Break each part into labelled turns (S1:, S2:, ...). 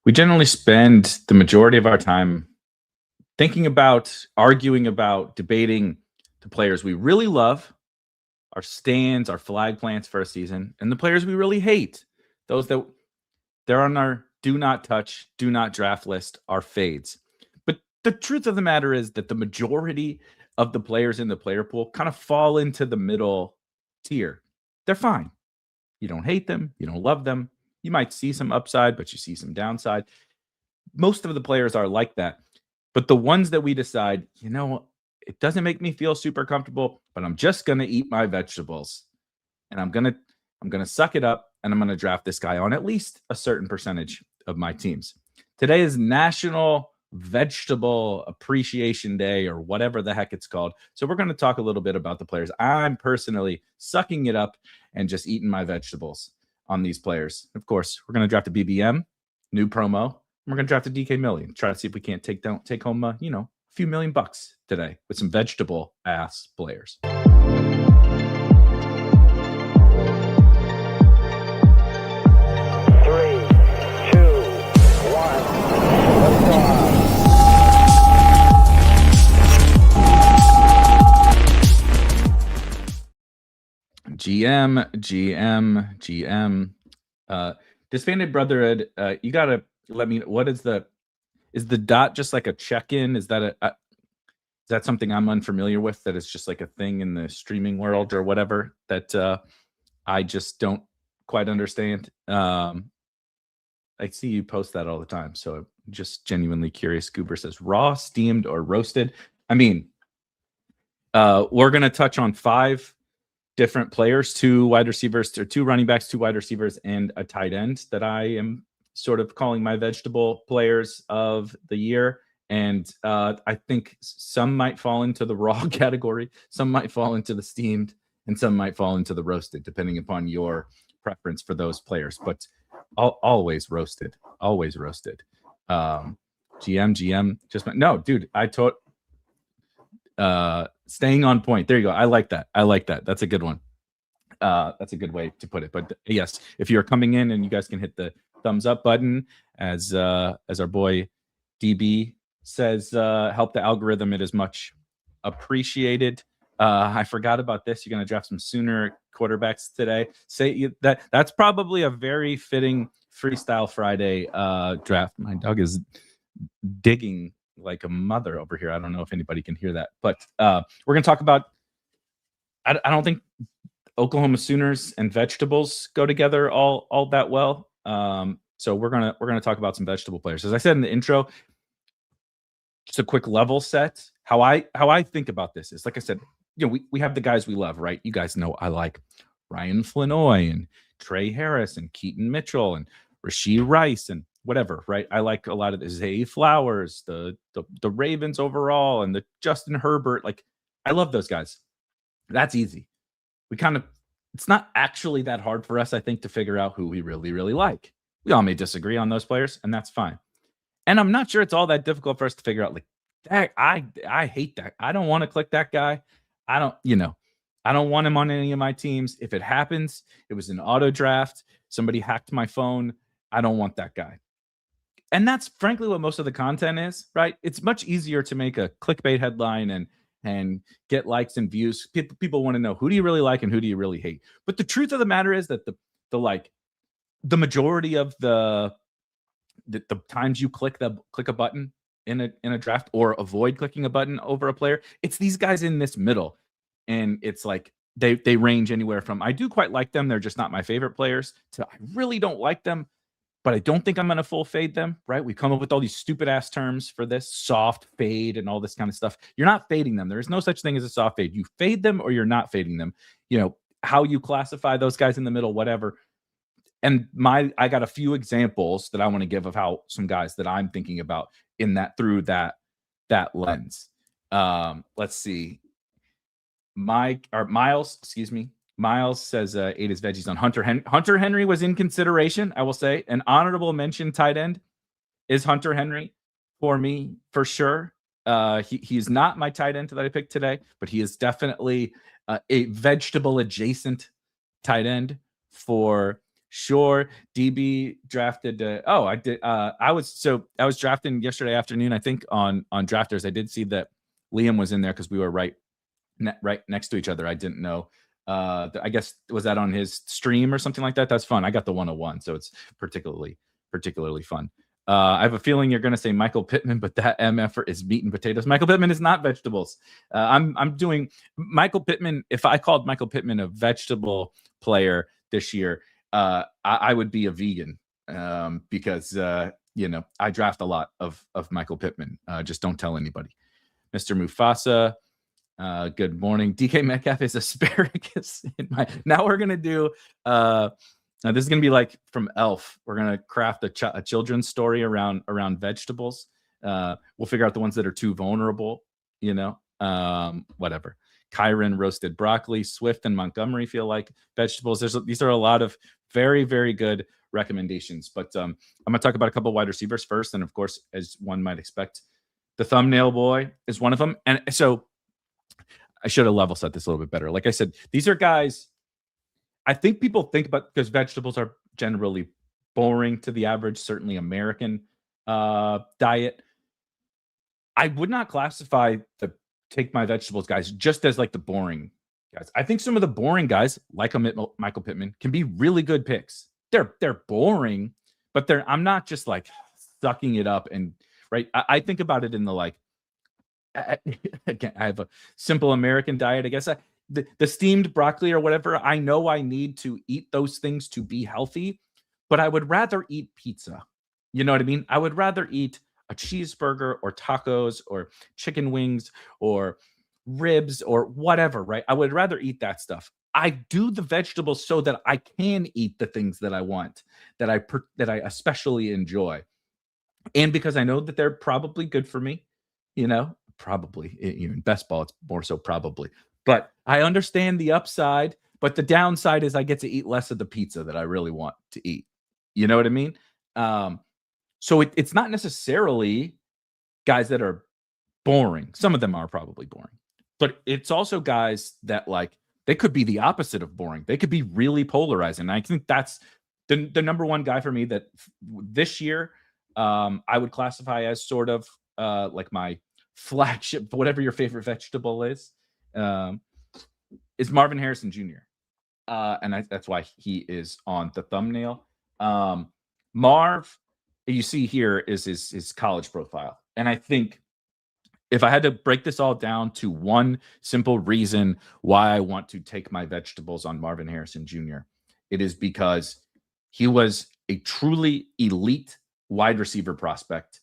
S1: We generally spend the majority of our time thinking about, arguing about, debating the players we really love, our stands, our flag plants for a season, and the players we really hate. Those that they're on our do not touch, do not draft list, our fades. But the truth of the matter is that the majority of the players in the player pool kind of fall into the middle tier. They're fine. You don't hate them, you don't love them. You might see some upside, but you see some downside. Most of the players are like that. But the ones that we decide, it doesn't make me feel super comfortable, but I'm just going to eat my vegetables. And I'm going to suck it up and I'm going to draft this guy on at least a certain percentage of my teams. Today is National Vegetable Appreciation Day, or whatever the heck it's called. So we're going to talk a little bit about the players I'm personally sucking it up and just eating my vegetables on these players. Of course, we're going to draft a BBM, new promo. We're going to draft a DK million. Try to see if we can't take home, a few $1,000,000 today with some vegetable ass players. GM. Disbanded Brotherhood. You gotta let me. What is the dot just like a check-in? Is that something I'm unfamiliar with? That is just like a thing in the streaming world or whatever that I just don't quite understand. I see you post that all the time, so I'm just genuinely curious. Goober says raw, steamed, or roasted. I mean, we're gonna touch on 5 different players, 2 wide receivers, or 2 running backs, 2 wide receivers, and a tight end that I am sort of calling my vegetable players of the year. And I think some might fall into the raw category, some might fall into the steamed, and some might fall into the roasted, depending upon your preference for those players. But always roasted. GM, no, dude, I taught staying on point. There you go. I like that. That's a good one. That's a good way to put it. But yes, if you're coming in, and you guys can hit the thumbs up button, as our boy DB says, help the algorithm. It is much appreciated. I forgot about this. You're going to draft some Sooner quarterbacks today. That's probably a very fitting Freestyle Friday draft. My dog is digging like a mother over here. I don't know if anybody can hear that, but we're going to talk about, I don't think Oklahoma Sooners and vegetables go together all that well. So we're going to talk about some vegetable players. As I said in the intro, just a quick level set. How I think about this is, like I said, we have the guys we love, right? You guys know I like Ryan Flanoy and Trey Harris and Keaton Mitchell and Rashee Rice and whatever, right? I like a lot of the Zay Flowers, the Ravens overall, and the Justin Herbert. Like, I love those guys. That's easy. It's not actually that hard for us, I think, to figure out who we really, really like. We all may disagree on those players, and that's fine. And I'm not sure it's all that difficult for us to figure out, like, that I hate that. I don't want to click that guy. I don't want him on any of my teams. If it happens, it was an auto draft. Somebody hacked my phone. I don't want that guy. And that's frankly what most of the content is, right? It's much easier to make a clickbait headline and get likes and views. People want to know, who do you really like and who do you really hate? But the truth of the matter is that the majority of the times you click a button in a draft, or avoid clicking a button over a player, it's these guys in this middle. And it's like they range anywhere from, I do quite like them, they're just not my favorite players, to I really don't like them, but I don't think I'm going to full fade them, right? We come up with all these stupid ass terms for this, soft fade and all this kind of stuff. You're not fading them. There is no such thing as a soft fade. You fade them or you're not fading them. How you classify those guys in the middle, whatever. And I got a few examples that I want to give of how some guys that I'm thinking about through that lens. Let's see. Miles says ate his veggies on Hunter Henry. Hunter Henry was in consideration, I will say. An honorable mention tight end is Hunter Henry for me, for sure. He's not my tight end that I picked today, but he is definitely a vegetable adjacent tight end for Sure. DB drafted. I did. I was drafting yesterday afternoon, I think, on drafters. I did see that Liam was in there because we were right next to each other. I didn't know. I guess, was that on his stream or something like that? That's fun. I got the 101, so it's particularly fun. I have a feeling you're going to say Michael Pittman, but that MF is meat and potatoes. Michael Pittman is not vegetables. I'm doing Michael Pittman. If I called Michael Pittman a vegetable player this year, I would be a vegan, because I draft a lot of Michael Pittman. Just don't tell anybody. Mr. Mufasa, good morning. DK Metcalf is asparagus. Now we're gonna do. This is gonna be like from Elf. We're gonna craft a children's story around vegetables. We'll figure out the ones that are too vulnerable. Whatever. Kyron roasted broccoli. Swift and Montgomery feel like vegetables. These are a lot of very, very good recommendations. But I'm going to talk about a couple of wide receivers first. And of course, as one might expect, the thumbnail boy is one of them. And so I should have level set this a little bit better. Like I said, these are guys I think people think about, because vegetables are generally boring to the average, certainly American diet. I would not classify the take my vegetables guys just as like the boring guys. I think some of the boring guys, like Michael Pittman, can be really good picks. They're boring, but I'm not just like sucking it up. And right, I think about it in the like, again, I have a simple American diet. I guess the steamed broccoli or whatever, I know I need to eat those things to be healthy, but I would rather eat pizza. You know what I mean? I would rather eat a cheeseburger or tacos or chicken wings or ribs or whatever, right? I would rather eat that stuff. I do the vegetables so that I can eat the things that I want, that I especially enjoy. And because I know that they're probably good for me, probably, even best ball, it's more so probably. But I understand the upside, but the downside is I get to eat less of the pizza that I really want to eat. You know what I mean? So it's not necessarily guys that are boring. Some of them are probably boring, but it's also guys that like, they could be the opposite of boring. They could be really polarizing. And I think that's the number one guy for me that this year I would classify as sort of like my flagship, whatever your favorite vegetable is Marvin Harrison Jr. And that's why he is on the thumbnail. Marv, you see here is his college profile. And I think if I had to break this all down to one simple reason why I want to take my vegetables on Marvin Harrison Jr., it is because he was a truly elite wide receiver prospect,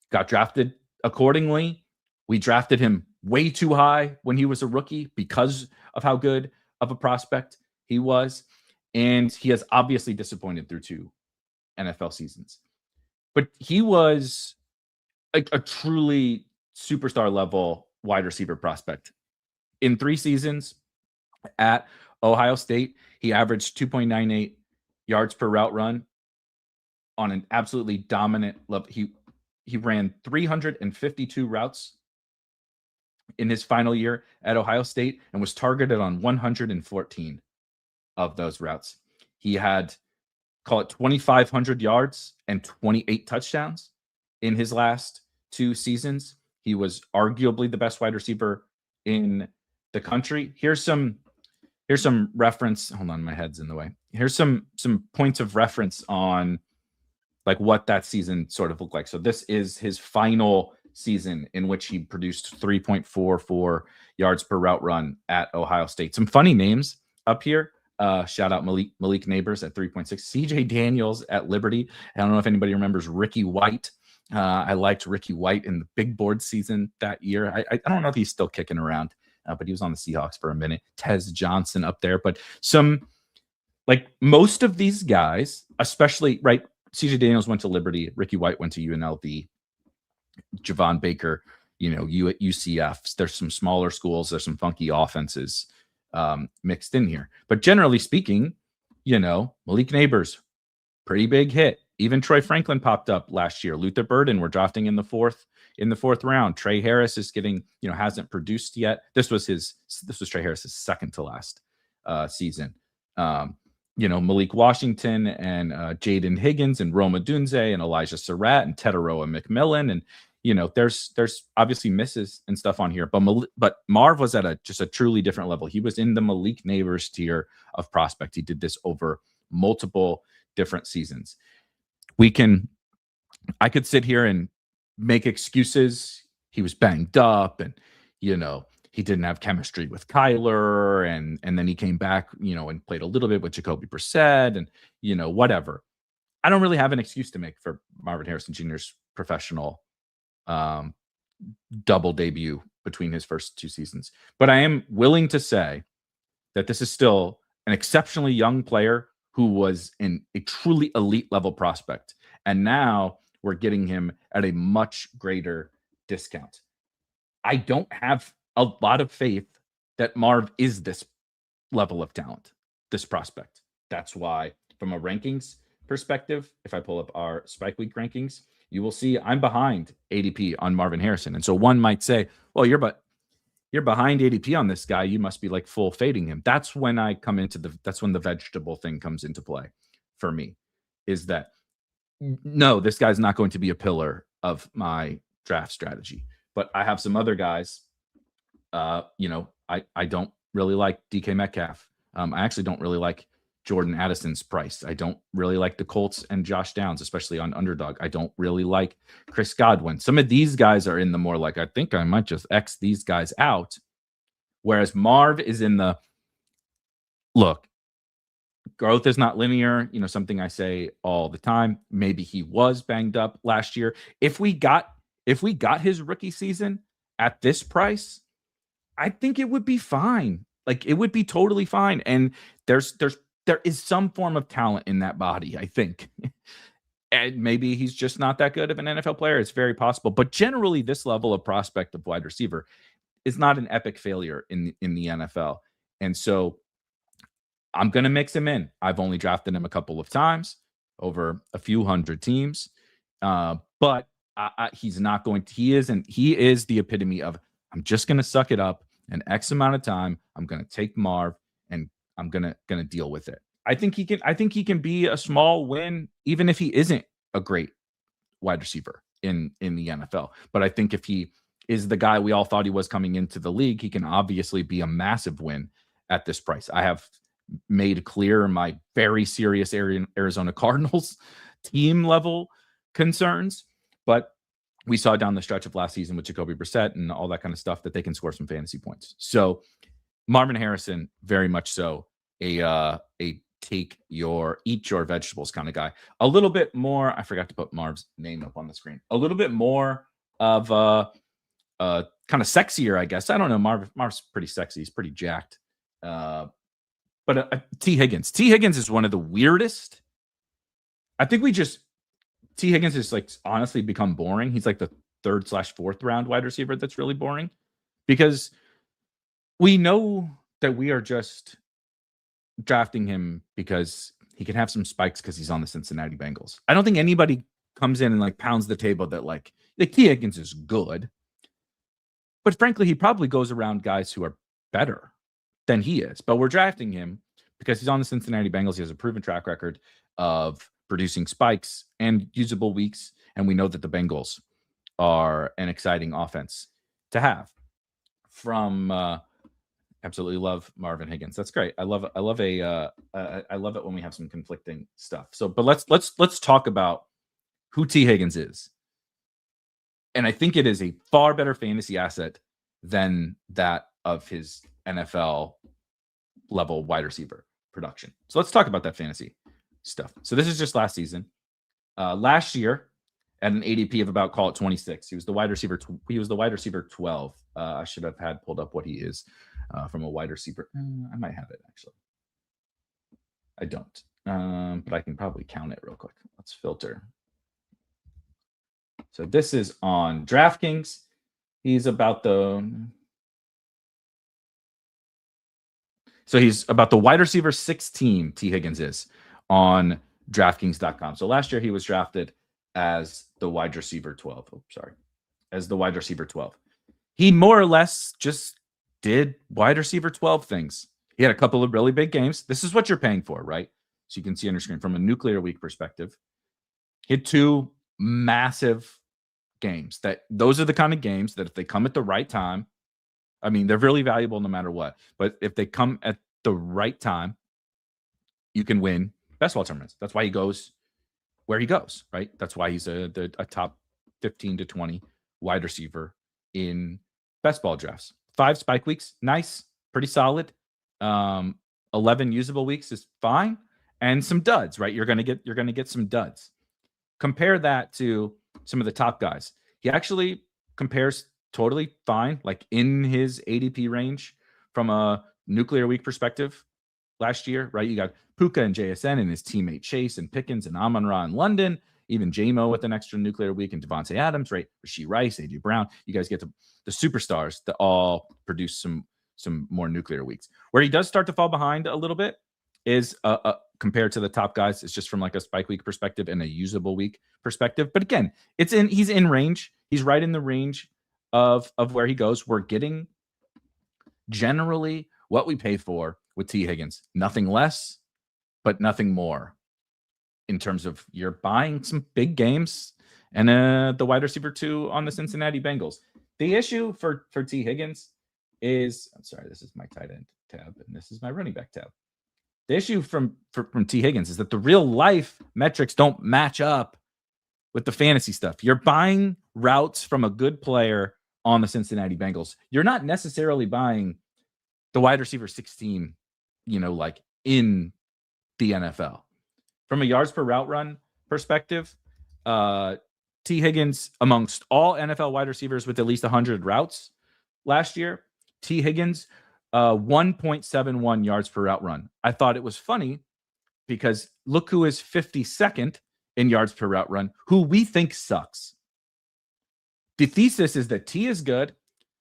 S1: got drafted accordingly. We drafted him way too high when he was a rookie because of how good of a prospect he was. And he has obviously disappointed through 2 NFL seasons. But he was a truly superstar level wide receiver prospect. In 3 seasons at Ohio State, he averaged 2.98 yards per route run on an absolutely dominant level. He ran 352 routes in his final year at Ohio State and was targeted on 114 of those routes. He had, call it 2,500 yards and 28 touchdowns in his last 2 seasons. He was arguably the best wide receiver in the country. Here's some reference. Hold on, my head's in the way. Here's some points of reference on like what that season sort of looked like. So this is his final season in which he produced 3.44 yards per route run at Ohio State. Some funny names up here. Shout out Malik Neighbors at 3.6. CJ Daniels at Liberty. I don't know if anybody remembers Ricky White. I liked Ricky White in the big board season that year. I don't know if he's still kicking around, but he was on the Seahawks for a minute. Tez Johnson up there. But like most of these guys, especially, right, CJ Daniels went to Liberty. Ricky White went to UNLV. Javon Baker, at UCF. There's some smaller schools. There's some funky offenses mixed in here. But generally speaking, Malik Neighbors, pretty big hit. Even Troy Franklin popped up last year. Luther Burden, we're drafting in the fourth round. Trey Harris is getting, hasn't produced yet. This was Trey Harris's second to last season. Malik Washington and Jaden Higgins and Roma Dunze and Elijah Surratt and Tetaroa McMillan. And, there's obviously misses and stuff on here, but Marv was at just a truly different level. He was in the Malik Neighbors tier of prospect. He did this over multiple different seasons. I could sit here and make excuses. He was banged up and, he didn't have chemistry with Kyler, and then he came back, and played a little bit with Jacoby Brissett and, whatever. I don't really have an excuse to make for Marvin Harrison Jr.'s professional double debut between his first two seasons. But I am willing to say that this is still an exceptionally young player who was a truly elite level prospect. And now we're getting him at a much greater discount. I don't have a lot of faith that Marv is this level of talent, this prospect. That's why, from a rankings perspective, if I pull up our Spike Week rankings, you will see I'm behind ADP on Marvin Harrison. And so one might say, well, you're behind ADP on this guy. You must be like full fading him. That's when that's when the vegetable thing comes into play for me, is that no, this guy's not going to be a pillar of my draft strategy. But I have some other guys. I don't really like DK Metcalf. I actually don't really like Jordan Addison's price. I don't really like the Colts and Josh Downs, especially on underdog. I don't really like Chris Godwin. Some of these guys are in the more like, I think I might just X these guys out. Whereas Marv is in the, look, growth is not linear, something I say all the time. Maybe he was banged up last year. If we got his rookie season at this price, I think it would be fine. Like, it would be totally fine. And there is some form of talent in that body, I think. And maybe he's just not that good of an NFL player. It's very possible. But generally, this level of prospect of wide receiver is not an epic failure in the NFL. And so I'm going to mix him in. I've only drafted him a couple of times over a few hundred teams. But he's not going to, he is the epitome of, I'm just going to suck it up an X amount of time. I'm going to take Marv and I'm going to deal with it. I think he can be a small win, even if he isn't a great wide receiver in the NFL. But I think if he is the guy we all thought he was coming into the league, he can obviously be a massive win at this price. I have made clear my very serious Arizona Cardinals team level concerns, but we saw down the stretch of last season with Jacoby Brissett and all that kind of stuff that they can score some fantasy points. So Marvin Harrison, very much so a eat your vegetables kind of guy. A little bit more, I forgot to put Marv's name up on the screen. A little bit more of kind of sexier, I guess. I don't know. Marv's pretty sexy. He's pretty jacked. But T. Higgins. T. Higgins is one of the weirdest. I think T. Higgins has like honestly become boring. He's like the 3rd/4th round wide receiver that's really boring, because we know that we are just drafting him because he can have some spikes because he's on the Cincinnati Bengals. I don't think anybody comes in and like pounds the table that like T. Higgins is good. But frankly, he probably goes around guys who are better than he is. But we're drafting him because he's on the Cincinnati Bengals. He has a proven track record of producing spikes and usable weeks. And we know that the Bengals are an exciting offense to have. Absolutely love Marvin Higgins. That's great. I love it when we have some conflicting stuff. So, but let's talk about who T. Higgins is. And I think it is a far better fantasy asset than that of his NFL level wide receiver production. So let's talk about that fantasy stuff. So this is just last season. Last year, at an ADP of about, call it 26, he was the wide receiver. He was the wide receiver 12. I should have had pulled up what he is from a wide receiver. I might have it actually. I don't, but I can probably count it real quick. Let's filter. So this is on DraftKings. He's about the wide receiver 16. T. Higgins is on DraftKings.com. So last year he was drafted as the wide receiver 12. As the wide receiver 12. He more or less just did wide receiver 12 things. He had a couple of really big games. This is what you're paying for, right? So you can see on your screen from a nuclear week perspective, hit 2 massive games. Those are the kind of games that if they come at the right time, I mean, they're really valuable no matter what. But if they come at the right time, you can win best ball tournaments. That's why he goes where he goes, right? That's why he's a top 15 to 20 wide receiver in best ball drafts. 5 spike weeks, nice, pretty solid. 11 usable weeks is fine, and some duds, right? You're gonna get some duds. Compare that to some of the top guys. He actually compares totally fine, like in his ADP range from a nuclear week perspective last year, right? You got Puka and JSN and his teammate Chase and Pickens and Amon-Ra in London, even J-Mo with an extra nuclear week and Devontae Adams, right? Rasheed Rice, A.J. Brown. You guys get to the superstars that all produce some more nuclear weeks. Where he does start to fall behind a little bit is compared to the top guys. It's just from like a spike week perspective and a usable week perspective. But again, he's in range. He's right in the range of where he goes. We're getting generally what we pay for with T. Higgins. Nothing less, but nothing more in terms of you're buying some big games and the wide receiver 2 on the Cincinnati Bengals. The issue for T. Higgins is, I'm sorry, this is my tight end tab and this is my running back tab. The issue from T. Higgins is that the real life metrics don't match up with the fantasy stuff. You're buying routes from a good player on the Cincinnati Bengals. You're not necessarily buying the wide receiver 16, like in the NFL. From a yards per route run perspective, T. Higgins, amongst all NFL wide receivers with at least 100 routes last year, T. Higgins, 1.71 yards per route run. I thought it was funny because look who is 52nd in yards per route run, who we think sucks. The thesis is that T is good,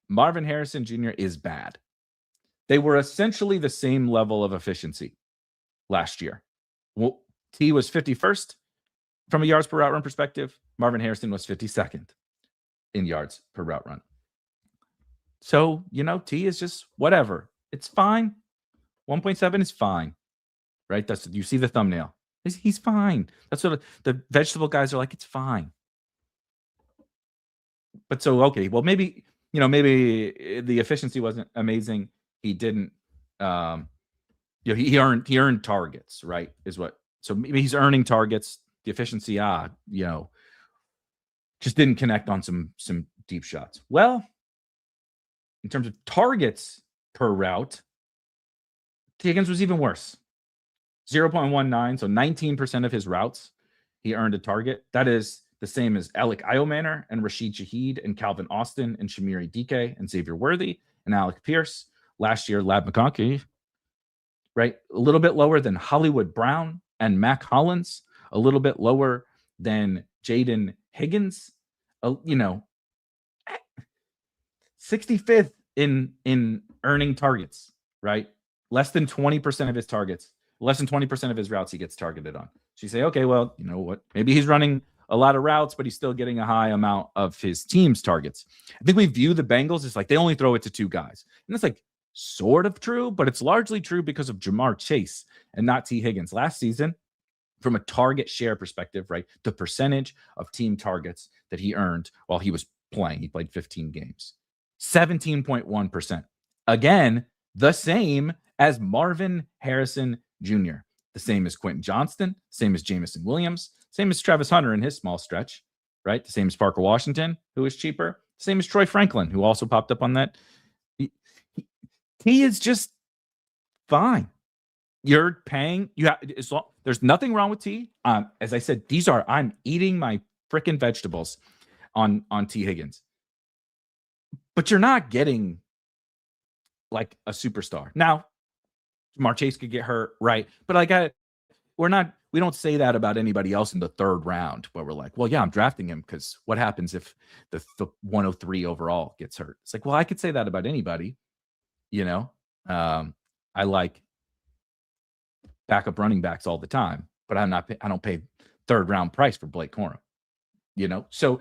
S1: Marvin Harrison Jr. is bad. They were essentially the same level of efficiency last year. Well, T was 51st from a yards per route run perspective. Marvin Harrison was 52nd in yards per route run. So, T is just whatever. It's fine. 1.7 is fine, right? You see the thumbnail. He's fine. That's what the vegetable guys are like. It's fine. But so, okay, well, maybe the efficiency wasn't amazing. He didn't, he earned targets, right? So maybe he's earning targets. The efficiency, just didn't connect on some deep shots. Well, in terms of targets per route, Higgins was even worse. 0.19, so 19% of his routes, he earned a target. That is the same as Alec Iomanner and Rashid Shaheed and Calvin Austin and Shamiri Dike and Xavier Worthy and Alec Pierce. Last year, Lab McConkey, right? A little bit lower than Hollywood Brown and Mac Hollins, a little bit lower than Jaden Higgins, 65th in earning targets, right? Less than 20% of his targets, less than 20% of his routes he gets targeted on. So you say, okay, well, you know what? Maybe he's running a lot of routes, but he's still getting a high amount of his team's targets. I think we view the Bengals as like they only throw it to 2 guys. And that's like sort of true, but it's largely true because of Jamar Chase and not T. Higgins. Last season, from a target share perspective, right, the percentage of team targets that he earned while he was playing, he played 15 games, 17.1%. Again, the same as Marvin Harrison Jr., the same as Quentin Johnston, same as Jamison Williams, same as Travis Hunter in his small stretch, right? The same as Parker Washington, who is cheaper, same as Troy Franklin, who also popped up on that. He is just fine. You're paying. There's nothing wrong with T. As I said, I'm eating my freaking vegetables on T. Higgins. But you're not getting like a superstar. Now, Jamar Chase could get hurt, right? But we don't say that about anybody else in the 3rd round where we're like, well, yeah, I'm drafting him because what happens if the 103 overall gets hurt? It's like, well, I could say that about anybody, I like backup running backs all the time, but I don't pay 3rd round price for Blake Corum, So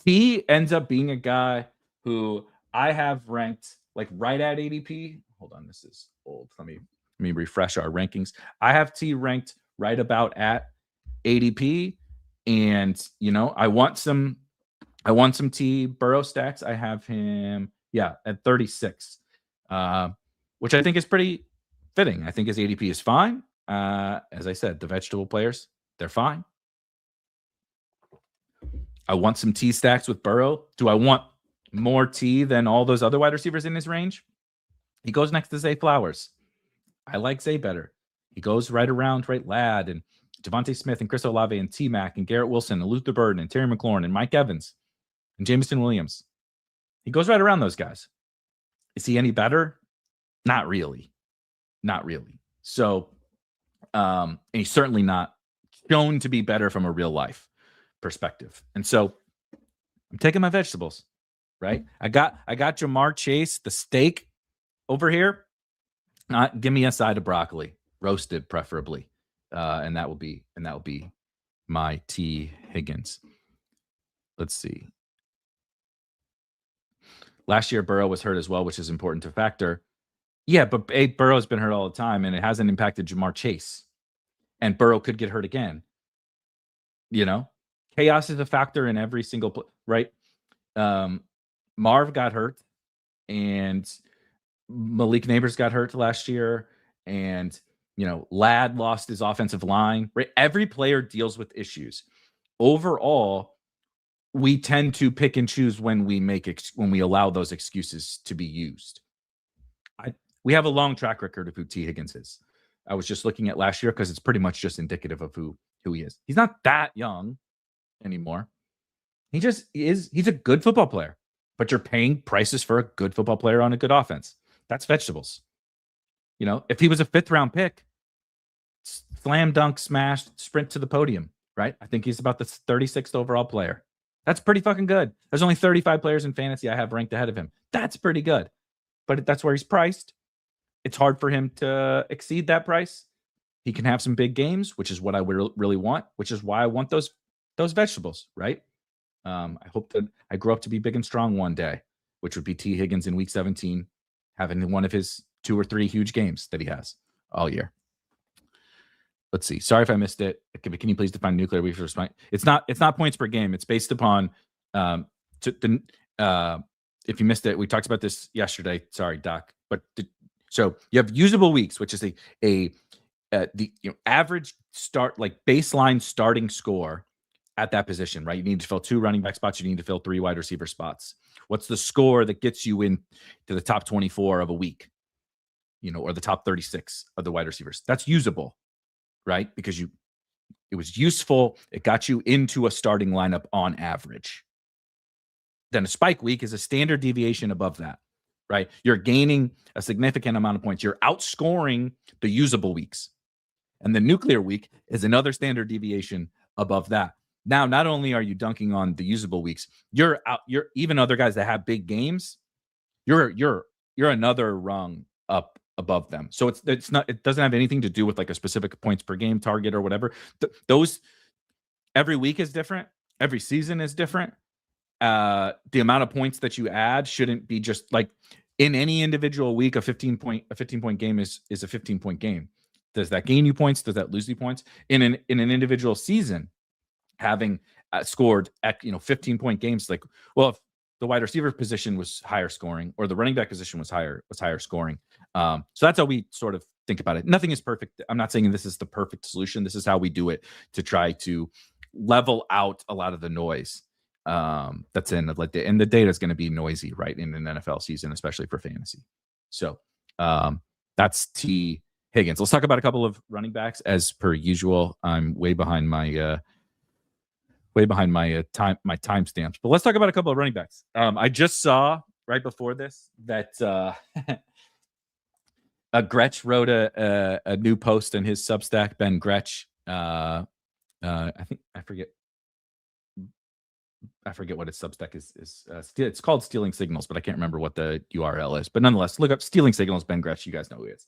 S1: he ends up being a guy who I have ranked like right at ADP. Hold on, this is old. Let me refresh our rankings. I have T ranked right about at ADP. And, I want some T Burrow stacks. I have him, at 36, which I think is pretty fitting. I think his ADP is fine. As I said, the vegetable players, they're fine. I want some T stacks with Burrow. Do I want more T than all those other wide receivers in his range? He goes next to Zay Flowers. I like Zay better. He goes right around Ladd and Devontae Smith and Chris Olave and T-Mac and Garrett Wilson and Luther Burden and Terry McLaurin and Mike Evans and Jameson Williams. He goes right around those guys. Is he any better? Not really. So, and he's certainly not shown to be better from a real life perspective. And so I'm taking my vegetables, right? I got Jamar Chase, the steak over here. Give me a side of broccoli, roasted preferably. And that will be my T Higgins. Let's see. Last year, Burrow was hurt as well, which is important to factor. Yeah, but Burrow's been hurt all the time, and it hasn't impacted Jamar Chase. And Burrow could get hurt again. Chaos is a factor in every single right? Marv got hurt, and Malik Neighbors got hurt last year, and Ladd lost his offensive line. Right? Every player deals with issues. Overall, we tend to pick and choose when we allow those excuses to be used. We have a long track record of who T Higgins is. I was just looking at last year because it's pretty much just indicative of who he is. He's not that young anymore. He just is. He's a good football player, but you're paying prices for a good football player on a good offense. That's vegetables. If he was a 5th round pick, slam dunk, smash, sprint to the podium, right? I think he's about the 36th overall player. That's pretty fucking good. There's only 35 players in fantasy I have ranked ahead of him. That's pretty good. But that's where he's priced. It's hard for him to exceed that price. He can have some big games, which is what I really want, which is why I want those vegetables, right? I hope that I grow up to be big and strong one day, which would be T Higgins in week 17, having one of his 2 or 3 huge games that he has all year. Let's see. Sorry if I missed it. Can you please define nuclear week versus point? It's not points per game. It's based upon if you missed it, we talked about this yesterday. Sorry, Doc. But so you have usable weeks, which is the average start, like baseline starting score at that position, right? You need to fill 2 running back spots. You need to fill 3 wide receiver spots. What's the score that gets you in to the top 24 of a week, or the top 36 of the wide receivers? That's usable, right? Because it was useful. It got you into a starting lineup on average. Then a spike week is a standard deviation above that, right? You're gaining a significant amount of points. You're outscoring the usable weeks. And the nuclear week is another standard deviation above that. Now, not only are you dunking on the usable weeks, you're even other guys that have big games, you're another rung up above them. So it doesn't have anything to do with like a specific points per game target or whatever. Those every week is different. Every season is different. The amount of points that you add shouldn't be just like in any individual week. A 15 point game is a 15-point game. Does that gain you points? Does that lose you points? In an individual season, having scored at 15-point games, like, well, if the wide receiver position was higher scoring or the running back position was higher scoring. So that's how we sort of think about it. Nothing is perfect. I'm not saying this is the perfect solution. This is how we do it to try to level out a lot of the noise that's in and the data is going to be noisy, right, in an NFL season, especially for fantasy. So that's T Higgins. Let's talk about a couple of running backs. As per usual, I'm way behind my timestamps, but let's talk about a couple of running backs. I just saw right before this that Gretsch wrote a new post in his Substack. Ben Gretsch, I think I forget what his Substack is. It's called Stealing Signals, but I can't remember what the URL is. But nonetheless, look up Stealing Signals. Ben Gretsch, you guys know who he is.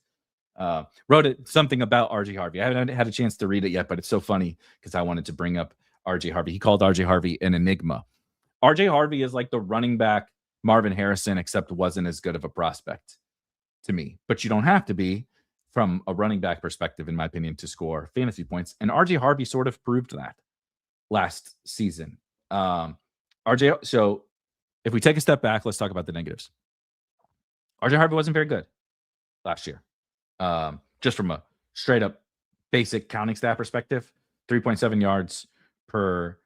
S1: Wrote something about RJ Harvey. I haven't had a chance to read it yet, but it's so funny because I wanted to bring up RJ Harvey. He called RJ Harvey an enigma. RJ Harvey is like the running back Marvin Harrison, except wasn't as good of a prospect to me. But you don't have to be from a running back perspective, in my opinion, to score fantasy points. And RJ Harvey sort of proved that last season. RJ, so if we take a step back, let's talk about the negatives. RJ Harvey wasn't very good last year. Just from a straight up basic counting stat perspective, 3.7 yards per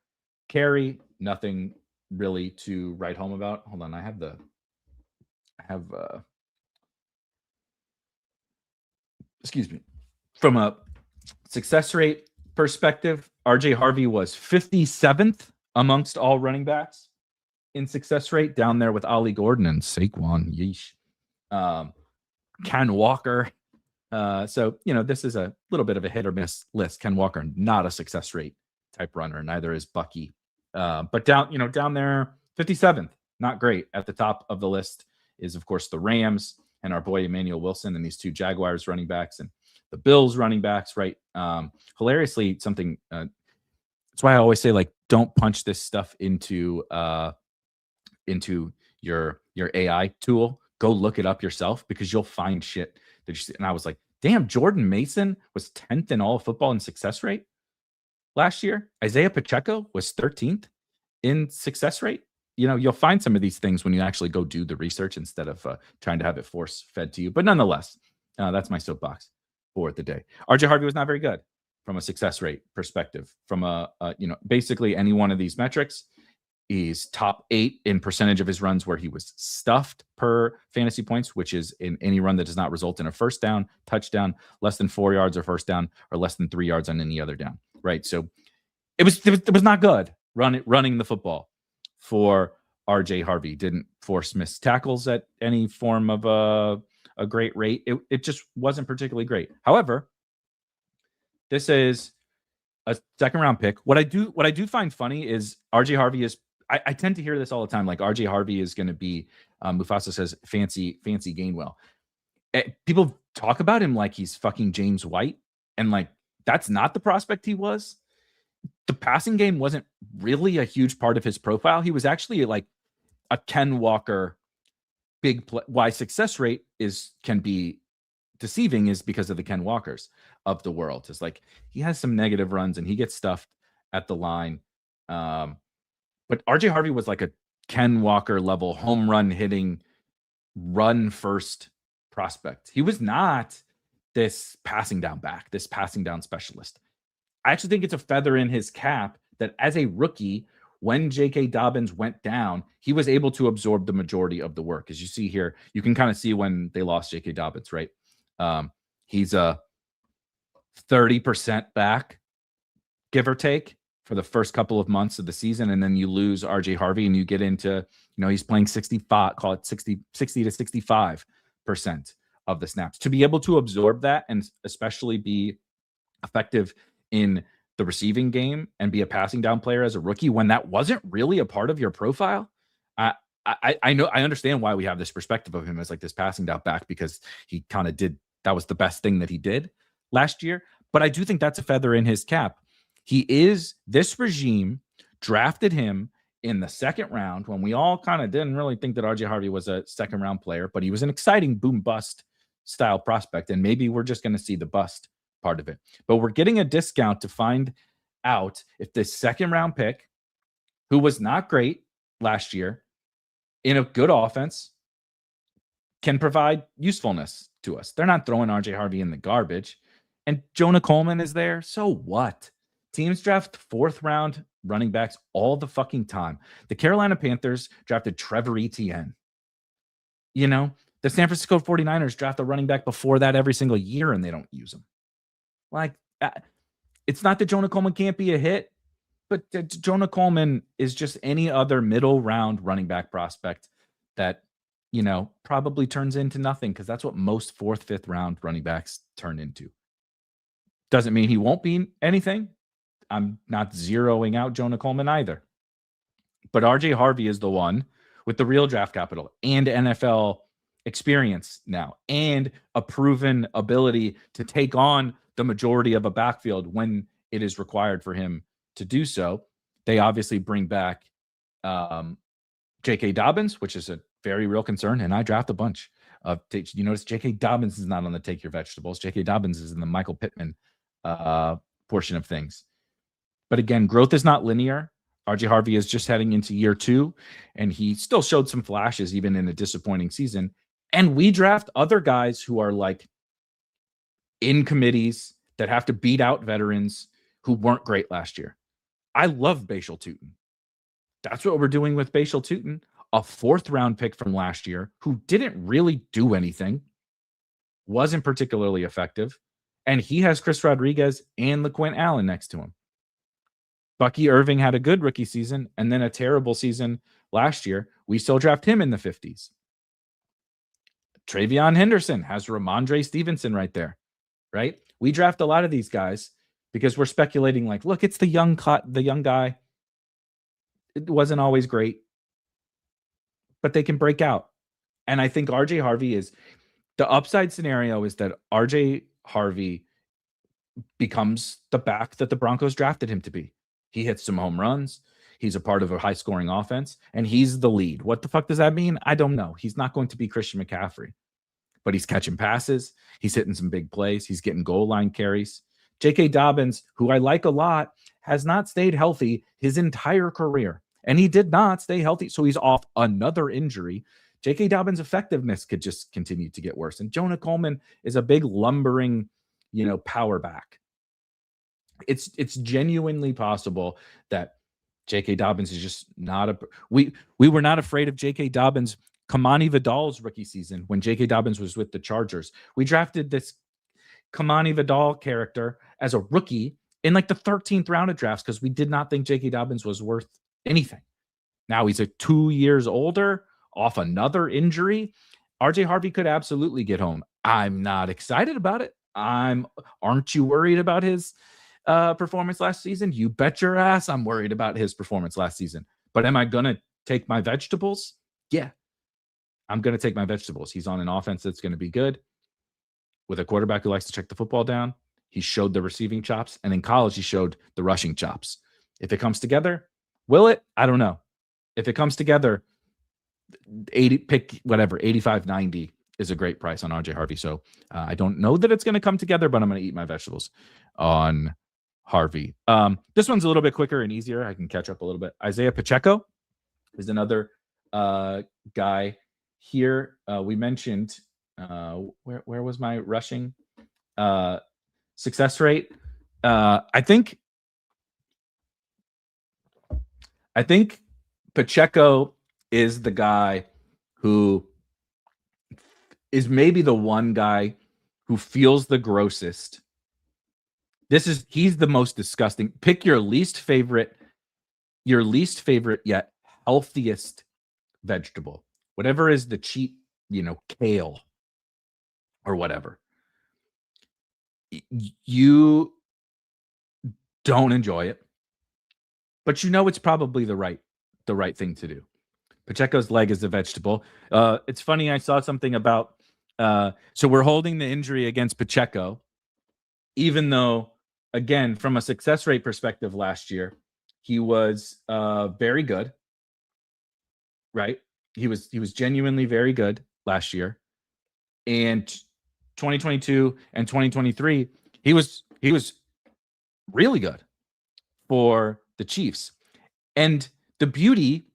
S1: carry, nothing really to write home about. Hold on, I have excuse me. From a success rate perspective, RJ Harvey was 57th amongst all running backs in success rate, down there with Ollie Gordon and Saquon. Yeesh. Ken Walker. So, this is a little bit of a hit or miss list. Ken Walker, not a success rate type runner. Neither is Bucky. But down there, 57th, not great. At the top of the list is, of course, the Rams and our boy Emmanuel Wilson and these two Jaguars running backs and the Bills running backs, right? Hilariously, something that's why I always say, like, don't punch this stuff into your AI tool. Go look it up yourself, because you'll find shit that you see. And I was like, damn, Jordan Mason was 10th in all of football in success rate last year. Isiah Pacheco was 13th in success rate. You'll find some of these things when you actually go do the research instead of trying to have it force fed to you. But nonetheless, that's my soapbox for the day. RJ Harvey was not very good from a success rate perspective. From basically any one of these metrics, he's top 8 in percentage of his runs where he was stuffed per fantasy points, which is in any run that does not result in a first down, touchdown, less than 4 yards or first down, or less than 3 yards on any other down. Right. So it was not good running the football for RJ Harvey. Didn't force missed tackles at any form of a great rate. It just wasn't particularly great. However, this is a second round pick. What I do find funny is RJ Harvey is, I tend to hear this all the time. Like, RJ Harvey is going to be, Mufasa says, fancy Gainwell. People talk about him like he's fucking James White. And like, that's not the prospect he was. The passing game wasn't really a huge part of his profile. He was actually like a Ken Walker big play. Why success rate can be deceiving is because of the Ken Walkers of the world. It's like, he has some negative runs and he gets stuffed at the line. But RJ Harvey was like a Ken Walker level home run hitting, run first prospect. He was not this passing down back, this passing down specialist. I actually think it's a feather in his cap that as a rookie, when J.K. Dobbins went down, he was able to absorb the majority of the work. As you see here, you can kind of see when they lost J.K. Dobbins, right? He's a 30% back, give or take, for the first couple of months of the season. And then you lose RJ Harvey and you get into, he's playing 65, call it 60 to 65% of the snaps. To be able to absorb that and especially be effective in the receiving game and be a passing down player as a rookie when that wasn't really a part of your profile. I know, I understand why we have this perspective of him as like this passing down back, because he kind of did, that was the best thing that he did last year. But I do think that's a feather in his cap. This regime drafted him in the second round when we all kind of didn't really think that RJ Harvey was a second round player, but he was an exciting boom bust style prospect. And maybe we're just going to see the bust part of it, but we're getting a discount to find out if this second round pick, who was not great last year in a good offense, can provide usefulness to us. They're not throwing RJ Harvey in the garbage, and Jonah Coleman is there. So what? Teams draft 4th round running backs all the fucking time. The Carolina Panthers drafted Trevor Etienne. The San Francisco 49ers draft a running back before that every single year, and they don't use him. Like, it's not that Jonah Coleman can't be a hit, but Jonah Coleman is just any other middle round running back prospect that, probably turns into nothing, because that's what most 4th, 5th round running backs turn into. Doesn't mean he won't be anything. I'm not zeroing out Jonah Coleman either. But RJ Harvey is the one with the real draft capital and NFL experience now and a proven ability to take on the majority of a backfield when it is required for him to do so. They obviously bring back J.K. Dobbins, which is a very real concern, and I draft a bunch You notice J.K. Dobbins is not on the take your vegetables. J.K. Dobbins is in the Michael Pittman portion of things. But again, growth is not linear. RJ Harvey is just heading into year 2, and he still showed some flashes even in a disappointing season. And we draft other guys who are like in committees that have to beat out veterans who weren't great last year. I love Bashal Tutin. That's what we're doing with Bashal Tutin, a 4th-round pick from last year who didn't really do anything, wasn't particularly effective, and he has Chris Rodriguez and LaQuint Allen next to him. Bucky Irving had a good rookie season and then a terrible season last year. We still draft him in the 50s. Travion Henderson has Ramondre Stevenson right there, right? We draft a lot of these guys because we're speculating like, look, it's the young guy. It wasn't always great, but they can break out. And I think RJ Harvey is the upside scenario is that RJ Harvey becomes the back that the Broncos drafted him to be. He hits some home runs. He's a part of a high-scoring offense, and he's the lead. What the fuck does that mean? I don't know. He's not going to be Christian McCaffrey, but he's catching passes. He's hitting some big plays. He's getting goal line carries. J.K. Dobbins, who I like a lot, has not stayed healthy his entire career, and he did not stay healthy, so he's off another injury. J.K. Dobbins' effectiveness could just continue to get worse, and Jonah Coleman is a big lumbering, power back. It's genuinely possible that J.K. Dobbins is just not we were not afraid of J.K. Dobbins. Kamani Vidal's rookie season when J.K. Dobbins was with the Chargers. We drafted this Kamani Vidal character as a rookie in like the 13th round of drafts because we did not think J.K. Dobbins was worth anything. Now he's 2 years older, off another injury. RJ Harvey could absolutely get home. I'm not excited about it. Aren't you worried about his performance last season? You bet your ass I'm worried about his performance last season. But am I going to take my vegetables? Yeah, I'm going to take my vegetables. He's on an offense that's going to be good with a quarterback who likes to check the football down. He showed the receiving chops, and in college, he showed the rushing chops. If it comes together, will it? I don't know. If it comes together, 85, 90 is a great price on RJ Harvey. So I don't know that it's going to come together, but I'm going to eat my vegetables on Harvey. This one's a little bit quicker and easier. I can catch up a little bit. Isiah Pacheco is another guy here. We mentioned where was my rushing success rate? I think Pacheco is the guy who is maybe the one guy who feels the grossest. He's the most disgusting. Pick your least favorite yet healthiest vegetable. Whatever is the cheap, kale or whatever. You don't enjoy it, but it's probably the right thing to do. Pacheco's leg is a vegetable. It's funny. I saw something about, so we're holding the injury against Pacheco, even though, again, from a success rate perspective last year, he was very good, right? He was genuinely very good last year. And 2022 and 2023, he was really good for the Chiefs. And the beauty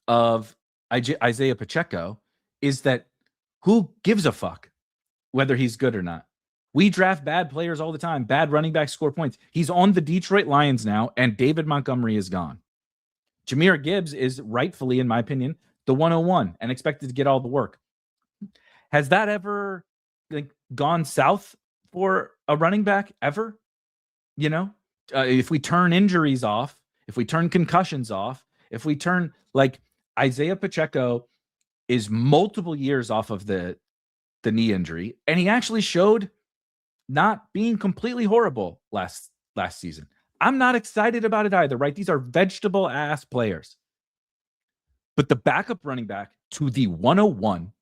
S1: of Isiah Pacheco is that who gives a fuck whether he's good or not? We draft bad players all the time. Bad running backs score points. He's on the Detroit Lions now, and David Montgomery is gone. Jahmyr Gibbs is rightfully, in my opinion, the 101 and expected to get all the work. Has that ever gone south for a running back ever? If we turn injuries off, if we turn concussions off, if we turn Isiah Pacheco is multiple years off of the knee injury, and he actually showed not being completely horrible last season. I'm not excited about it either, right? These are vegetable ass players. But the backup running back to the 101,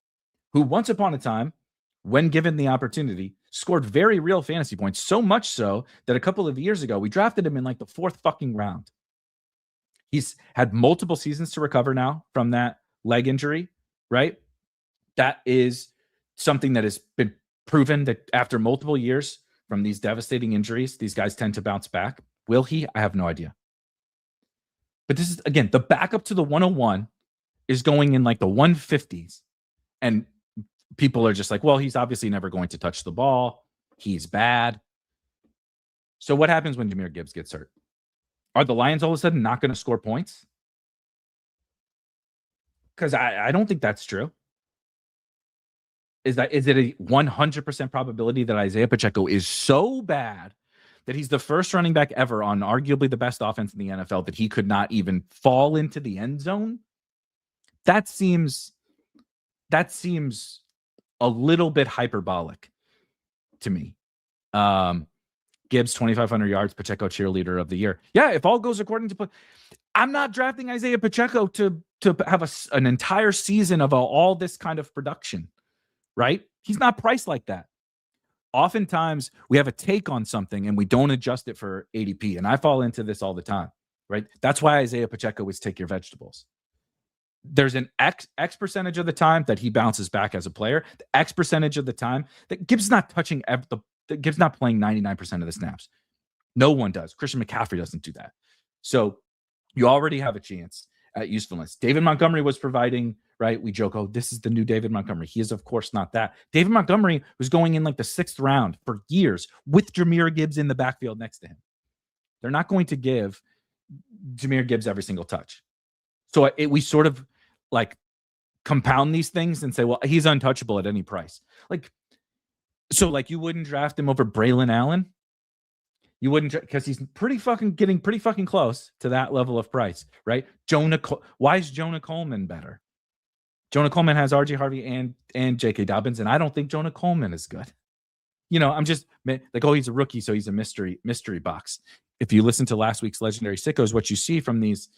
S1: who once upon a time, when given the opportunity, scored very real fantasy points, so much so that a couple of years ago, we drafted him in the 4th fucking round. He's had multiple seasons to recover now from that leg injury, right? That is something that has been proven that after multiple years from these devastating injuries, these guys tend to bounce back. Will he? I have no idea. But this is, again, the backup to the 101 is going in like the 150s. And people are just like, well, he's obviously never going to touch the ball. He's bad. So what happens when Jahmyr Gibbs gets hurt? Are the Lions all of a sudden not going to score points? Because I don't think that's true. Is it a 100% probability that Isiah Pacheco is so bad that he's the first running back ever on arguably the best offense in the NFL that he could not even fall into the end zone? That seems a little bit hyperbolic to me. Gibbs 2,500 yards, Pacheco cheerleader of the year. Yeah, if all goes according to plan, I'm not drafting Isiah Pacheco to have an entire season of all this kind of production, right? He's not priced like that. Oftentimes we have a take on something and we don't adjust it for ADP, and I fall into this all the time, right? That's why Isiah Pacheco is take your vegetables. There's an X percentage of the time that he bounces back as a player. The X percentage of the time that Gibbs not touching Gibbs not playing 99% of the snaps. No one does. Christian McCaffrey doesn't do that. So you already have a chance at usefulness. David Montgomery was providing, right? We joke, oh, this is the new David Montgomery. He is, of course, not that. David Montgomery was going in like the 6th round for years with Jahmyr Gibbs in the backfield next to him. They're not going to give Jahmyr Gibbs every single touch. So we sort of like compound these things and say, well, he's untouchable at any price. So you wouldn't draft him over Braylon Allen? You wouldn't, because he's getting pretty fucking close to that level of price, right? Why is Jonah Coleman better? Jonah Coleman has RJ Harvey and J.K. Dobbins, and I don't think Jonah Coleman is good. I'm just like, oh, he's a rookie, so he's a mystery box. If you listen to last week's Legendary Sickos, what you see from these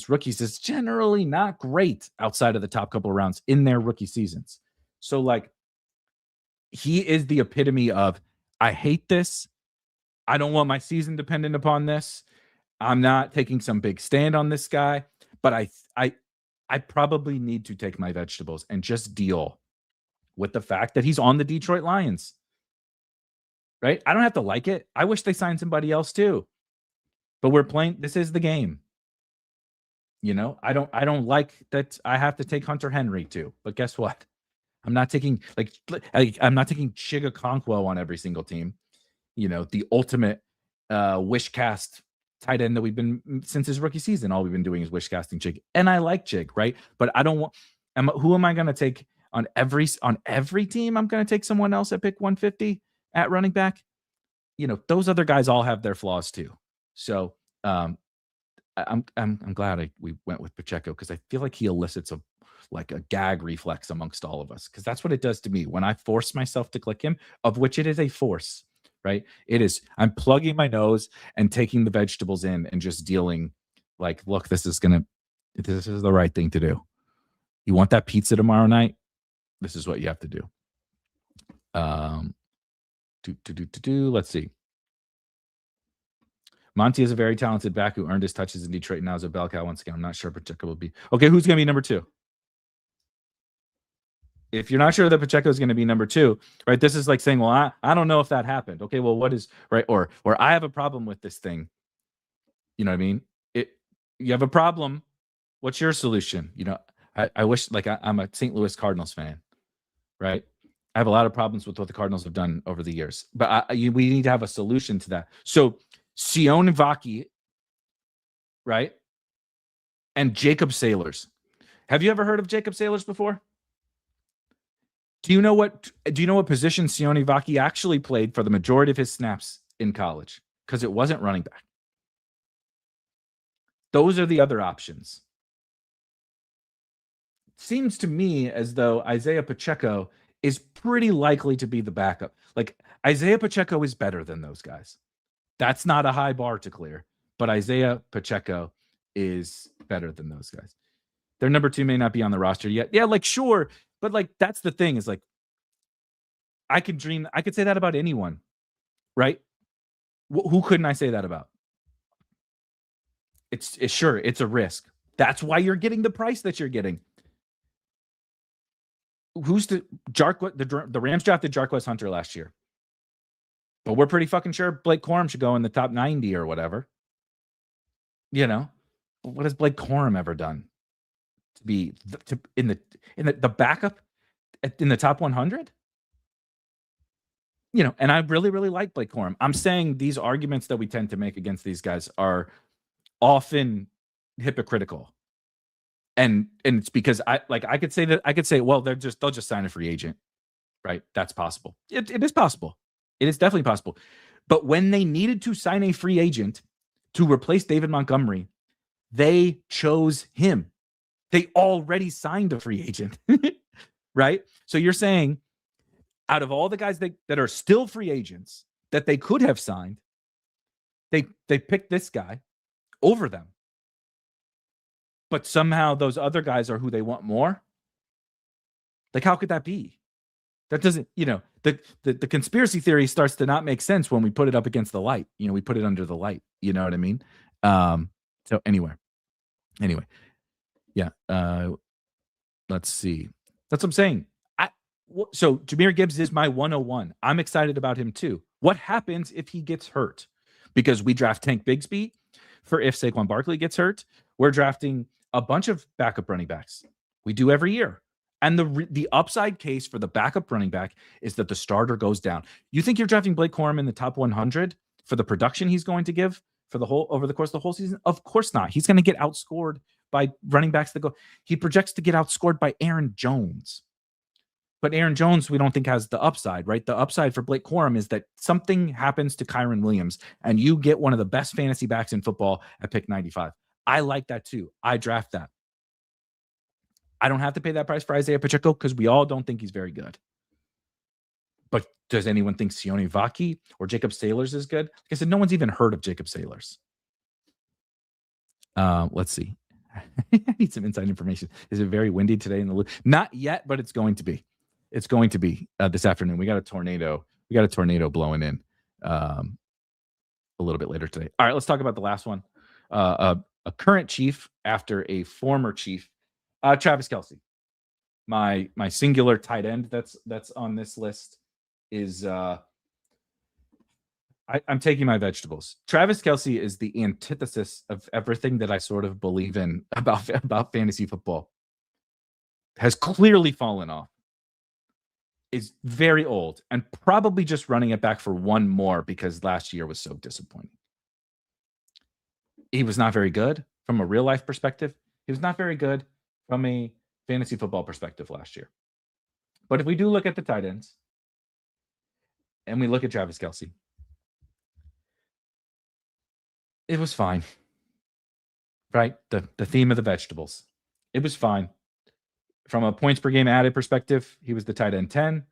S1: rookies is generally not great outside of the top couple of rounds in their rookie seasons. So he is the epitome of, I hate this. I don't want my season dependent upon this. I'm not taking some big stand on this guy, but I probably need to take my vegetables and just deal with the fact that he's on the Detroit Lions, right? I don't have to like it. I wish they signed somebody else too, but we're playing. This is the game. I don't like that I have to take Hunter Henry too, but guess what? I'm not taking Chiga Conquo on every single team. The ultimate wish cast tight end that we've been since his rookie season. All we've been doing is wish casting Chig, and I like Chig, right? But I don't want. Who am I going to take on every team? I'm going to take someone else at pick 150 at running back. Those other guys all have their flaws too. So I'm glad we went with Pacheco, because I feel like he elicits a gag reflex amongst all of us, because that's what it does to me when I force myself to click him, of which it is a force, right? It is. I'm plugging my nose and taking the vegetables in and just dealing look, this is the right thing to do. You want that pizza tomorrow night? This is what you have to do. Let's see. Monty is a very talented back who earned his touches in Detroit and now is a bell cow once again. I'm not sure Pacheco will be. Okay, who's going to be number 2? If you're not sure that Pacheco is going to be number 2, right? This is like saying, well, I don't know if that happened. Okay, well, what is, right? Or I have a problem with this thing. You know what I mean? You have a problem. What's your solution? I wish, I'm a St. Louis Cardinals fan, right? I have a lot of problems with what the Cardinals have done over the years, but we need to have a solution to that. So Sione Vaki, right? And Jacob Sailors. Have you ever heard of Jacob Sailors before? Do you know what position Sione Vaki actually played for the majority of his snaps in college? Because it wasn't running back. Those are the other options. Seems to me as though Isiah Pacheco is pretty likely to be the backup. Isiah Pacheco is better than those guys. That's not a high bar to clear, but Isiah Pacheco is better than those guys. Their number 2 may not be on the roster yet. Yeah, sure. But that's the thing is I could say that about anyone, right? Who couldn't I say that about? It's a risk. That's why you're getting the price that you're getting. who's the Rams drafted Jarquez Hunter last year, but we're pretty fucking sure Blake Corum should go in the top 90 or whatever. You know, what has Blake Corum ever done to be in the backup in the top 100? You know, and I really, really like Blake Corum. I'm saying these arguments that we tend to make against these guys are often hypocritical. And it's because I could say, well, they'll just sign a free agent, right? That's possible. It is possible. It is definitely possible. But when they needed to sign a free agent to replace David Montgomery, they chose him. They already signed a free agent, right? So you're saying out of all the guys that are still free agents that they could have signed, they picked this guy over them. But somehow those other guys are who they want more. Like, how could that be? That doesn't, the conspiracy theory starts to not make sense when we put it up against the light. We put it under the light. You know what I mean? So anyway, yeah. Let's see. That's what I'm saying. So Jahmyr Gibbs is my 101. I'm excited about him too. What happens if he gets hurt? Because we draft Tank Bigsby for if Saquon Barkley gets hurt. We're drafting a bunch of backup running backs. We do every year. And the upside case for the backup running back is that the starter goes down. You think you're drafting Blake Corum in the top 100 for the production he's going to give for over the course of the whole season? Of course not. He's going to get outscored by running backs that go. He projects to get outscored by Aaron Jones. But Aaron Jones, we don't think has the upside, right? The upside for Blake Corum is that something happens to Kyren Williams and you get one of the best fantasy backs in football at pick 95. I like that too. I draft that. I don't have to pay that price for Isiah Pacheco because we all don't think he's very good. But does anyone think Sione Vaki or Jacob Sailors is good? Like I said, no one's even heard of Jacob Sailors. Let's see. I need some inside information. Is it very windy today in the loop? Not yet, but it's going to be. It's going to be this afternoon. We got a tornado. Blowing in a little bit later today. All right, let's talk about the last one. A current Chief after a former Chief. Travis Kelce, my singular tight end that's on this list is I'm taking my vegetables. Travis Kelce is the antithesis of everything that I sort of believe in about fantasy football. Has clearly fallen off. Is very old and probably just running it back for one more because last year was so disappointing. He was not very good from a real life perspective. He was not very good from a fantasy football perspective last year. But if we do look at the tight ends and we look at Travis Kelce, it was fine, right? The theme of the vegetables. It was fine. From a points per game added perspective, he was the tight end 10.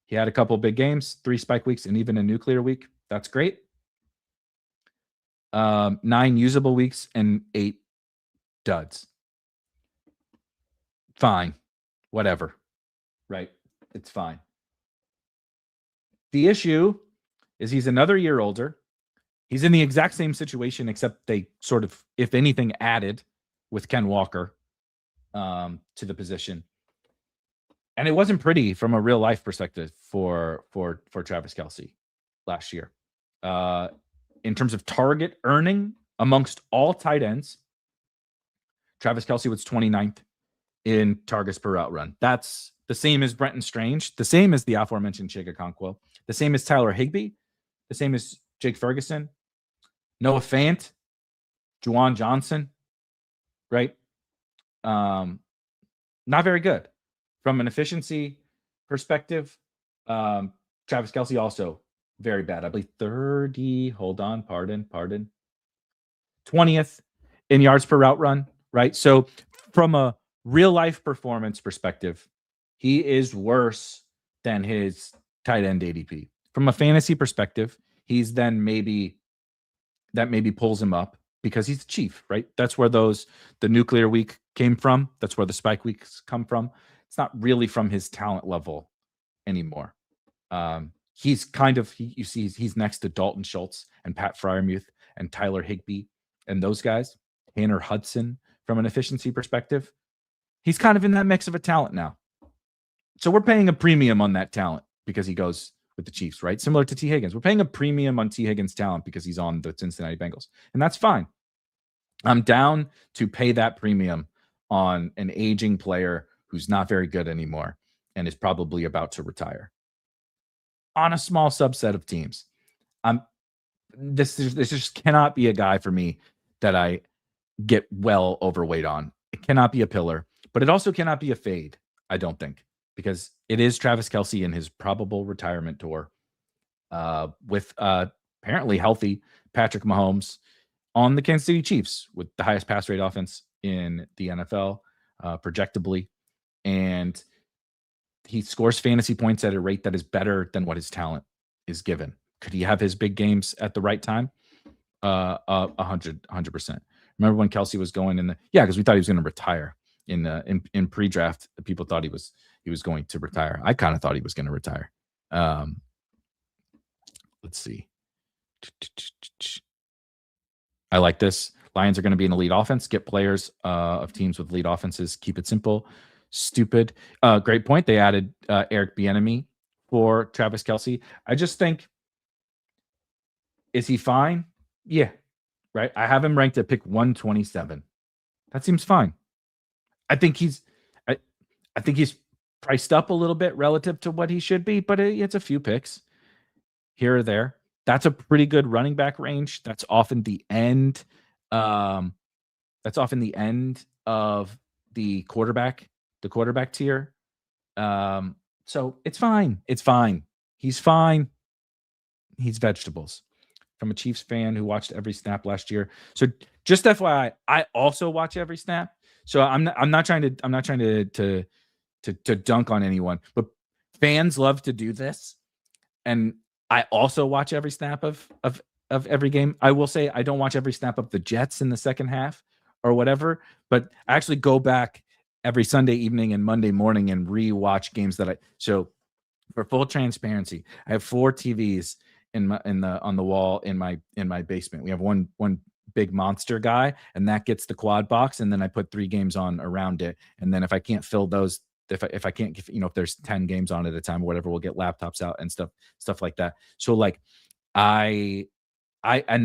S1: He had a couple big games, 3 spike weeks, and even a nuclear week. That's great. 9 usable weeks and 8 duds. Fine. Whatever. Right? It's fine. The issue is he's another year older. He's in the exact same situation, except they sort of, if anything, added with Ken Walker to the position. And it wasn't pretty from a real life perspective for Travis Kelce last year. In terms of target earning amongst all tight ends, Travis Kelce was 29th in targets per route run. That's the same as Brenton Strange, the same as the aforementioned Chig Okonkwo, the same as Tyler Higbee, the same as Jake Ferguson, Noah Fant, Juwan Johnson, right? Not very good. From an efficiency perspective, Travis Kelce also very bad. I believe 20th in yards per route run, right? So from a real life performance perspective, he is worse than his tight end ADP. From a fantasy perspective, he's then maybe pulls him up because he's the Chief, right? That's where the nuclear week came from. That's where the spike weeks come from. It's not really from his talent level anymore. He's kind of, you see, he's next to Dalton Schultz and Pat Freiermuth and Tyler Higbee and those guys, Tanner Hudson from an efficiency perspective. He's kind of in that mix of a talent now. So we're paying a premium on that talent because he goes with the Chiefs, right? Similar to T. Higgins. We're paying a premium on T. Higgins' talent because he's on the Cincinnati Bengals. And that's fine. I'm down to pay that premium on an aging player who's not very good anymore and is probably about to retire on a small subset of teams. This just cannot be a guy for me that I get well overweight on. It cannot be a pillar, but it also cannot be a fade, I don't think, because it is Travis Kelce in his probable retirement tour with apparently healthy Patrick Mahomes on the Kansas City Chiefs with the highest pass rate offense in the NFL, projectably. And he scores fantasy points at a rate that is better than what his talent is given. Could he have his big games at the right time? 100%. Remember when Kelce was going in because we thought he was going to retire in pre-draft. People thought he was going to retire. I kind of thought he was going to retire. Let's see. I like this. Lions are going to be an elite offense. Get players of teams with elite offenses. Keep it simple. Stupid. Great point. They added Eric Bieniemy for Travis Kelce. I just think, is he fine? Yeah. Right. I have him ranked at pick 127. That seems fine. I think he's priced up a little bit relative to what he should be, but it's a few picks here or there. That's a pretty good running back range. That's often the end. That's often the end of the quarterback tier. So it's fine. It's fine. He's fine. He's vegetables. From a Chiefs fan who watched every snap last year. So just FYI, I also watch every snap. So I'm not trying to dunk on anyone, but fans love to do this. And I also watch every snap of every game. I will say I don't watch every snap of the Jets in the second half or whatever, but I actually go back every Sunday evening and Monday morning and rewatch games so for full transparency, I have 4 TVs on the wall in my basement. We have one big monster guy, and that gets the quad box, and then I put 3 games on around it. And then if I can't fill those, if I can't, if there's 10 games on at a time or whatever, we'll get laptops out and stuff like that. So like and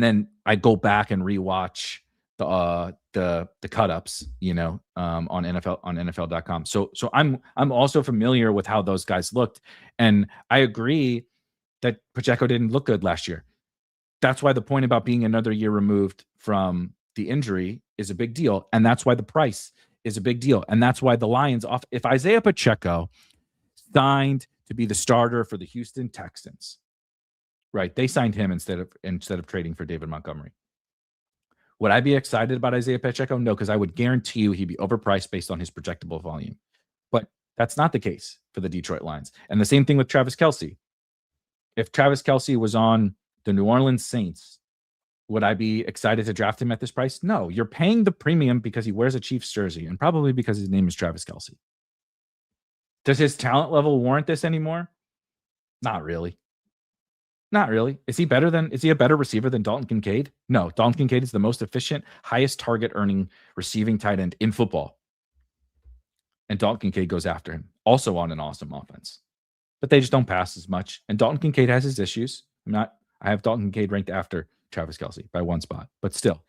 S1: then I go back and rewatch the cut ups, on NFL.com. So I'm also familiar with how those guys looked, and I agree that Pacheco didn't look good last year. That's why the point about being another year removed from the injury is a big deal. And that's why the price is a big deal. And that's why the Lions if Isiah Pacheco signed to be the starter for the Houston Texans, right? They signed him instead of trading for David Montgomery. Would I be excited about Isiah Pacheco? No, because I would guarantee you he'd be overpriced based on his projectable volume. But that's not the case for the Detroit Lions. And the same thing with Travis Kelce. If Travis Kelce was on the New Orleans Saints, would I be excited to draft him at this price? No, you're paying the premium because he wears a Chiefs jersey and probably because his name is Travis Kelce. Does his talent level warrant this anymore? Not really. Not really. Is he a better receiver than Dalton Kincaid? No, Dalton Kincaid is the most efficient, highest target earning receiving tight end in football. And Dalton Kincaid goes after him, also on an awesome offense. But they just don't pass as much. And Dalton Kincaid has his issues. I have Dalton Kincaid ranked after Travis Kelce by 1 spot, but still,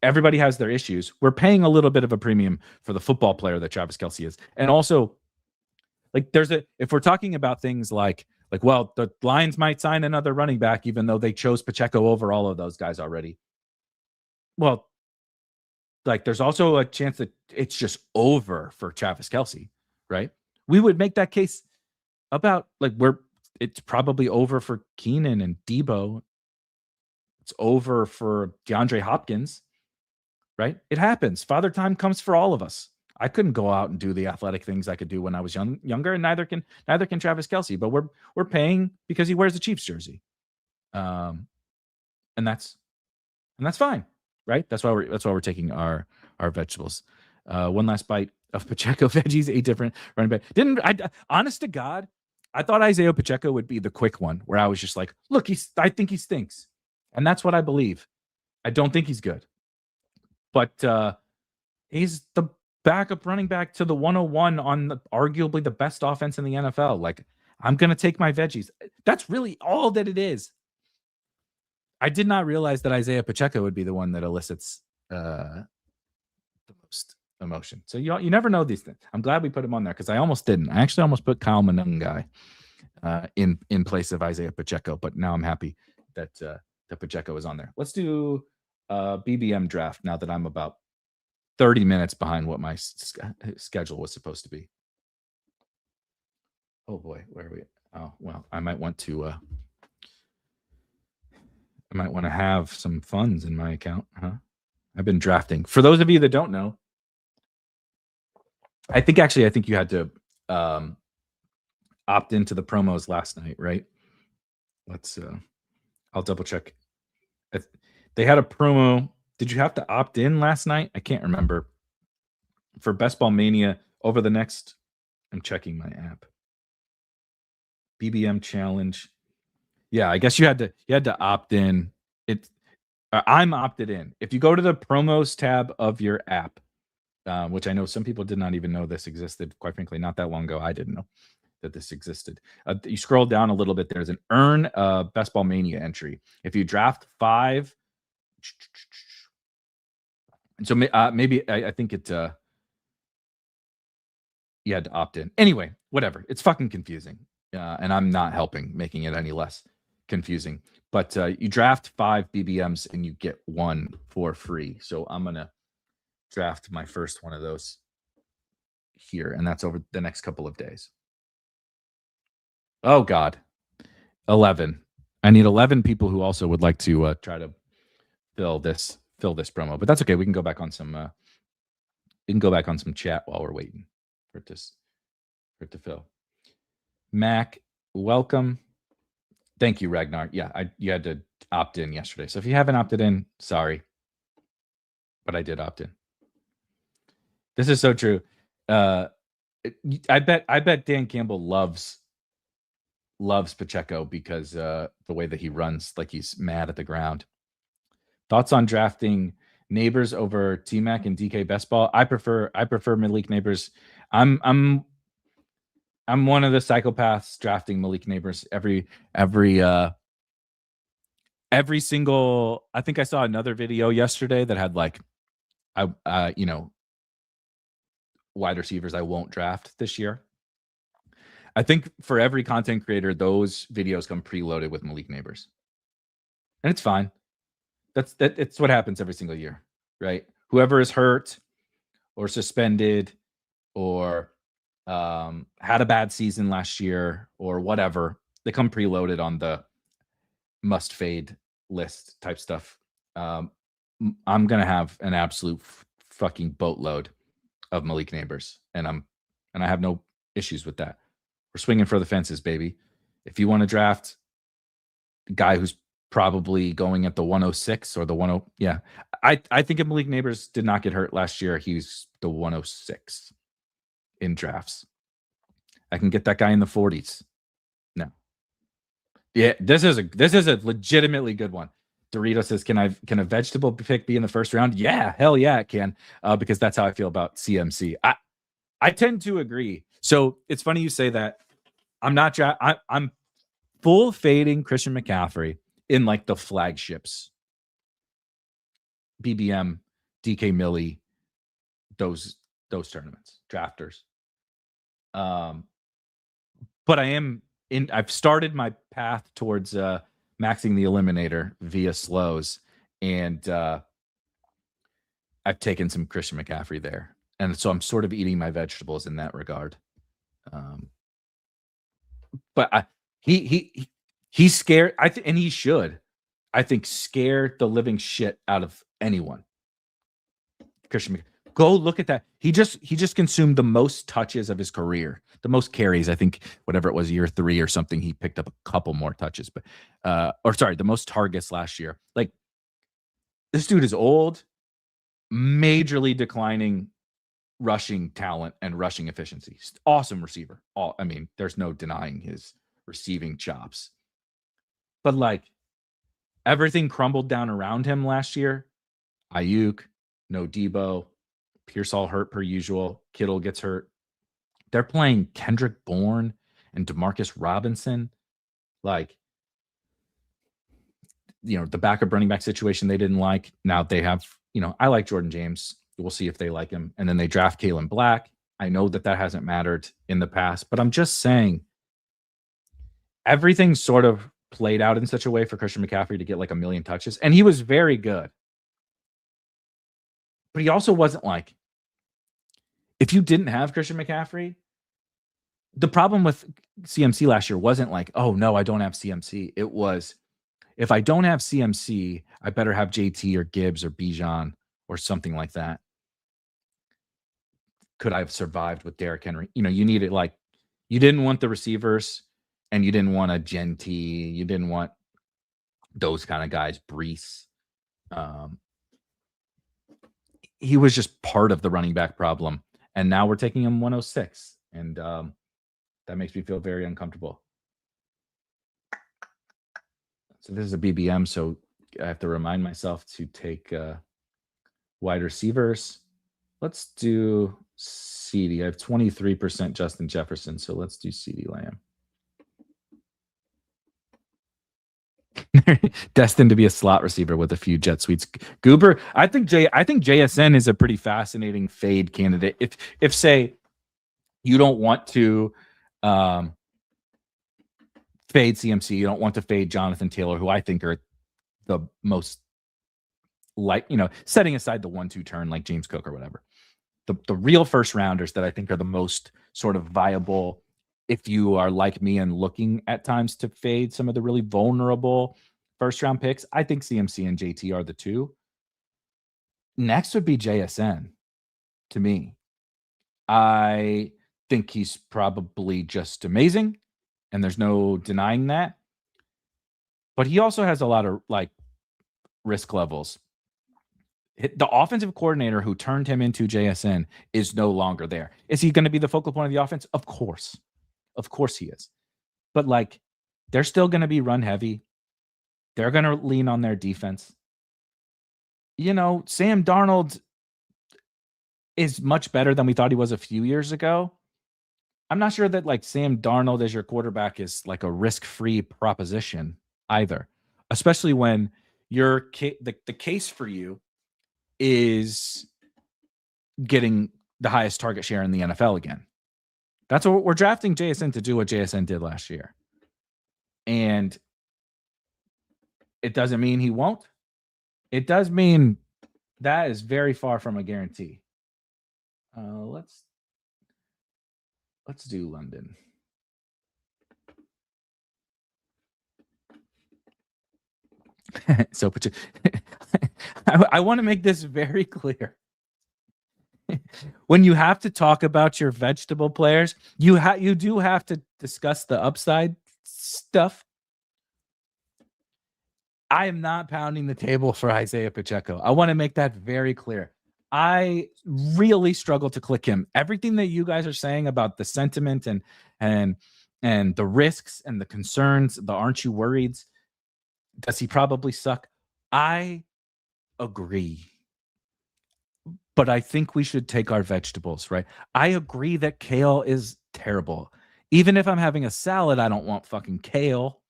S1: everybody has their issues. We're paying a little bit of a premium for the football player that Travis Kelce is. And also, like, if we're talking about things like, well, the Lions might sign another running back, even though they chose Pacheco over all of those guys already. Well, like, there's also a chance that it's just over for Travis Kelce, right? We would make that case about it's probably over for Keenan and Debo. It's over for DeAndre Hopkins, right? It happens. Father time comes for all of us. I couldn't go out and do the athletic things I could do when I was younger, and neither can Travis Kelce. But we're paying because he wears the Chiefs jersey, and that's fine, right? That's why we're taking our vegetables. One last bite of Pacheco veggies, 8 different running back. Honest to God, I thought Isiah Pacheco would be the quick one where I was just like, look, I think he stinks. And that's what I believe. I don't think he's good. But he's the backup running back to the 101 on arguably the best offense in the NFL. Like, I'm going to take my veggies. That's really all that it is. I did not realize that Isiah Pacheco would be the one that elicits the most emotion. So you never know these things. I'm glad we put him on there because I almost didn't. I actually almost put Kyle Monangai in place of Isiah Pacheco, but now I'm happy that Pacheco is on there. Let's do BBM draft now that I'm about 30 minutes behind what my schedule was supposed to be. Oh boy, where are we? Oh well, I might want to have some funds in my account, huh? I've been drafting. For those of you that don't know, I think you had to opt into the promos last night, right? Let's I'll double check. They had a promo. Did you have to opt in last night? I can't remember. For Best Ball Mania over the next, I'm checking my app. BBM challenge. Yeah, I guess you had to opt in. I'm opted in. If you go to the promos tab of your app, which I know some people did not even know this existed. Quite frankly, not that long ago, I didn't know that this existed. You scroll down a little bit. There's an earn Best Ball Mania entry. If you draft 5, and so maybe I think it. You had to opt in. Anyway, whatever. It's fucking confusing, and I'm not helping making it any less confusing. But you draft 5 BBMs and you get 1 for free. So I'm gonna draft my first one of those here, and that's over the next couple of days. Oh God, 11. I need 11 people who also would like to try to fill this promo, but that's okay. We can go back on some. Chat while we're waiting for it to fill. Mac, welcome. Thank you, Ragnar. Yeah, you had to opt in yesterday. So if you haven't opted in, sorry, but I did opt in. This is so true. I bet Dan Campbell loves Pacheco because the way that he runs, like he's mad at the ground. Thoughts on drafting Neighbors over T-Mac and DK Best Ball? I prefer Malik Neighbors. I'm one of the psychopaths drafting Malik Neighbors every single. I think I saw another video yesterday that had like wide receivers I won't draft this year. I think for every content creator, those videos come preloaded with Malik Neighbors, and it's fine. It's what happens every single year, right? Whoever is hurt or suspended or had a bad season last year or whatever, they come preloaded on the must fade list type stuff. I'm gonna have an absolute fucking boatload of Malik Neighbors, and I have no issues with that. We're swinging for the fences, baby. If you want to draft a guy who's probably going at the 106 or the 10, yeah. I think if Malik Neighbors did not get hurt last year, he's the 106 in drafts. I can get that guy in the 40s. No. Yeah, this is a legitimately good one. Dorito says, can a vegetable pick be in the first round? Yeah, hell yeah, it can. Because that's how I feel about CMC. I tend to agree. So it's funny you say that. I'm full fading Christian McCaffrey in like the flagships. BBM, DK Millie, those tournaments, drafters. But I've started my path towards maxing the eliminator via slows, and I've taken some Christian McCaffrey there, and so I'm sort of eating my vegetables in that regard. But he's scared. And he should. I think scared the living shit out of anyone. Christian McCaffrey. Go look at that. He just consumed the most touches of his career, the most carries. I think whatever it was, year 3 or something, he picked up a couple more touches, but the most targets last year. Like, this dude is old, majorly declining rushing talent and rushing efficiency. Awesome receiver. There's no denying his receiving chops, but like everything crumbled down around him last year. Ayuk, no Debo, Pearsall hurt per usual. Kittle gets hurt. They're playing Kendrick Bourne and Demarcus Robinson. Like, the backup running back situation they didn't like. Now they have, I like Jordan James. We'll see if they like him. And then they draft Kalen Black. I know that hasn't mattered in the past, but I'm just saying everything sort of played out in such a way for Christian McCaffrey to get like 1 million touches. And he was very good. But he also wasn't like, if you didn't have Christian McCaffrey, the problem with CMC last year wasn't like, oh no, I don't have CMC. It was, if I don't have CMC, I better have JT or Gibbs or Bijan or something like that. Could I have survived with Derrick Henry? You needed you didn't want the receivers and you didn't want a Genty. You didn't want those kind of guys, Brees. He was just part of the running back problem. And now we're taking him 106. And that makes me feel very uncomfortable. So this is a BBM, so I have to remind myself to take wide receivers. Let's do CeeDee. I have 23% Justin Jefferson, so let's do CeeDee Lamb. Destined to be a slot receiver with a few jet sweeps. Goober, I think JSN is a pretty fascinating fade candidate. If say you don't want to fade CMC, you don't want to fade Jonathan Taylor, who I think are the most setting aside the 1-2 turn like James Cook or whatever. The real first rounders that I think are the most sort of viable, if you are like me and looking at times to fade some of the really vulnerable first round picks, I think CMC and JT are the two. Next would be JSN to me. I think he's probably just amazing, and there's no denying that. But he also has a lot of risk levels. The offensive coordinator who turned him into JSN is no longer there. Is he going to be the focal point of the offense? Of course. Of course he is. But they're still going to be run heavy. They're going to lean on their defense. Sam Darnold is much better than we thought he was a few years ago. I'm not sure that Sam Darnold as your quarterback is a risk-free proposition either, especially when the case for you is getting the highest target share in the NFL again. That's what we're drafting JSN to do, what JSN did last year. And it doesn't mean he won't. It does mean that is very far from a guarantee. Let's do London. So I want to make this very clear. When you have to talk about your vegetable players, you do have to discuss the upside stuff. I am not pounding the table for Isiah Pacheco. I want to make that very clear. I really struggle to click him. Everything that you guys are saying about the sentiment and the risks and the concerns, the aren't you worried? Does he probably suck? I agree. But I think we should take our vegetables, right? I agree that kale is terrible. Even if I'm having a salad, I don't want fucking kale.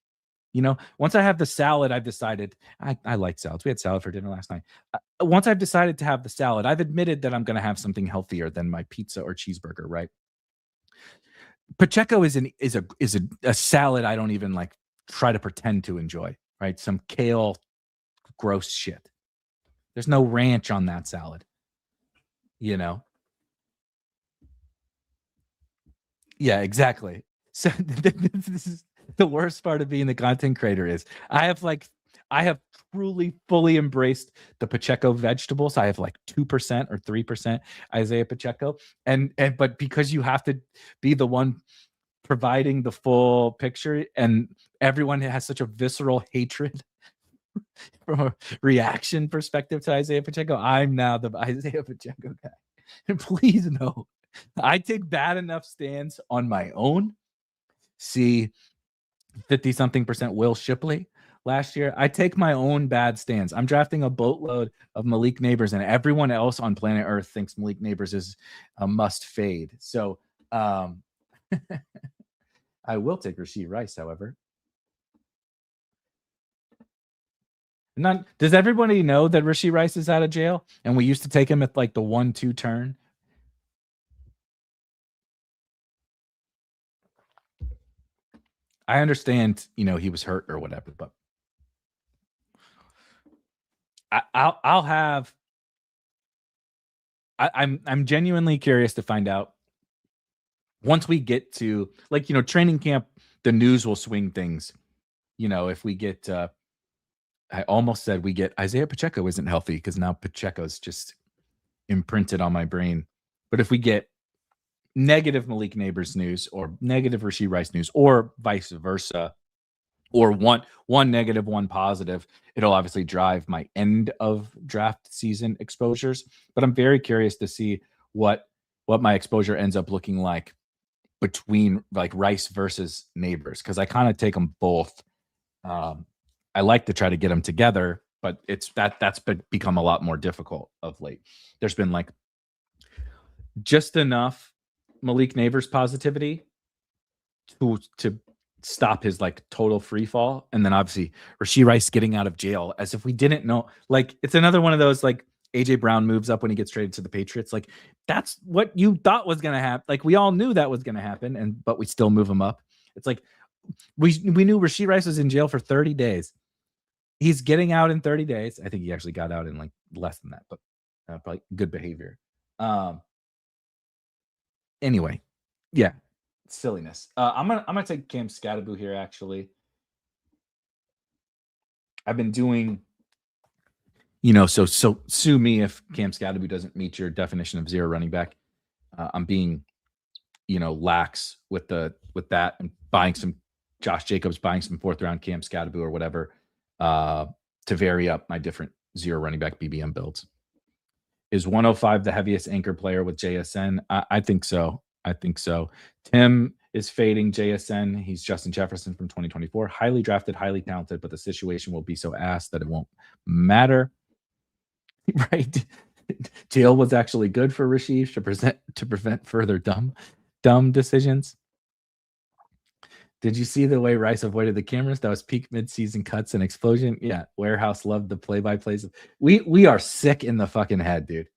S1: Once I have the salad, I've decided I like salads. We had salad for dinner last night. Once I've decided to have the salad, I've admitted that I'm going to have something healthier than my pizza or cheeseburger, right? Pacheco is a salad I don't even try to pretend to enjoy, right? Some kale gross shit. There's no ranch on that salad. Yeah, exactly. So this is the worst part of being the content creator is I have truly fully embraced the Pacheco vegetables. I have 2% or 3% Isiah Pacheco. But because you have to be the one providing the full picture and everyone has such a visceral hatred from a reaction perspective to Isiah Pacheco, I'm now the Isiah Pacheco guy. And please know, I take bad enough stands on my own. See 50-something% Will Shipley. last year. I take my own bad stands. I'm drafting a boatload of Malik Neighbors, and everyone else on planet Earth thinks Malik Neighbors is a must fade. So I will take Rashee Rice, however. Does everybody know that Rashee Rice is out of jail? And we used to take him at like the 1-2 turn. I understand, he was hurt or whatever, but I'm genuinely curious to find out once we get to training camp. The news will swing things. If we get, I almost said we get Isiah Pacheco isn't healthy because now Pacheco's just imprinted on my brain. But if we get negative Malik Neighbors news or negative Rashee Rice news or vice versa, or one negative, one positive, it'll obviously drive my end of draft season exposures. But I'm very curious to see what my exposure ends up looking like between like Rice versus Neighbors, because I kind of take them both. I like to try to get them together, but that's become a lot more difficult of late. There's been like just enough Malik Neighbors positivity to stop his like total free fall, and then obviously Rashee Rice getting out of jail as if we didn't know. Like it's another one of those like AJ Brown moves up when he gets traded to the Patriots. Like that's what you thought was gonna happen. Like we all knew that was gonna happen, but we still move him up. It's like we knew Rashee Rice was in jail for 30 days. He's getting out in 30 days. I think he actually got out in like less than that, but probably good behavior. Anyway, yeah, silliness. I'm gonna take Cam Scatteraboo here. Actually, I've been doing, so sue me if Cam Scatteraboo doesn't meet your definition of zero running back. I'm being, lax with that and buying some Josh Jacobs, buying some 4th round Cam Scatteraboo or whatever to vary up my different zero running back BBM builds. Is 105 the heaviest anchor player with JSN? I think so. Tim is fading JSN. He's Justin Jefferson from 2024. Highly drafted, highly talented, but the situation will be so ass that it won't matter. Right? Jail was actually good for Rashee to prevent further dumb decisions. Did you see the way Rice avoided the cameras? That was peak midseason cuts and explosion. Yeah, Warehouse loved the play-by-plays. We are sick in the fucking head, dude.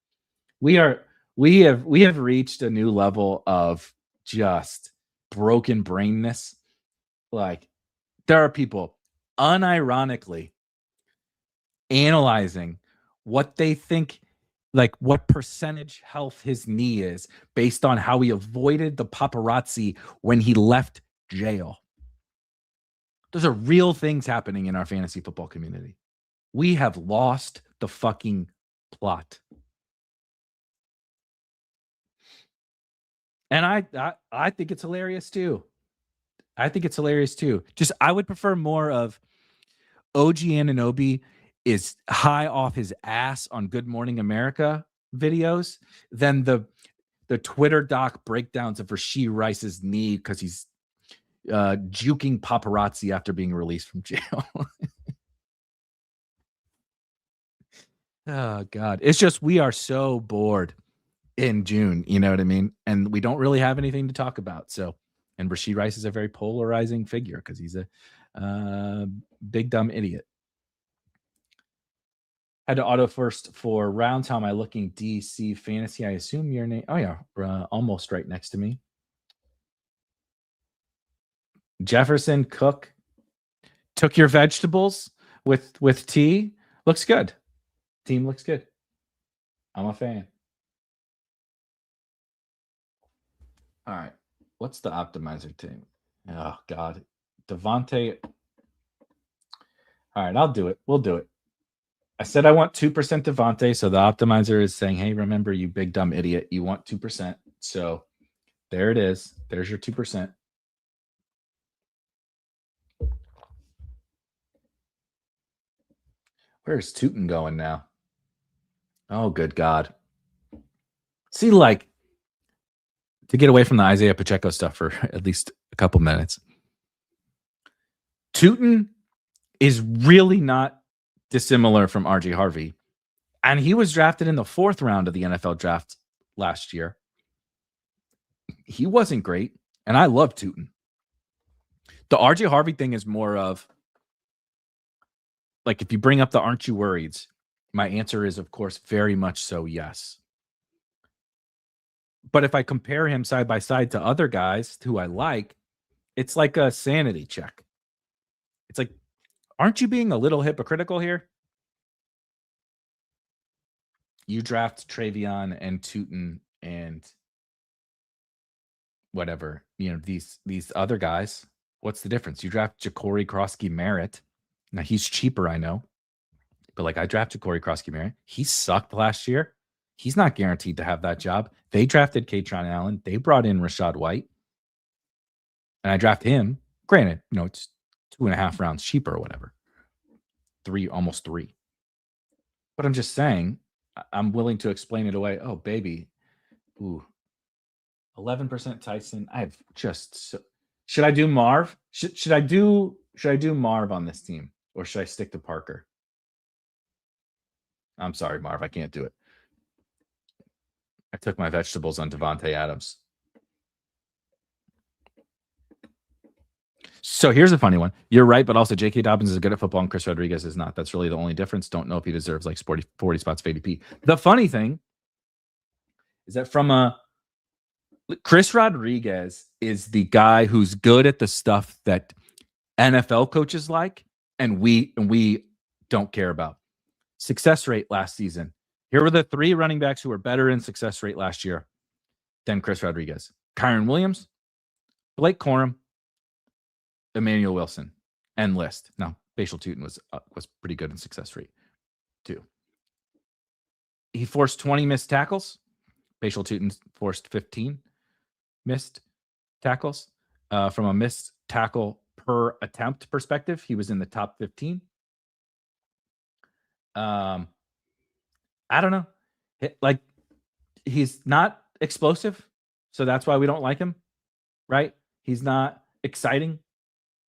S1: We have reached a new level of just broken brainness. Like there are people unironically analyzing what they think, like what percentage health his knee is based on how he avoided the paparazzi when he left jail. Those are real things happening in our fantasy football community. We have lost the fucking plot. And I think it's hilarious too. Just I would prefer more of OG Anunoby is high off his ass on Good Morning America videos than the Twitter doc breakdowns of Rashee Rice's knee because he's juking paparazzi after being released from jail. Oh God. It's just we are so bored in June, you know what I mean? And we don't really have anything to talk about. So, and Rashee Rice is a very polarizing figure because he's a big dumb idiot. Had to auto first for rounds. How am I looking? DC Fantasy. I assume your name. Oh yeah, almost right next to me. Jefferson Cook took your vegetables with tea. Looks good. Team looks good. I'm a fan. All right. What's the optimizer team? Oh God. Devontae. All right, I'll do it. We'll do it. I said I want 2% Devontae, so the optimizer is saying, hey, remember, you big dumb idiot, you want 2%. So there it is. There's your 2%. Where's Tootin going now? Oh, good God. See, like, to get away from the Isiah Pacheco stuff for at least a couple minutes. Tootin is really not dissimilar from RJ Harvey. And he was drafted in the 4th round of the NFL draft last year. He wasn't great. And I love Tootin. The RJ Harvey thing is more of like, if you bring up the aren't you worried, my answer is, of course, very much so, yes. But if I compare him side by side to other guys who I like, it's like a sanity check. It's like, aren't you being a little hypocritical here? You draft Travion and Tootin and whatever, these other guys. What's the difference? You draft Ja'Cory Krosky-Merritt. Now, he's cheaper, I know. But like, I drafted Corey Krosky-Merritt. He sucked last year. He's not guaranteed to have that job. They drafted Katron Allen. They brought in Rachaad White. And I draft him. Granted, it's 2.5 rounds cheaper or whatever. Almost 3. But I'm just saying, I'm willing to explain it away. Oh, baby. Ooh. 11% Tyson. I've just should I do Marv? Should I do Marv on this team? Or should I stick to Parker? I'm sorry, Marv. I can't do it. I took my vegetables on Devontae Adams. So here's a funny one. You're right, but also J.K. Dobbins is good at football and Chris Rodriguez is not. That's really the only difference. Don't know if he deserves like 40 spots of ADP. The funny thing is that Chris Rodriguez is the guy who's good at the stuff that NFL coaches like, and we don't care about. Success rate last season. Here were the 3 running backs who were better in success rate last year than Chris Rodriguez. Kyron Williams, Blake Corum, Emmanuel Wilson, and list. Now, Bashal Tootin was pretty good in success rate too. He forced 20 missed tackles. Bashal Tootin forced 15 missed tackles. From a missed tackle per attempt perspective, he was in the top 15. I don't know. Like, he's not explosive, so that's why we don't like him, right? He's not exciting.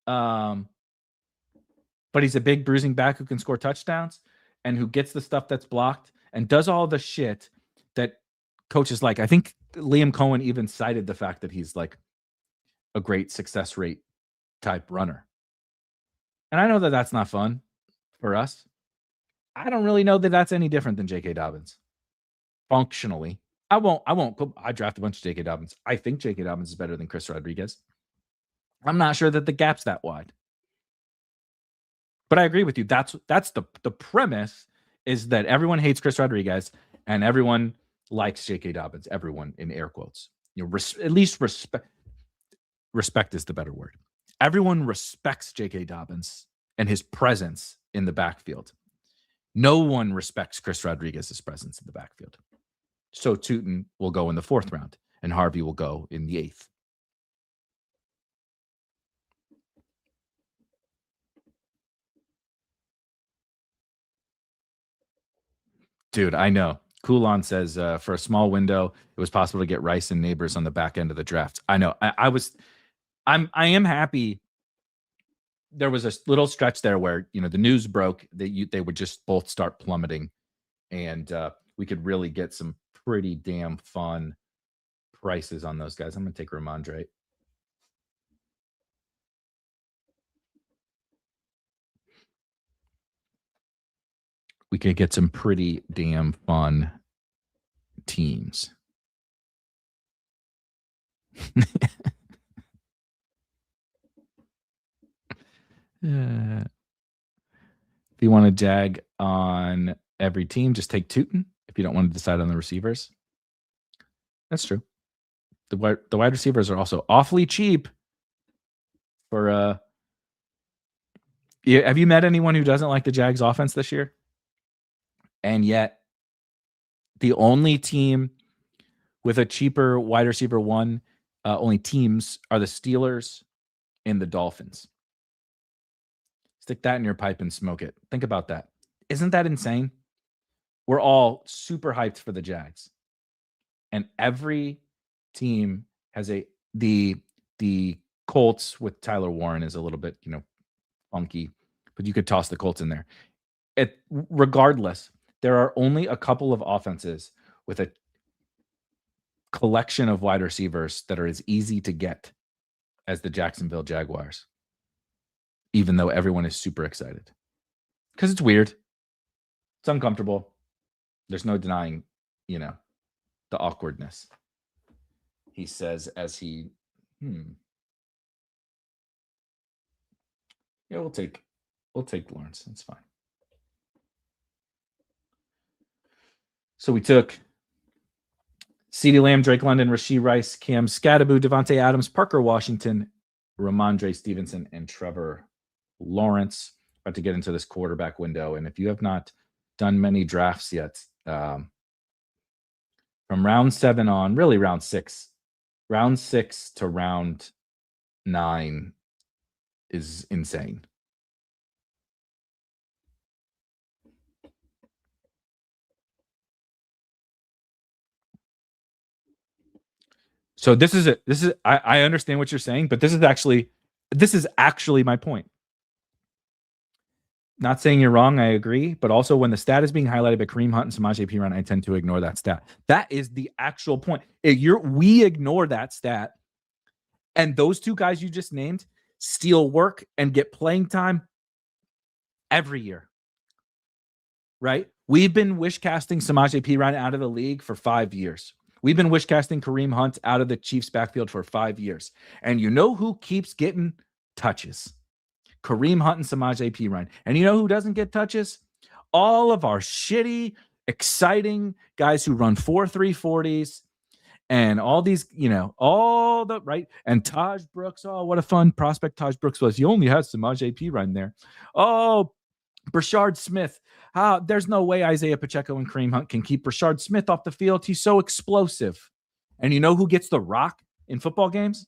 S1: But he's a big bruising back who can score touchdowns and who gets the stuff that's blocked and does all the shit that coaches like. I think Liam Cohen even cited the fact that he's like a great success rate type runner. And I know that that's not fun for us. I don't really know that that's any different than J.K. Dobbins. Functionally. I draft a bunch of J.K. Dobbins. I think J.K. Dobbins is better than Chris Rodriguez. I'm not sure that the gap's that wide. But I agree with you. That's the premise, is that everyone hates Chris Rodriguez and everyone likes J.K. Dobbins. Everyone, in air quotes. At least respect. Respect is the better word. Everyone respects J.K. Dobbins and his presence in the backfield. No one respects Chris Rodriguez's presence in the backfield. So Tootin will go in the 4th round, and Harvey will go in the 8th. Dude, I know. Kulon says for a small window, it was possible to get Rice and Neighbors on the back end of the draft. I know. I am happy. There was a little stretch there where, the news broke that they would just both start plummeting, and we could really get some pretty damn fun prices on those guys. I'm going to take Ramondre. We could get some pretty damn fun teams. If you want to jag on every team, just take Tootin. If you don't want to decide on the receivers, that's true. The wide receivers are also awfully cheap. For have you met anyone who doesn't like the Jags offense this year? And yet, the only team with a cheaper wide receiver one, only teams are the Steelers and the Dolphins. Stick that in your pipe and smoke it. Think about that. Isn't that insane? We're all super hyped for the Jags. And every team has the Colts with Tyler Warren is a little bit, funky. but you could toss the Colts in there. Regardless, there are only a couple of offenses with a collection of wide receivers that are as easy to get as the Jacksonville Jaguars, even though everyone is super excited. Because it's weird. It's uncomfortable. There's no denying, the awkwardness. He says as he, yeah, we'll take Lawrence. It's fine. So we took CeeDee Lamb, Drake London, Rashee Rice, Cam Scatterbo, Devontae Adams, Parker Washington, Ramondre Stevenson, and Trevor Lawrence. About to get into this quarterback window. And if you have not done many drafts yet, from round 7 on, really round 6 to round 9 is insane. So I understand what you're saying, but this is actually my point. Not saying you're wrong, I agree, but also when the stat is being highlighted by Kareem Hunt and Samaje Perine, I tend to ignore that stat. That is the actual point. We ignore that stat, and those two guys you just named steal work and get playing time every year, right? We've been wish casting Samaje Perine out of the league for 5 years. We've been wish casting Kareem Hunt out of the Chiefs backfield for 5 years. And you know who keeps getting touches? Kareem Hunt and Samaje Perine. And you know who doesn't get touches? All of our shitty, exciting guys who run 4.3 40s and all these, all the right. And Taj Brooks. Oh, what a fun prospect Taj Brooks was. He only has Samaje Perine there. Oh, Brashard Smith. There's no way Isiah Pacheco and Kareem Hunt can keep Brashard Smith off the field. He's so explosive. And you know who gets the rock in football games?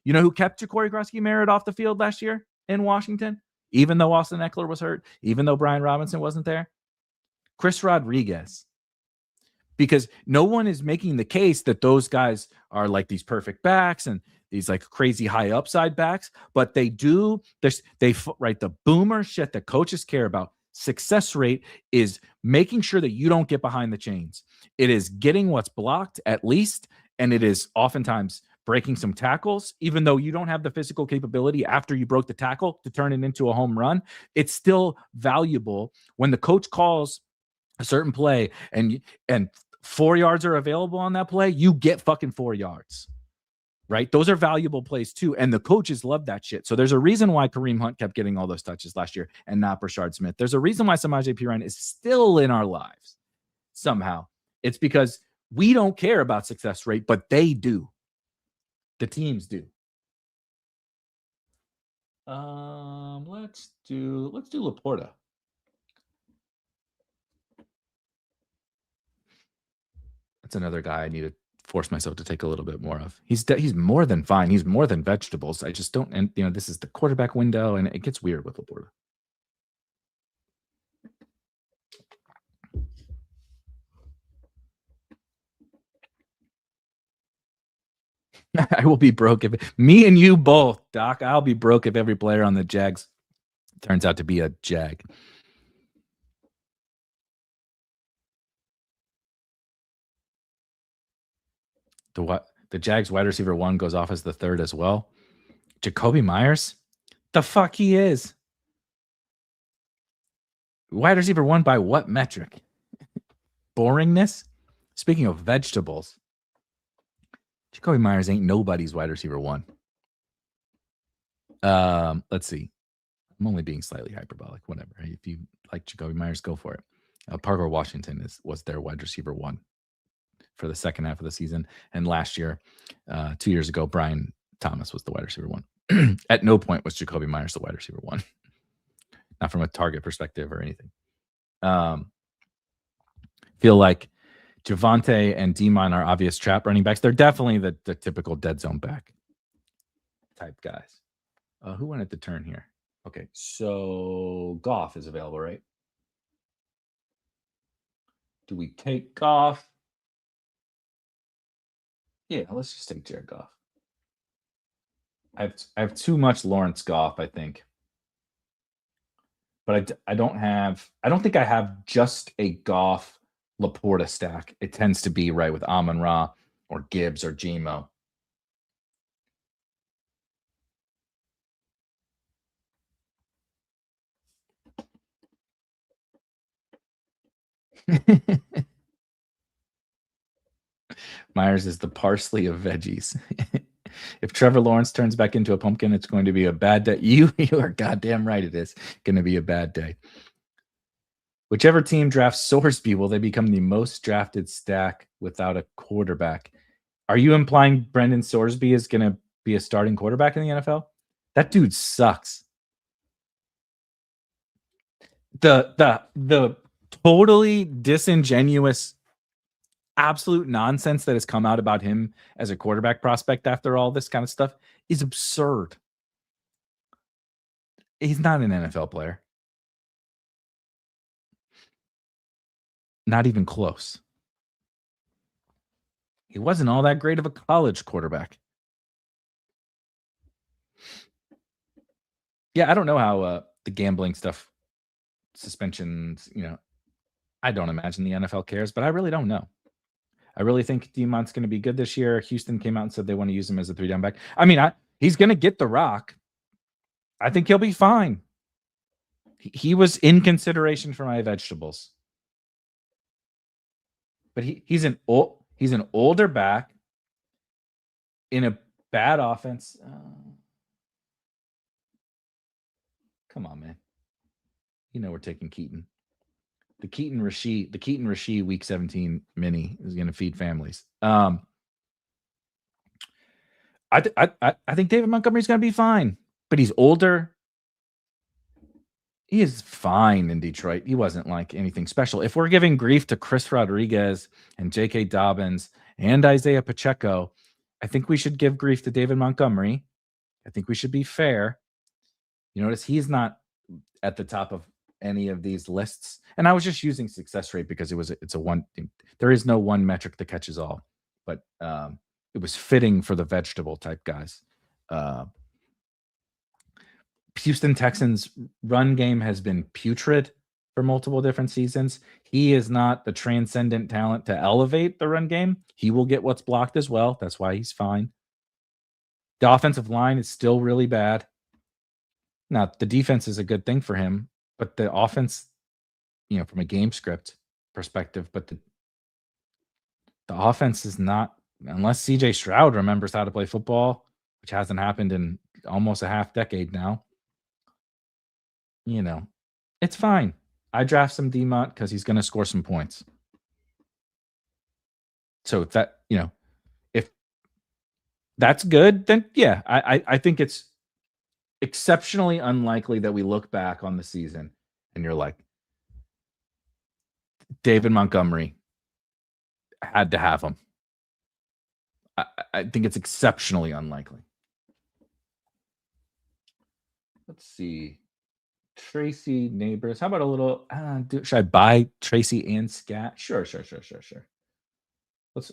S1: You know who kept Ja'Cory Grosky-Merritt off the field last year in Washington? Even though Austin Eckler was hurt, even though Brian Robinson wasn't there? Chris Rodriguez. Because no one is making the case that those guys are like these perfect backs and these like crazy high upside backs, but they do. They write the boomer shit that coaches care about. Success rate is making sure that you don't get behind the chains. It is getting what's blocked at least, and it is oftentimes breaking some tackles, even though you don't have the physical capability after you broke the tackle to turn it into a home run. It's still valuable when the coach calls a certain play and 4 yards are available on that play, you get fucking 4 yards, right? Those are valuable plays too. And the coaches love that shit. So there's a reason why Kareem Hunt kept getting all those touches last year and not Brashard Smith. There's a reason why Samaje Perine is still in our lives somehow. It's because we don't care about success rate, but they do. The teams do. Let's do Laporta. That's another guy I need to force myself to take a little bit more of. He's more than fine. He's more than vegetables. I just don't, and this is the quarterback window, and it gets weird with Laporta. I will be broke if me and you both, Doc. I'll be broke if every player on the Jags turns out to be a Jag. The Jags wide receiver 1 goes off as the 3rd as well. Jacoby Myers? The fuck he is? Wide receiver 1 by what metric? Boringness? Speaking of vegetables, Jacoby Myers ain't nobody's wide receiver 1. Let's see. I'm only being slightly hyperbolic. Whatever. If you like Jacoby Myers, go for it. Parker Washington was their wide receiver 1 for the second half of the season. And last year, 2 years ago, Brian Thomas was the wide receiver 1. At no point was Jacoby Myers the wide receiver 1. Not from a target perspective or anything. Feel like Javonte and D-Mon are obvious trap running backs. They're definitely the typical dead zone back type guys. Who wanted to turn here? Okay, so Goff is available, right? Do we take Goff? Yeah, let's just take Jared Goff. I have too much Lawrence Goff, I think. but I don't think I have just a Goff Laporta stack. It tends to be right with Amon-Ra or Gibbs or Gmo. Myers is the parsley of veggies. If Trevor Lawrence turns back into a pumpkin, it's going to be a bad day. You are goddamn right. It is going to be a bad day. Whichever team drafts Sorsby, will they become the most drafted stack without a quarterback? Are you implying Brendan Sorsby is going to be a starting quarterback in the NFL? That dude sucks. The totally disingenuous, absolute nonsense that has come out about him as a quarterback prospect after all this kind of stuff is absurd. He's not an NFL player. Not even close. He wasn't all that great of a college quarterback. Yeah, I don't know how the gambling stuff, suspensions, I don't imagine the NFL cares, but I really don't know. I really think Demont's going to be good this year. Houston came out and said they want to use him as a 3-down back. I mean, he's going to get the rock. I think he'll be fine. He was in consideration for my vegetables. But he's an older back in a bad offense. Come on, man. We're taking Keaton. The Keaton Rasheed Week 17 mini is going to feed families. I think David Montgomery's going to be fine, but he's older. He is fine in Detroit. He wasn't like anything special. If we're giving grief to Chris Rodriguez and J.K. Dobbins and Isiah Pacheco, I think we should give grief to David Montgomery. I think we should be fair. You notice he's not at the top of any of these lists. And I was just using success rate because it's a one. There is no one metric that catches all, but it was fitting for the vegetable type guys. Houston Texans run game has been putrid for multiple different seasons. He is not the transcendent talent to elevate the run game. He will get what's blocked as well. That's why he's fine. The offensive line is still really bad. Now, the defense is a good thing for him, but the offense, from a game script perspective, but the offense is not, unless CJ Stroud remembers how to play football, which hasn't happened in almost a half decade now. It's fine. I draft some Demont because he's going to score some points. So if that, if that's good, then yeah, I think it's exceptionally unlikely that we look back on the season and you're like, David Montgomery had to have him. I think it's exceptionally unlikely. Let's see. Tracy Neighbors. How about a little? Should I buy Tracy and Scat? Sure. Let's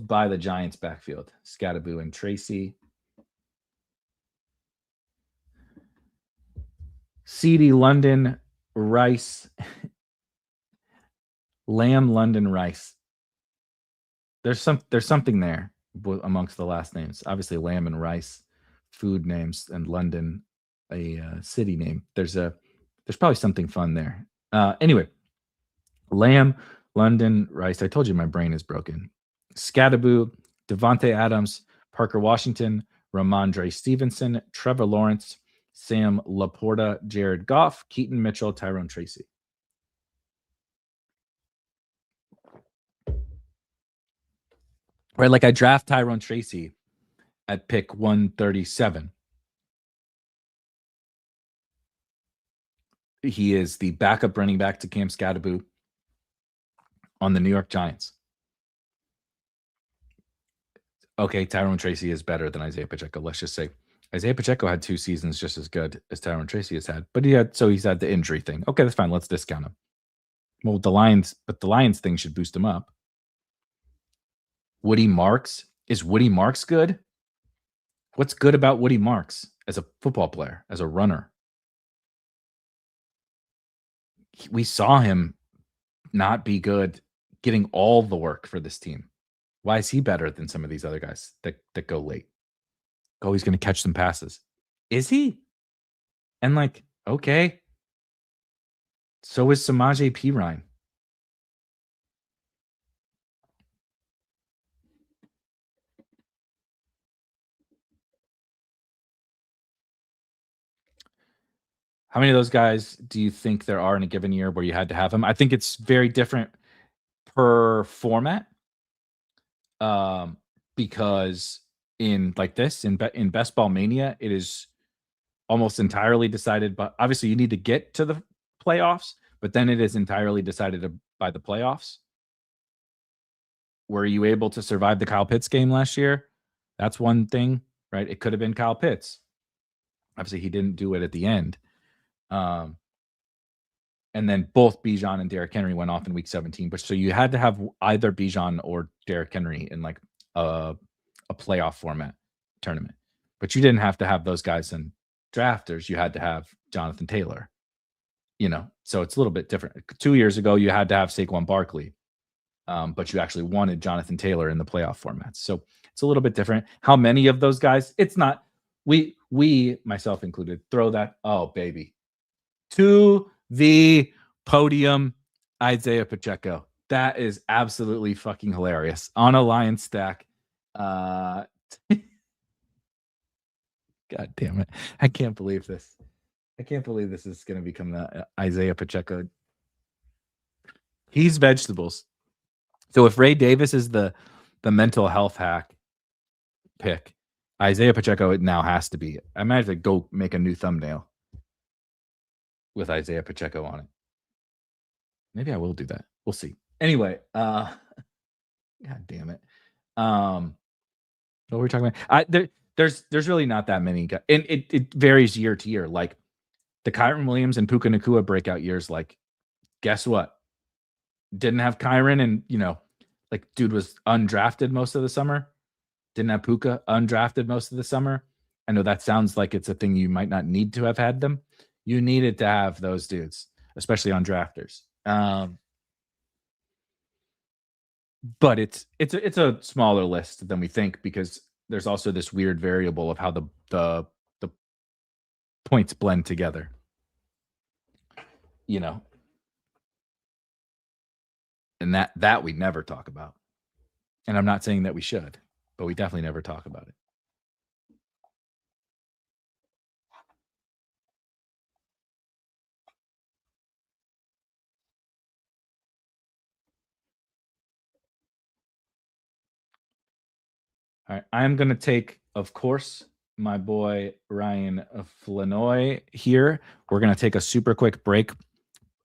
S1: buy the Giants backfield. Scattaboo and Tracy. CD London Rice. Lamb London Rice. There's something there amongst the last names. Obviously, Lamb and Rice, food names, and London, a city name. There's probably something fun there. Anyway, Lamb, London, Rice. I told you my brain is broken. Scattaboo, Devontae Adams, Parker Washington, Ramondre Stevenson, Trevor Lawrence, Sam Laporta, Jared Goff, Keaton Mitchell, Tyrone Tracy. Right, like I draft Tyrone Tracy at pick 137. He is the backup running back to Cam Scattaboo on the New York Giants. Okay, Tyrone Tracy is better than Isiah Pacheco. Let's just say Isiah Pacheco had 2 seasons just as good as Tyrone Tracy has had, but he's had the injury thing. Okay, that's fine. Let's discount him. Well, the Lions thing should boost him up. Woody Marks. Is Woody Marks good? What's good about Woody Marks as a football player, as a runner? we saw him not be good getting all the work for this team. Why is he better than some of these other guys that go late? Oh, he's going to catch some passes. Is he? And like, okay. So is Samaje Perine. How many of those guys do you think there are in a given year where you had to have them? I think it's very different per format. Because in like this, in Best Ball Mania, it is almost entirely decided, but obviously you need to get to the playoffs, but then it is entirely decided by the playoffs. Were you able to survive the Kyle Pitts game last year? That's one thing, right? It could have been Kyle Pitts. Obviously, he didn't do it at the end. And then both Bijan and Derrick Henry went off in week 17. But so you had to have either Bijan or Derrick Henry in like a playoff format tournament. But you didn't have to have those guys in drafters. You had to have Jonathan Taylor. So it's a little bit different. 2 years ago, you had to have Saquon Barkley. But you actually wanted Jonathan Taylor in the playoff formats. So it's a little bit different. How many of those guys? It's not, we, myself included, throw that, oh, baby, to the podium, Isiah Pacheco. That is absolutely fucking hilarious. On a Lion stack. God damn it. I can't believe this. I can't believe this is going to become the Isiah Pacheco. He's vegetables. So if Ray Davis is the mental health hack pick, Isiah Pacheco it now has to be. I might have to go make a new thumbnail with Isiah Pacheco on it. Maybe I will do that. We'll see. Anyway, God damn it. What were we talking about? There's really not that many guys, and it varies year to year. Like the Kyron Williams and Puka Nacua breakout years. Like, guess what? Didn't have Kyron, and like dude was undrafted most of the summer. Didn't have Puka, undrafted most of the summer. I know that sounds like it's a thing you might not need to have had them. You needed to have those dudes, especially on drafters. But it's a smaller list than we think because there's also this weird variable of how the points blend together. And that we never talk about. And I'm not saying that we should, but we definitely never talk about it. All right. I'm going to take, of course, my boy Ryan Flanoy here. We're going to take a super quick break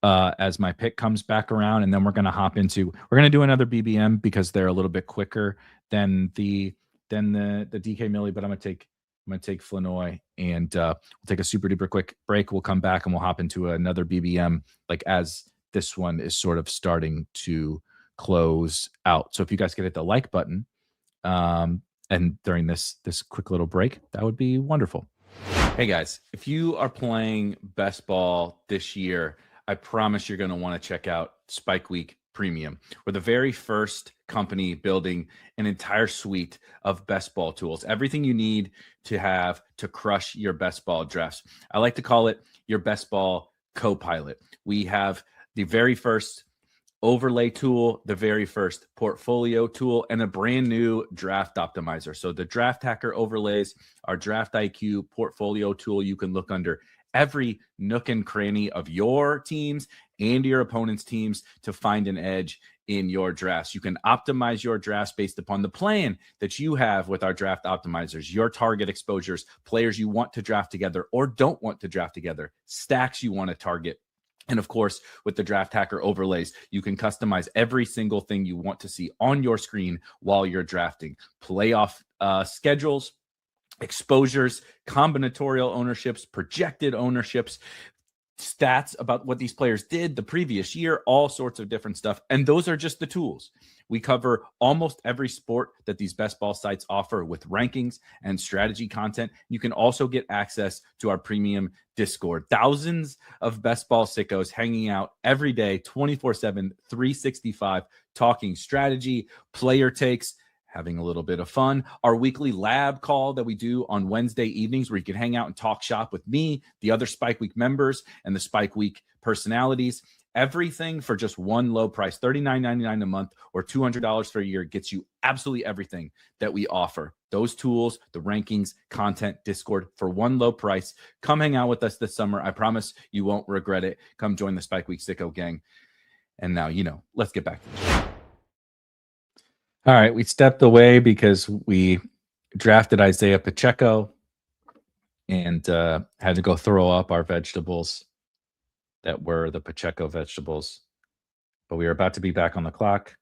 S1: as my pick comes back around, and then we're going to do another BBM because they're a little bit quicker than the DK Millie, but I'm going to take Flanoy, and we'll take a super duper quick break. We'll come back and we'll hop into another BBM like as this one is sort of starting to close out. So if you guys could hit the like button and during this quick little break, that would be wonderful. Hey guys, if you are playing best ball this year, I promise you're going to want to check out Spike Week Premium. We're the very first company building an entire suite of best ball tools, everything you need to have to crush your best ball drafts. I like to call it your best ball co-pilot. We have the very first overlay tool, the very first portfolio tool, and a brand new draft optimizer. So the Draft Hacker overlays, our Draft IQ portfolio tool, you can look under every nook and cranny of your teams and your opponent's teams to find an edge in your drafts. You can optimize your drafts based upon the plan that you have with our draft optimizers, your target exposures, players you want to draft together or don't want to draft together, stacks you want to target. And of course, with the Draft Hacker overlays, you can customize every single thing you want to see on your screen while you're drafting. Playoff schedules, exposures, combinatorial ownerships, projected ownerships, stats about what these players did the previous year, all sorts of different stuff. And those are just the tools. We cover almost every sport that these best ball sites offer with rankings and strategy content. You can also get access to our premium Discord. Thousands of best ball sickos hanging out every day, 24/7, 365, talking strategy, player takes, having a little bit of fun. Our weekly lab call that we do on Wednesday evenings where you can hang out and talk shop with me, the other Spike Week members, and the Spike Week personalities. Everything for just one low price, $39.99 a month or $200 for a year, gets you absolutely everything that we offer. Those tools, the rankings, content, Discord for one low price. Come hang out with us this summer. I promise you won't regret it. Come join the Spike Week Sicko gang. And now, let's get back to the show. All right, we stepped away because we drafted Isiah Pacheco and had to go throw up our vegetables that were the Pacheco vegetables. But we are about to be back on the clock,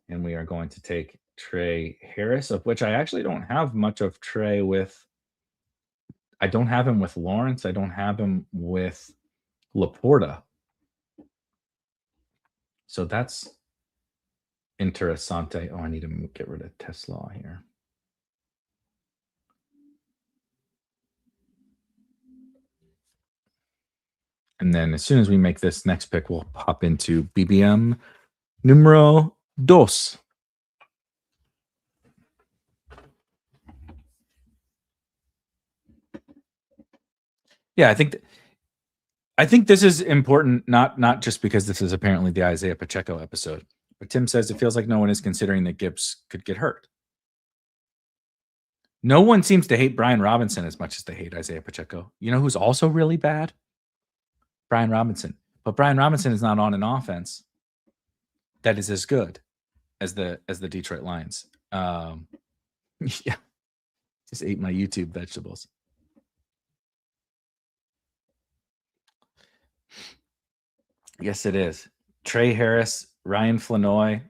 S1: and we are going to take Trey Harris, of which I actually don't have much of Trey with. I don't have him with Lawrence. I don't have him with Laporta. So that's interessante. Oh, I need to get rid of Tesla here. And then as soon as we make this next pick, we'll pop into BBM numero dos. Yeah, I think this is important, not just because this is apparently the Isiah Pacheco episode, but Tim says it feels like no one is considering that Gibbs could get hurt. No one seems to hate Brian Robinson as much as they hate Isiah Pacheco. You know who's also really bad? Brian Robinson. But Brian Robinson is not on an offense that is as good as the Detroit Lions. Yeah. Just ate my YouTube vegetables. Yes, it is. Trey Harris, Ryan Flanoy,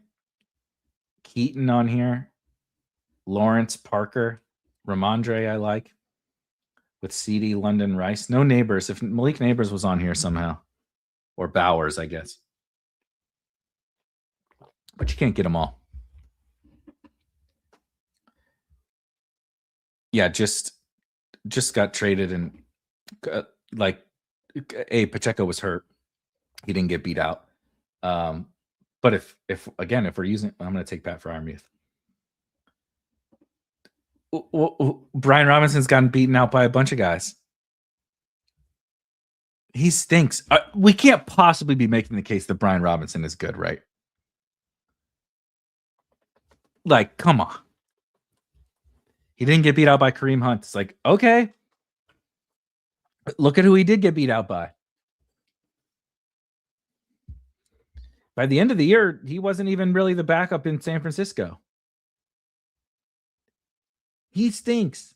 S1: Keaton on here, Lawrence Parker, Ramondre I like, with CD London Rice. No Neighbors. If Malik Neighbors was on here somehow, or Bowers, I guess. But you can't get them all. Yeah, just got traded, and Pacheco was hurt. He didn't get beat out. But if we're using, I'm going to take Pat Fryermuth. Brian Robinson's gotten beaten out by a bunch of guys. He stinks. We can't possibly be making the case that Brian Robinson is good, right? Like, come on. He didn't get beat out by Kareem Hunt. It's like, okay. Look at who he did get beat out by. By the end of the year, he wasn't even really the backup in San Francisco. He stinks.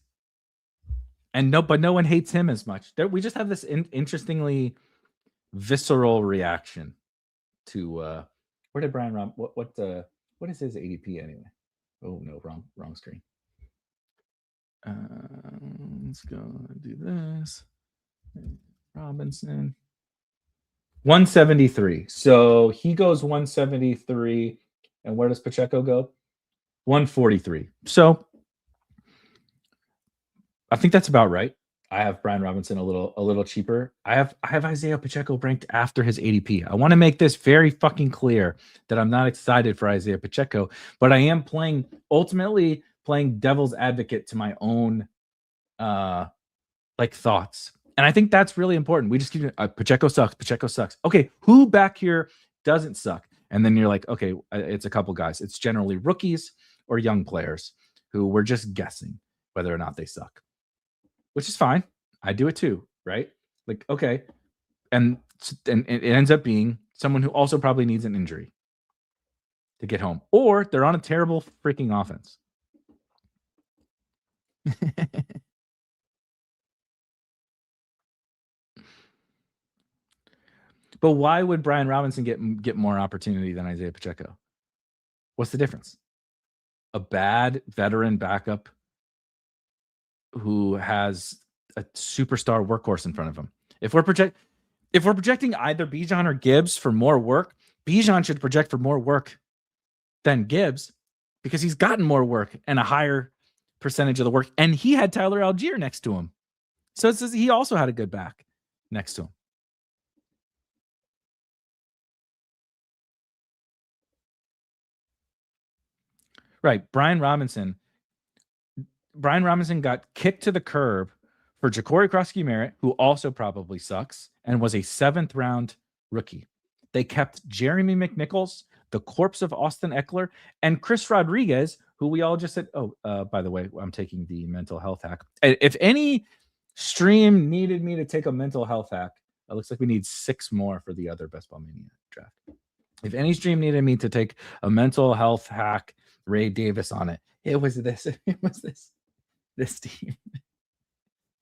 S1: But no one hates him as much. We just have this interestingly visceral reaction to where did Brian Rob? What is his ADP anyway? Oh no, wrong screen. Let's go do this. Robinson 173. So he goes 173, and where does Pacheco go? 143. So I think that's about right. I have Brian Robinson a little cheaper. I have Isiah Pacheco ranked after his ADP. I want to make this very fucking clear that I'm not excited for Isiah Pacheco, but I am ultimately playing devil's advocate to my own thoughts. And I think that's really important. We just keep Pacheco sucks. Pacheco sucks. Okay, who back here doesn't suck? And then you're like, okay, it's a couple guys. It's generally rookies or young players who we're just guessing whether or not they suck. Which is fine. I do it too, right? Like, okay. And it ends up being someone who also probably needs an injury to get home. Or they're on a terrible freaking offense. But why would Brian Robinson get more opportunity than Isiah Pacheco? What's the difference? A bad veteran backup who has a superstar workhorse in front of him. If we're projecting either Bijan or Gibbs for more work, Bijan should project for more work than Gibbs because he's gotten more work and a higher percentage of the work. And he had Tyler Algier next to him. So it says he also had a good back next to him. Right. Brian Robinson got kicked to the curb for Ja'Cory Krosky-Merritt, who also probably sucks, and was a 7th round rookie. They kept Jeremy McNichols, the corpse of Austin Eckler, and Chris Rodriguez, who we all just said, by the way, I'm taking the mental health hack. If any stream needed me to take a mental health hack, it looks like we need 6 more for the other Best Ball Mania draft. If any stream needed me to take a mental health hack, Ray Davis on it, it was this. It was this team.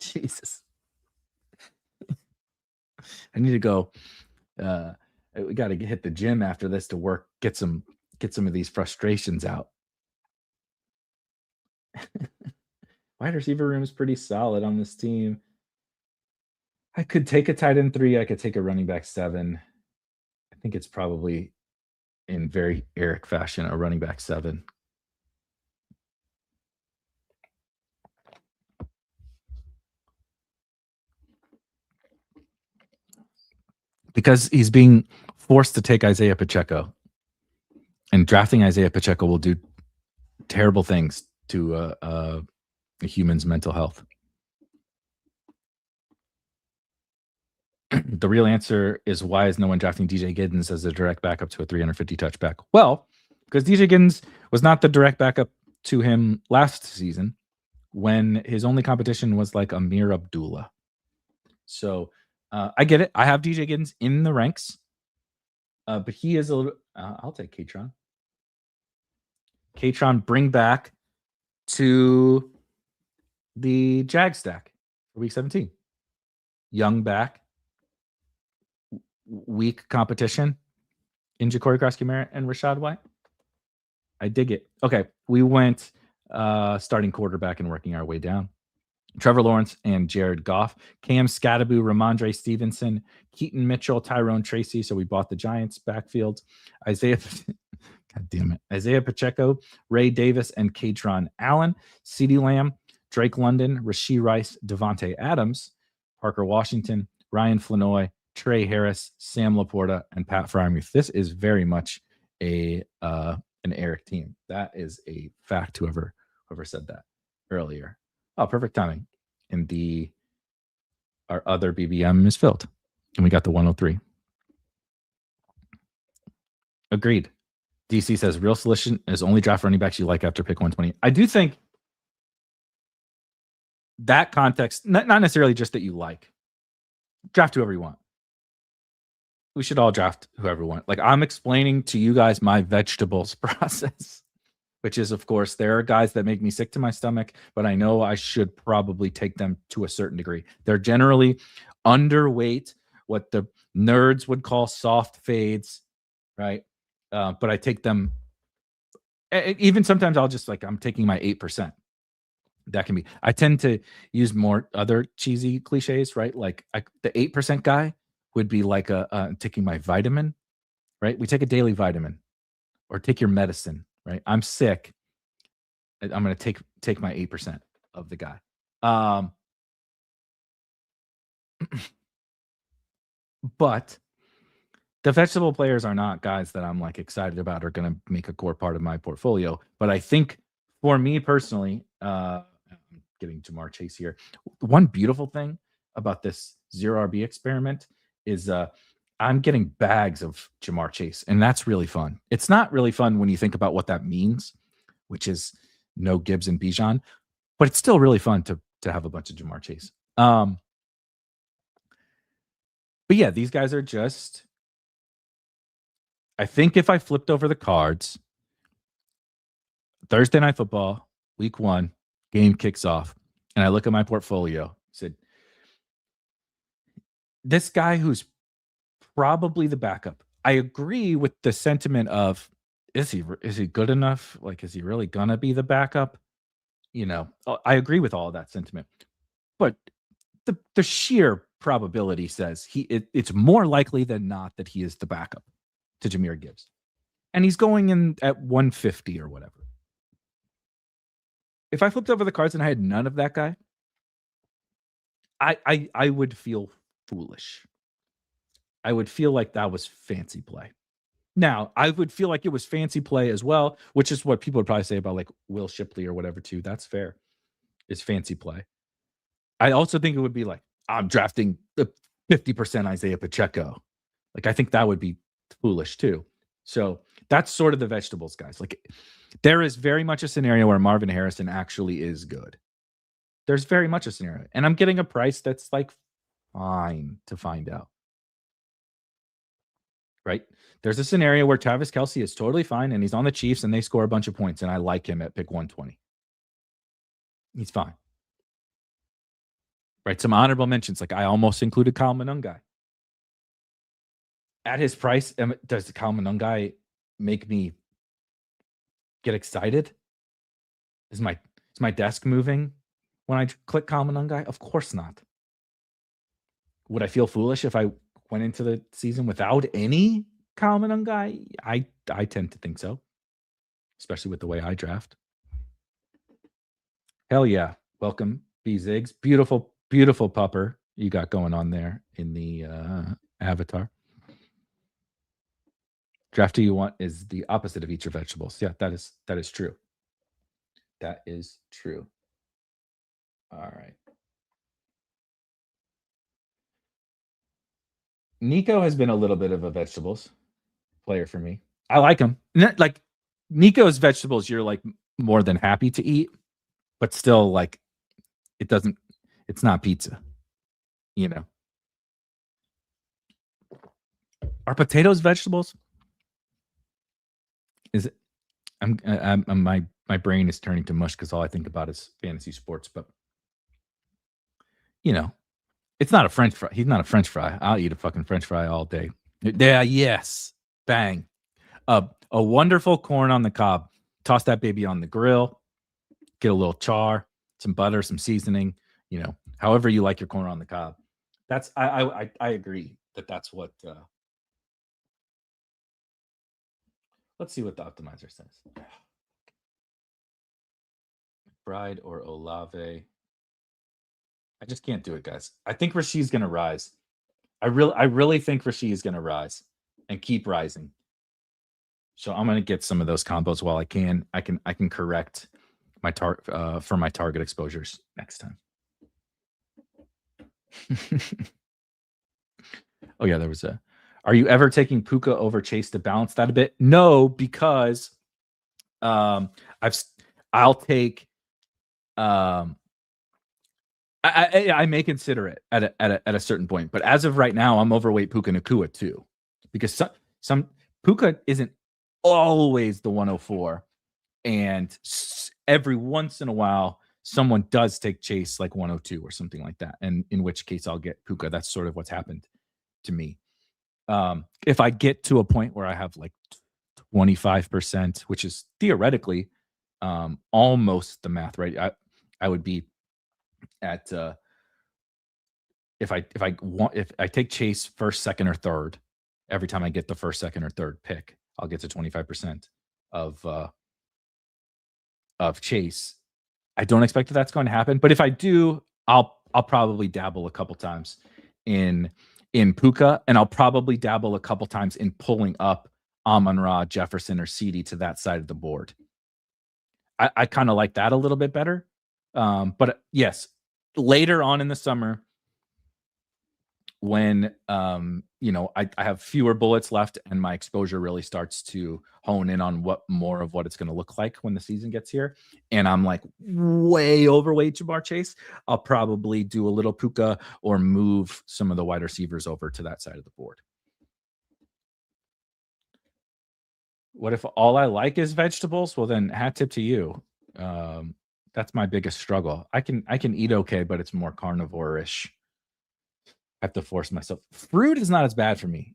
S1: Jesus. I need to go. We got to hit the gym after this to work, get some of these frustrations out. Wide receiver room is pretty solid on this team. I could take a tight end 3. I could take a running back 7. I think it's probably in very Eric fashion, a running back 7. Because he's being forced to take Isiah Pacheco, and drafting Isiah Pacheco will do terrible things to a human's mental health. The real answer is, why is no one drafting DJ Giddens as a direct backup to a 350 touchback? Well, because DJ Giddens was not the direct backup to him last season when his only competition was like Amir Abdullah. So I get it. I have DJ Giddens in the ranks, but he is a little. I'll take Katron. Katron, bring back to the Jag stack for week 17. Young back, weak competition in Ja'Cory Krosky-Merritt and Rachaad White. I dig it. Okay, we went starting quarterback and working our way down. Trevor Lawrence and Jared Goff, Cam Scatterbu, Ramondre Stevenson, Keaton Mitchell, Tyrone Tracy. So we bought the Giants backfield. Isiah Pacheco, Ray Davis, and Katron Allen. CeeDee Lamb, Drake London, Rashee Rice, Devontae Adams, Parker Washington, Ryan Flanoy, Trey Harris, Sam Laporta, and Pat Freiermuth. This is very much an Eric team. That is a fact. Whoever said that earlier. Oh, perfect timing. And our other BBM is filled. And we got the 103. Agreed. DC says real solution is only draft running backs you like after pick 120. I do think that context, not necessarily just that you like. Draft whoever you want. We should all draft whoever we want. Like, I'm explaining to you guys my vegetables process, which is, of course, there are guys that make me sick to my stomach, but I know I should probably take them to a certain degree. They're generally underweight, what the nerds would call soft fades, right? But I take them, even sometimes I'll just I'm taking my 8%. That can be, I tend to use more other cheesy cliches, right? Like the 8% guy would be like taking my vitamin, right? We take a daily vitamin, or take your medicine, right? I'm sick. I'm going to take my 8% of the guy. But the vegetable players are not guys that I'm like excited about or going to make a core part of my portfolio. But I think for me personally, I'm getting Jamar Chase here. One beautiful thing about this 0RB experiment is I'm getting bags of Jamar Chase, and that's really fun. It's not really fun when you think about what that means, which is no Gibbs and Bijan, but it's still really fun to have a bunch of Jamar Chase. But yeah, these guys are just, I think if I flipped over the cards, Thursday Night Football, week 1, game kicks off, and I look at my portfolio, said, this guy who's probably the backup. I agree with the sentiment of, is he good enough? Like, is he really gonna be the backup? I agree with all of that sentiment, but the sheer probability says it's more likely than not that he is the backup to Jahmyr Gibbs. and he's going in at 150 or whatever. If I flipped over the cards and I had none of that guy, I would feel foolish. I would feel like that was fancy play. Now, I would feel like it was fancy play as well, which is what people would probably say about like Will Shipley or whatever too. That's fair. It's fancy play. I also think it would be like, I'm drafting the 50% Isiah Pacheco. Like, I think that would be foolish too. So that's sort of the vegetables, guys. Like, there is very much a scenario where Marvin Harrison actually is good. There's very much a scenario. And I'm getting a price that's like fine to find out. Right? There's a scenario where Travis Kelce is totally fine and he's on the Chiefs and they score a bunch of points and I like him at pick 120. He's fine. Right? Some honorable mentions. Like I almost included Kyle Monungai. At his price, does the Kyle Monungai make me get excited? Is my desk moving when I click Kyle Monungai? Of course not. Would I feel foolish if I went into the season without any Kyle Monungai? I tend to think so, especially with the way I draft. Hell yeah. Welcome, B Ziggs. Beautiful, beautiful pupper you got going on there in the avatar. Draft who you want is the opposite of eat your vegetables. Yeah, that is true. That is true. All right. Nico has been a little bit of a vegetables player for me. I like him. Like Nico's vegetables, you're like more than happy to eat, but still like it's not pizza, you know. Are potatoes vegetables? Is it? My brain is turning to mush because all I think about is fantasy sports. But you know, it's not a French fry. He's not a French fry. I'll eat a fucking French fry all day. Yeah, yes, bang. A wonderful corn on the cob. Toss that baby on the grill. Get a little char, some butter, some seasoning. You know, however you like your corn on the cob. That's I agree that's what. Let's see what the optimizer says. Bride or Olave. I just can't do it, guys. I think Rasheed's gonna rise. I really think Rasheed is gonna rise and keep rising. So I'm gonna get some of those combos while I can. I can correct my for my target exposures next time. Oh yeah, there was a. Are you ever taking Puka over Chase to balance that a bit? No, because I'll take I may consider it at a certain point, but as of right now, I'm overweight Puka Nacua too, because some Puka isn't always the 104, and every once in a while, someone does take Chase like 102 or something like that, and in which case I'll get Puka. That's sort of what's happened to me. If I get to a point where I have like 25%, which is theoretically almost the math, right? I would be at if I take Chase first, second, or third, every time I get the first, second, or third pick, I'll get to 25% of Chase. I don't expect that that's going to happen, but if I do, I'll probably dabble a couple times in Puka, and I'll probably dabble a couple times in pulling up Amon-Ra, Jefferson, or CD to that side of the board. I kind of like that a little bit better. But yes, later on in the summer, when I have fewer bullets left and my exposure really starts to hone in on what it's going to look like when the season gets here, and I'm like way overweight Ja'Marr Chase, I'll probably do a little Puka or move some of the wide receivers over to that side of the board. What if all I like is vegetables? Well, then hat tip to you. That's my biggest struggle. I can eat okay, but it's more carnivore-ish. I have to force myself. Fruit is not as bad for me.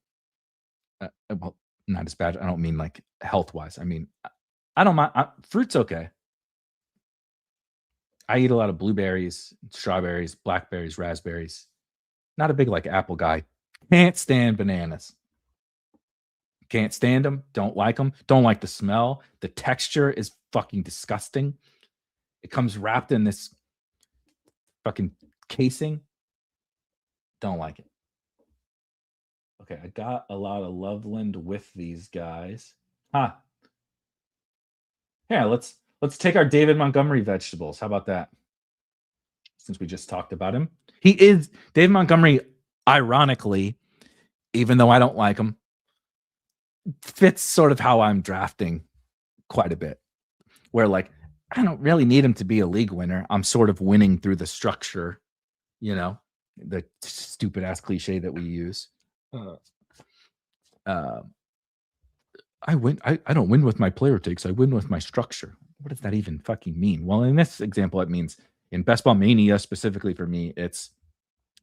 S1: Well, not as bad. I don't mean like health-wise. I mean, I don't mind. Fruit's okay. I eat a lot of blueberries, strawberries, blackberries, raspberries. Not a big like apple guy. Can't stand bananas. Can't stand them. Don't like them. Don't like the smell. The texture is fucking disgusting. It comes wrapped in this fucking casing. Don't like it. Okay, I got a lot of Loveland with these guys. Yeah, let's take our David Montgomery vegetables. How about that? Since we just talked about him. He is David Montgomery, ironically, even though I don't like him, fits sort of how I'm drafting quite a bit. Where like I don't really need him to be a league winner. I'm sort of winning through the structure, the stupid ass cliche that we use. I win. I don't win with my player takes. I win with my structure. What does that even fucking mean? Well, in this example, it means in Best Ball Mania, specifically for me, it's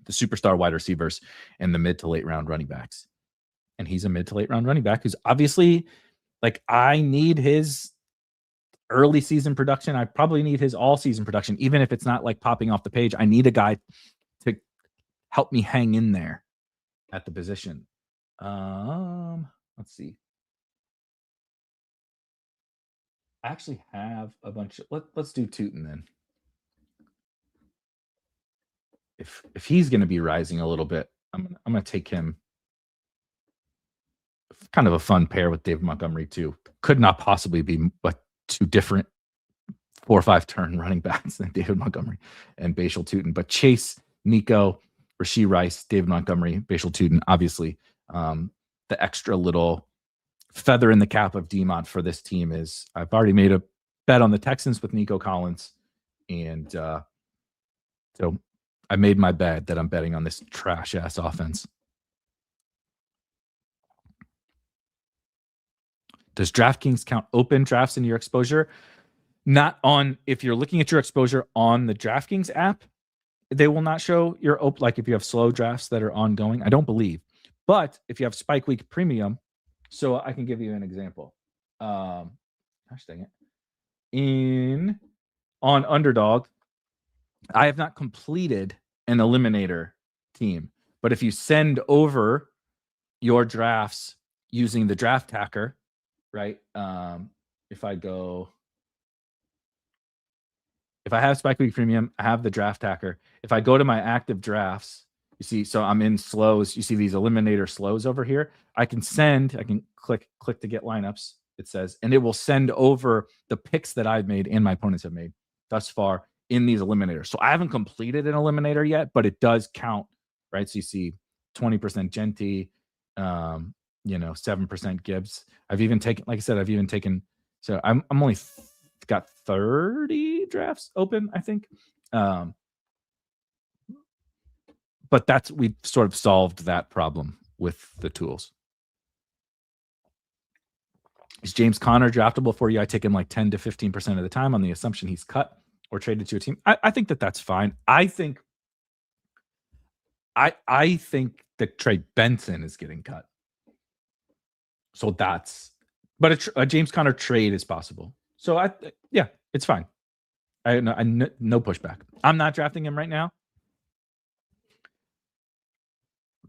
S1: the superstar wide receivers and the mid to late round running backs. And he's a mid to late round running back who's obviously like, I need his early season production. I probably need his all season production, even if it's not like popping off the page. I need a guy to help me hang in there at the position. Let's see. I actually have a bunch of let's do Tootin then. If he's going to be rising a little bit, I'm going to take him. Kind of a fun pair with David Montgomery too. Could not possibly be but two different 4 or 5 turn running backs than David Montgomery and Bashal Tootin. But Chase, Nico, Rashee Rice, David Montgomery, Bashal Tootin, obviously the extra little feather in the cap of D-Mont for this team is I've already made a bet on the Texans with Nico Collins. And so I made my bet that I'm betting on this trash ass offense. Does DraftKings count open drafts in your exposure? Not on, if you're looking at your exposure on the DraftKings app, they will not show your like if you have slow drafts that are ongoing. I don't believe. But if you have Spike Week Premium, so I can give you an example. Gosh dang it. On Underdog, I have not completed an eliminator team. But if you send over your drafts using the draft hacker, right? If I have Spike Week Premium, I have the draft hacker. If I go to my active drafts, you see, so I'm in slows. You see these eliminator slows over here. I can click to get lineups, it says, and it will send over the picks that I've made and my opponents have made thus far in these eliminators. So I haven't completed an eliminator yet, but it does count, right? So you see 20% Genty, 7% Gibbs. I've even taken, so I'm only got 30 drafts open, I think. But we've sort of solved that problem with the tools. Is James Conner draftable for you? I take him like 10 to 15% of the time on the assumption he's cut or traded to a team. I think that's fine. I think that Trey Benson is getting cut. So but a James Conner trade is possible. So it's fine. I no pushback. I'm not drafting him right now,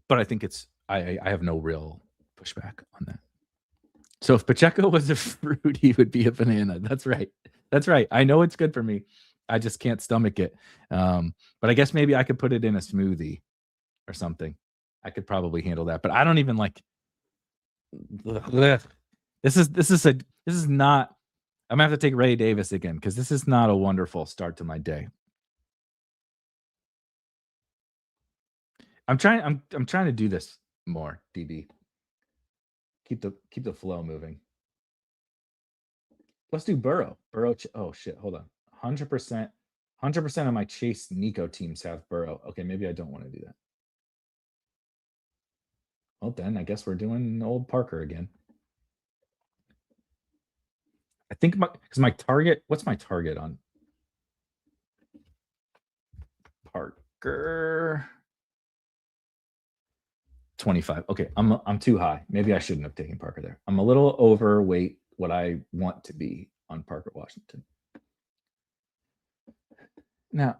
S1: but I think I have no real pushback on that. So if Pacheco was a fruit, he would be a banana. That's right. I know it's good for me. I just can't stomach it. But I guess maybe I could put it in a smoothie or something. I could probably handle that. But I don't even like. This is not. I'm gonna have to take Ray Davis again because this is not a wonderful start to my day. I'm trying to do this more, DB. Keep the flow moving. Let's do Burrow. Oh shit, hold on. 100% of my Chase Nico teams have Burrow. Okay, maybe I don't want to do that. Well, then I guess we're doing old Parker again. I think because my target, what's my target on Parker? 25. Okay, I'm too high. Maybe I shouldn't have taken Parker there. I'm a little overweight what I want to be on Parker Washington. Now,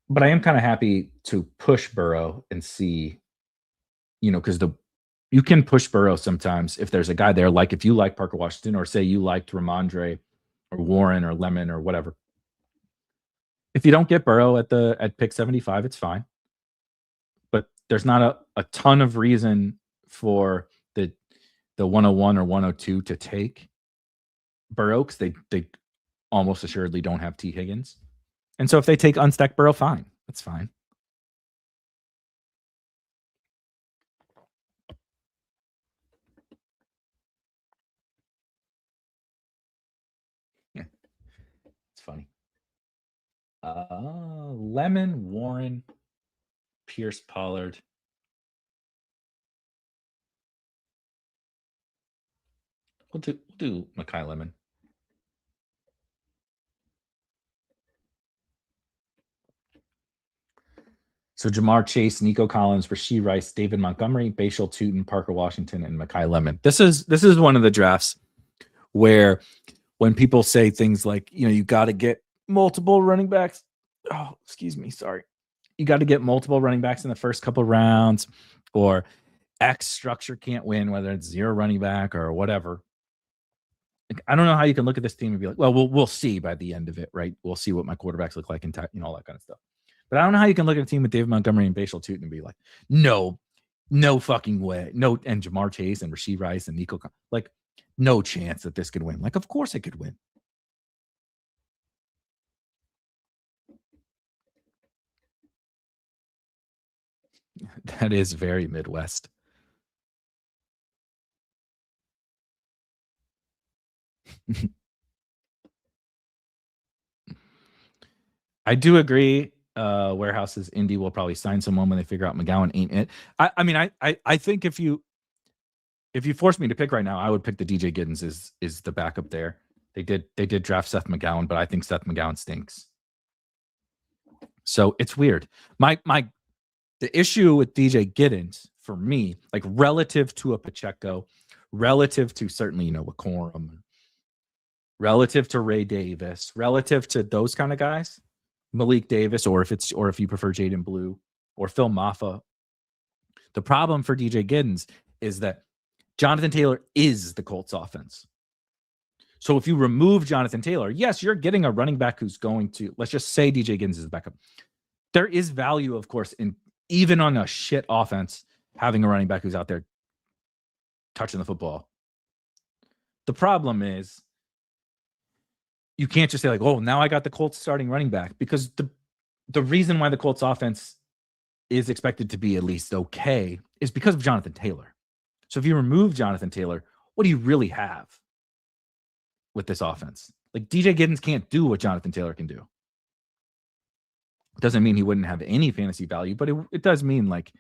S1: but I am kind of happy to push Burrow and see, because you can push Burrow sometimes if there's a guy there, like if you like Parker Washington, or say you liked Ramondre or Warren or Lemon or whatever. If you don't get Burrow at pick 75, it's fine. But there's not a ton of reason for the 101 or 102 to take Burrow, because they almost assuredly don't have T. Higgins. And so if they take unstacked Burrow, fine. That's fine. Yeah. It's funny. Lemon, Warren, Pierce, Pollard. We'll do Mekhi Lemon. So Jamar Chase, Nico Collins, Rashee Rice, David Montgomery, Bashal Tutin, Parker Washington, and Mekhi Lemon. This is one of the drafts where when people say things like, you got to get multiple running backs. Oh, excuse me. Sorry. You got to get multiple running backs in the first couple of rounds, or X structure can't win, whether it's zero running back or whatever. Like, I don't know how you can look at this team and be like, well, we'll see by the end of it, right? We'll see what my quarterbacks look like and all that kind of stuff. But I don't know how you can look at a team with David Montgomery and Bashal Tutin and be like, no fucking way. No, and Jamar Chase and Rashee Rice and Nico, like, no chance that this could win. Like, of course it could win. That is very Midwest. I do agree. Warehouse's Indy will probably sign someone when they figure out McGowan ain't it. I think if you force me to pick right now, I would pick the DJ Giddens is the backup there. They did draft Seth McGowan, but I think Seth McGowan stinks. So it's weird. The issue with DJ Giddens for me, like relative to a Pacheco, relative to certainly, a Corum, relative to Ray Davis, relative to those kind of guys, Malik Davis, or if you prefer Jaden Blue or Phil Maffa. The problem for DJ Giddens is that Jonathan Taylor is the Colts offense. So if you remove Jonathan Taylor, yes, you're getting a running back who's going to, let's just say DJ Giddens is the backup. There is value, of course, in even on a shit offense, having a running back who's out there touching the football. The problem is you can't just say like, oh, now I got the Colts starting running back, because the reason why the Colts offense is expected to be at least okay is because of Jonathan Taylor. So if you remove Jonathan Taylor, what do you really have with this offense? Like, DJ Giddens can't do what Jonathan Taylor can do. Doesn't mean he wouldn't have any fantasy value, but it does mean like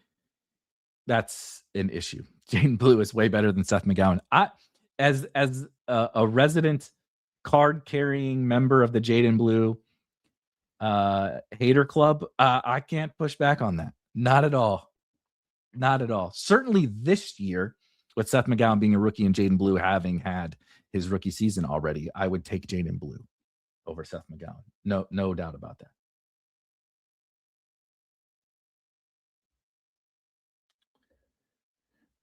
S1: that's an issue. Jaden Blue is way better than Seth McGowan. As a resident card carrying member of the Jaden Blue hater club, I can't push back on that. Not at all. Not at all. Certainly this year, with Seth McGowan being a rookie and Jaden Blue having had his rookie season already, I would take Jaden Blue over Seth McGowan. No doubt about that.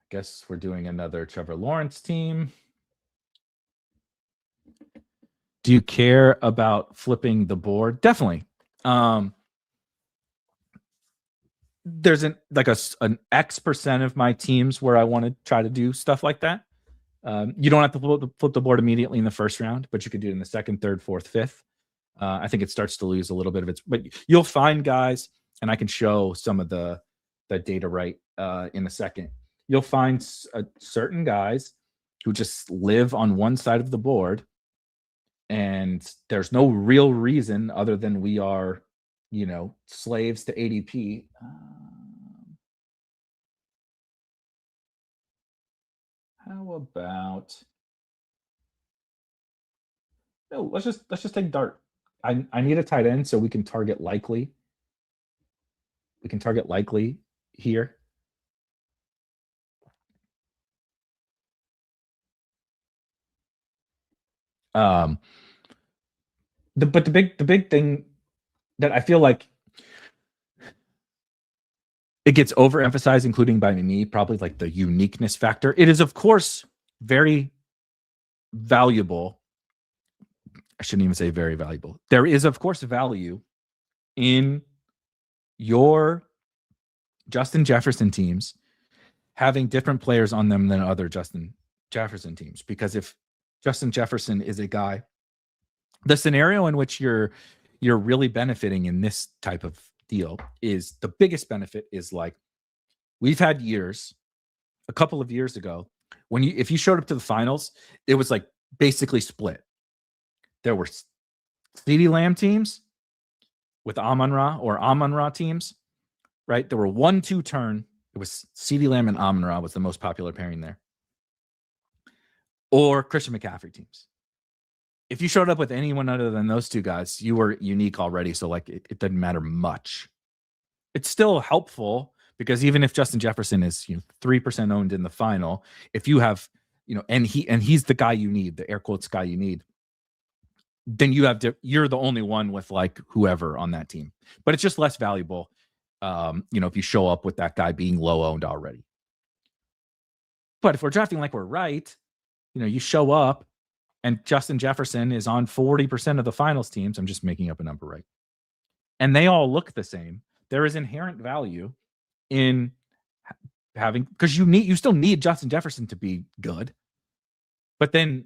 S1: Guess we're doing another Trevor Lawrence team. Do you care about flipping the board? Definitely. There's an X% of my teams where I want to try to do stuff like that. You don't have to flip the board immediately in the first round, but you could do it in the second, third, fourth, fifth. I think it starts to lose a little bit of its, but you'll find guys, and I can show some of the data right in a second. You'll find certain guys who just live on one side of the board, and there's no real reason other than we are, slaves to ADP. How about? No, let's just take Dart. I need a tight end so we can target likely. We can target likely here. But the big thing that I feel like it gets overemphasized, including by me, probably like the uniqueness factor. It is, of course, very valuable. I shouldn't even say very valuable. There is, of course, value in your Justin Jefferson teams having different players on them than other Justin Jefferson teams. Because if Justin Jefferson is a guy, the scenario in which you're really benefiting in this type of deal is the biggest benefit is like we've had years, a couple of years ago, when if you showed up to the finals, it was like basically split. There were CeeDee Lamb teams with Amon-Ra or Amon-Ra teams, right? There were 1-2 turn. It was CeeDee Lamb and Amon-Ra was the most popular pairing there. Or Christian McCaffrey teams. If you showed up with anyone other than those two guys, you were unique already. So like it doesn't matter much. It's still helpful because even if Justin Jefferson is 3% owned in the final, if you have and he's the guy you need, the air quotes guy you need, then you're the only one with like whoever on that team. But it's just less valuable, if you show up with that guy being low owned already. But if we're drafting like we're right, you show up and Justin Jefferson is on 40% of the finals teams. I'm just making up a number, right? And they all look the same. There is inherent value in having, because you still need Justin Jefferson to be good. But then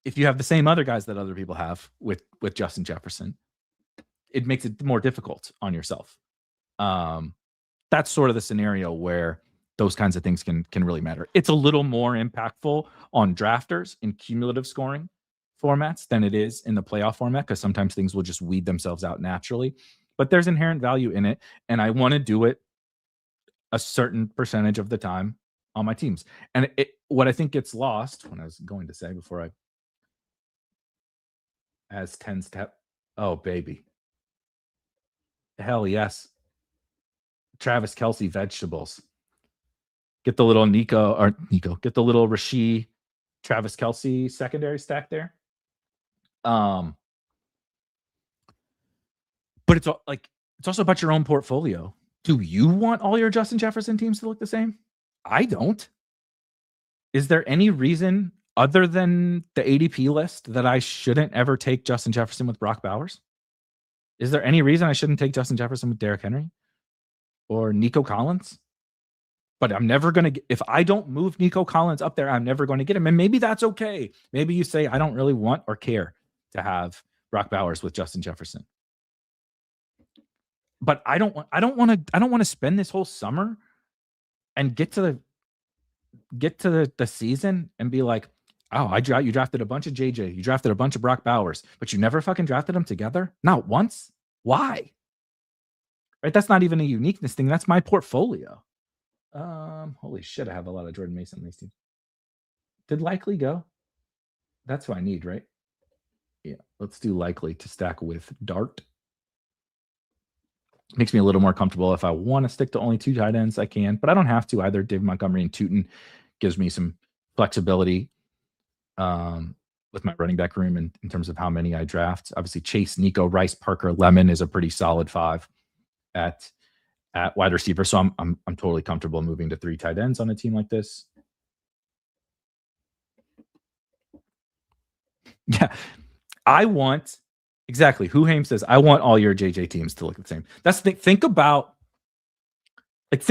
S1: if you have the same other guys that other people have with Justin Jefferson, it makes it more difficult on yourself. That's sort of the scenario where those kinds of things can really matter. It's a little more impactful on drafters in cumulative scoring formats than it is in the playoff format, because sometimes things will just weed themselves out naturally. But there's inherent value in it, and I want to do it a certain percentage of the time on my teams. And what I think gets lost, when I was going to say before I as tends to have, oh baby, hell yes, Travis Kelce vegetables. Get the little get the little Rashee, Travis Kelce secondary stack there. But it's also about your own portfolio. Do you want all your Justin Jefferson teams to look the same? I don't. Is there any reason other than the ADP list that I shouldn't ever take Justin Jefferson with Brock Bowers? Is there any reason I shouldn't take Justin Jefferson with Derrick Henry or Nico Collins? But I'm never going to if I don't move Nico Collins up there, I'm never going to get him. And maybe that's okay. Maybe you say, I don't really want or care to have Brock Bowers with Justin Jefferson. But I don't want to spend this whole summer and get to the season and be like, oh, you drafted a bunch of JJ, you drafted a bunch of Brock Bowers, but you never fucking drafted them together? Not once? Why? Right? That's not even a uniqueness thing. That's my portfolio. Holy shit, I have a lot of Jordan Mason on these teams. Did Likely go? That's what I need, right? Yeah, let's do Likely to stack with Dart. Makes me a little more comfortable. If I want to stick to only 2 tight ends, I can, but I don't have to either. David Montgomery and Tootin gives me some flexibility with my running back room in terms of how many I draft. Obviously, Chase, Nico, Rice, Parker, Lemon is a pretty solid 5 at wide receiver. So I'm totally comfortable moving to 3 tight ends on a team like this. Yeah. I want exactly who Haim says, I want all your JJ teams to look the same. That's the thing. Think about it.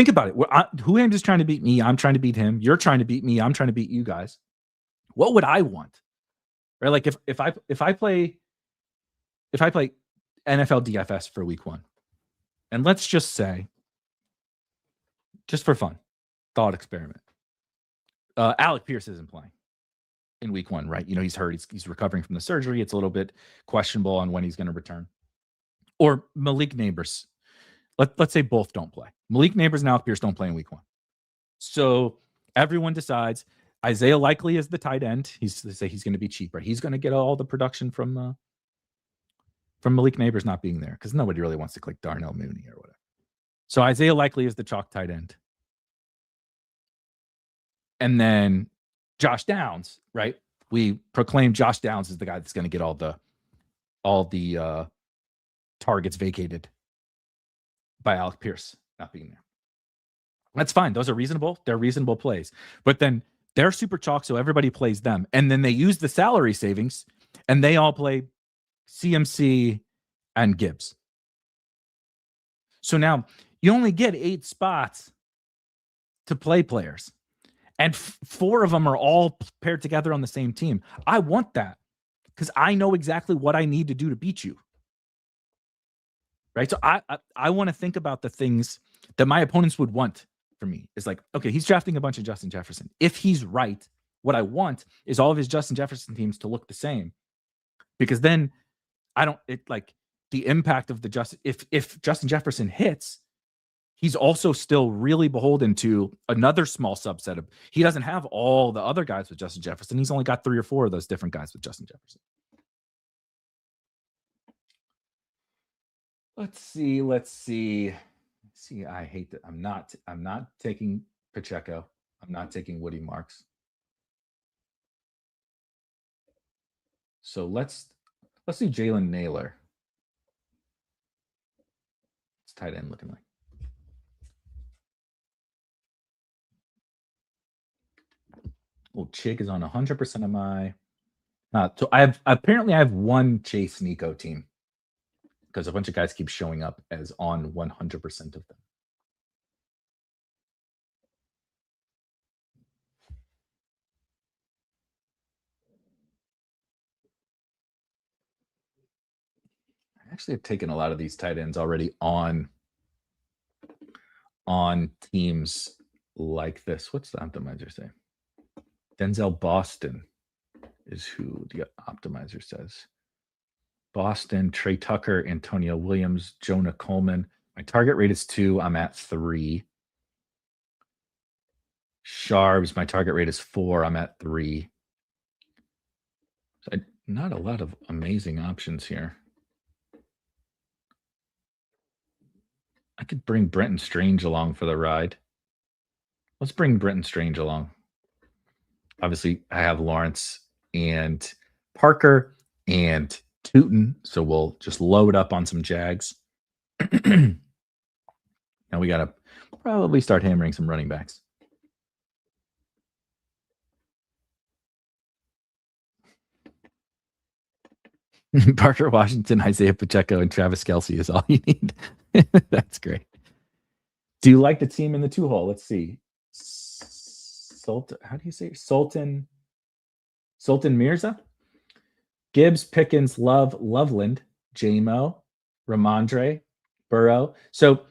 S1: Who Haim is trying to beat me. I'm trying to beat him. You're trying to beat me. I'm trying to beat you guys. What would I want? Right? Like if I play NFL DFS for week 1, and let's just say, just for fun, thought experiment, Alec Pierce isn't playing in week 1, right? He's hurt. He's recovering from the surgery. It's a little bit questionable on when he's going to return. Or Malik Neighbors. Let's say both don't play. Malik Neighbors and Alec Pierce don't play in week 1. So everyone decides Isaiah Likely is the tight end. They say he's going to be cheaper. He's going to get all the production from Malik Neighbors not being there, because nobody really wants to click Darnell Mooney or whatever. So Isaiah Likely is the chalk tight end. And then Josh Downs, right? We proclaim Josh Downs as the guy that's going to get all the targets vacated by Alec Pierce not being there. That's fine. Those are reasonable. They're reasonable plays. But then they're super chalk, so everybody plays them. And then they use the salary savings and they all play CMC and Gibbs. So now you only get 8 spots to play players. And 4 of them are all paired together on the same team. I want that because I know exactly what I need to do to beat you. Right? So I want to think about the things that my opponents would want for me. It's like, okay, he's drafting a bunch of Justin Jefferson. If he's right, what I want is all of his Justin Jefferson teams to look the same. Because then the impact of the Justin, if Justin Jefferson hits, he's also still really beholden to another small subset of, he doesn't have all the other guys with Justin Jefferson. He's only got 3 or 4 of those different guys with Justin Jefferson. Let's see. I hate that. I'm not taking Pacheco. I'm not taking Woody Marks. So let's do Jalen Naylor. It's tight end looking like. Oh, Chig is on 100% of my. So I have one Chase Nico team because a bunch of guys keep showing up as on 100% of them. I actually have taken a lot of these tight ends already on teams like this. What's the optimizer say? Denzel Boston is who the optimizer says. Boston, Trey Tucker, Antonio Williams, Jonah Coleman. My target rate is 2. I'm at 3. Sharps, my target rate is 4. I'm at 3. So not a lot of amazing options here. I could bring Brenton Strange along for the ride. Let's bring Brenton Strange along. Obviously, I have Lawrence and Parker and Tootin, so we'll just load up on some Jags. Now we got to probably start hammering some running backs. Parker Washington, Isiah Pacheco, and Travis Kelce is all you need. That's great. Do you like the team in the 2-hole? Let's see. Sultan, how do you say it? Sultan Mirza? Gibbs, Pickens, Love, Loveland, J-Mo, Ramondre, Burrow. So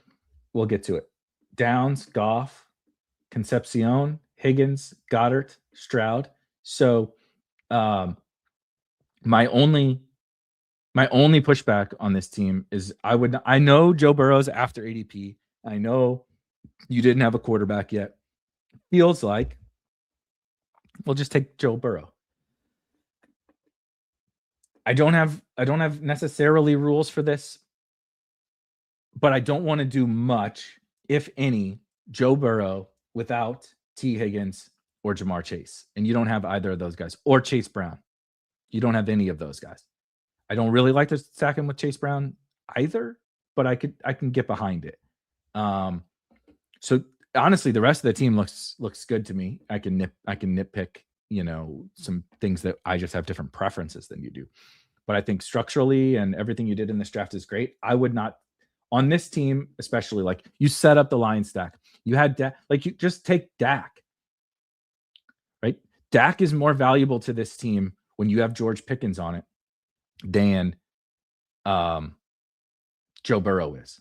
S1: we'll get to it. Downs, Goff, Concepcion, Higgins, Goddard, Stroud. So my only pushback on this team is I know Joe Burrow's after ADP. I know you didn't have a quarterback yet. Feels like we'll just take Joe Burrow. I don't have necessarily rules for this, but I don't want to do much, if any, Joe Burrow without T. Higgins or Jamar Chase. And you don't have either of those guys, or Chase Brown. You don't have any of those guys. I don't really like to stack him with Chase Brown either, but I can get behind it. So honestly, the rest of the team looks good to me. I can nitpick, some things that I just have different preferences than you do. But I think structurally and everything you did in this draft is great. I would not, on this team, especially, like, you set up the line stack. You had you just take Dak, right? Dak is more valuable to this team when you have George Pickens on it than Joe Burrow is.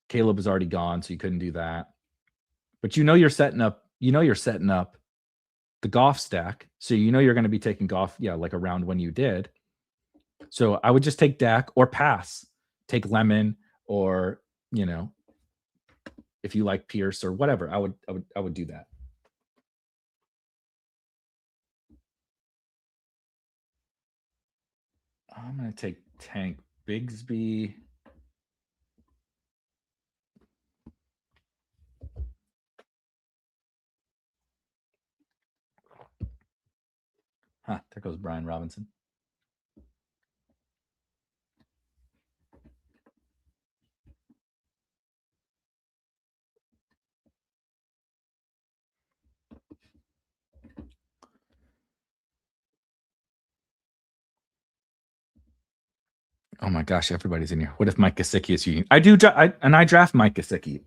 S1: Caleb was already gone, so you couldn't do that. But you're setting up the Goff stack. So you're going to be taking Goff, like around when you did. So I would just take Dak or pass. Take Lemon, or if you like Pierce or whatever, I would do that. I'm going to take Tank Bigsby. There goes Brian Robinson. Oh my gosh, everybody's in here. What if Mike Gesicki is you? I draft Mike Gesicki.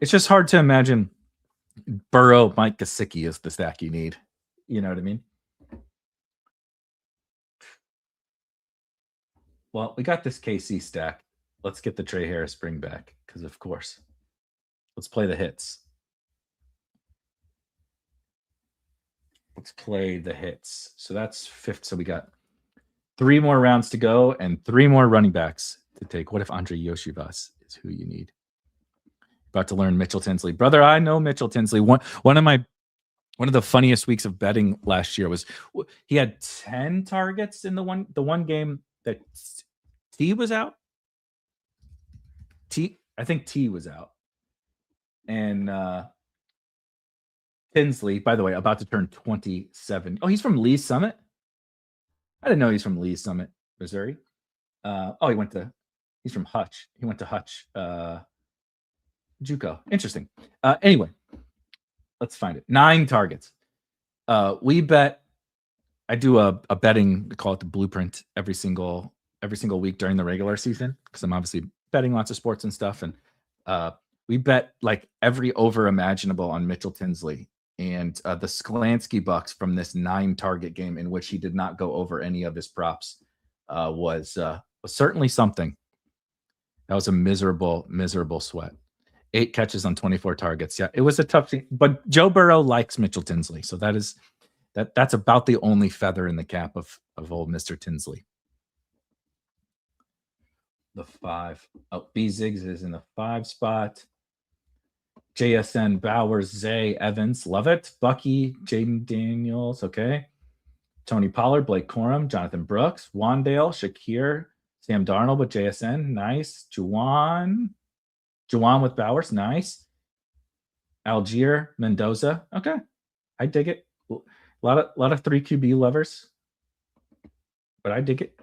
S1: It's just hard to imagine Burrow, Mike Gesicki is the stack you need. You know what I mean? Well, we got this KC stack. Let's get the Trey Harris bring back because, of course, let's play the hits. Let's play the hits. So that's fifth. So we got 3 more rounds to go and 3 more running backs to take. What if Andre Yoshivas is who you need? About to learn Mitchell Tinsley. Brother, I know Mitchell Tinsley. One of the funniest weeks of betting last year was he had 10 targets in the one game that T was out. I think T was out. And Tinsley, by the way, about to turn 27. Oh, he's from Lee's Summit? I didn't know he's from Lee's Summit, Missouri. He's from Hutch. He went to Hutch. JUCO. Interesting. Anyway, let's find it. 9 targets. We bet. I do a betting, we call it the blueprint, every single week during the regular season because I'm obviously betting lots of sports and stuff. And we bet like every over imaginable on Mitchell Tinsley and the Sklansky Bucks from this 9 target game in which he did not go over any of his props was certainly something. That was a miserable sweat. 8 catches on 24 targets. Yeah, it was a tough thing, but Joe Burrow likes Mitchell Tinsley. So that's about the only feather in the cap of old Mr. Tinsley. The 5. Oh, B Ziggs is in the 5 spot. JSN, Bowers, Zay, Evans, love it. Bucky, Jaden Daniels, okay. Tony Pollard, Blake Corum, Jonathan Brooks, Wandale, Shakir, Sam Darnold with JSN, nice. Juwan with Bowers, nice. Algier, Mendoza, okay. I dig it. A lot of 3 QB lovers, but I dig it.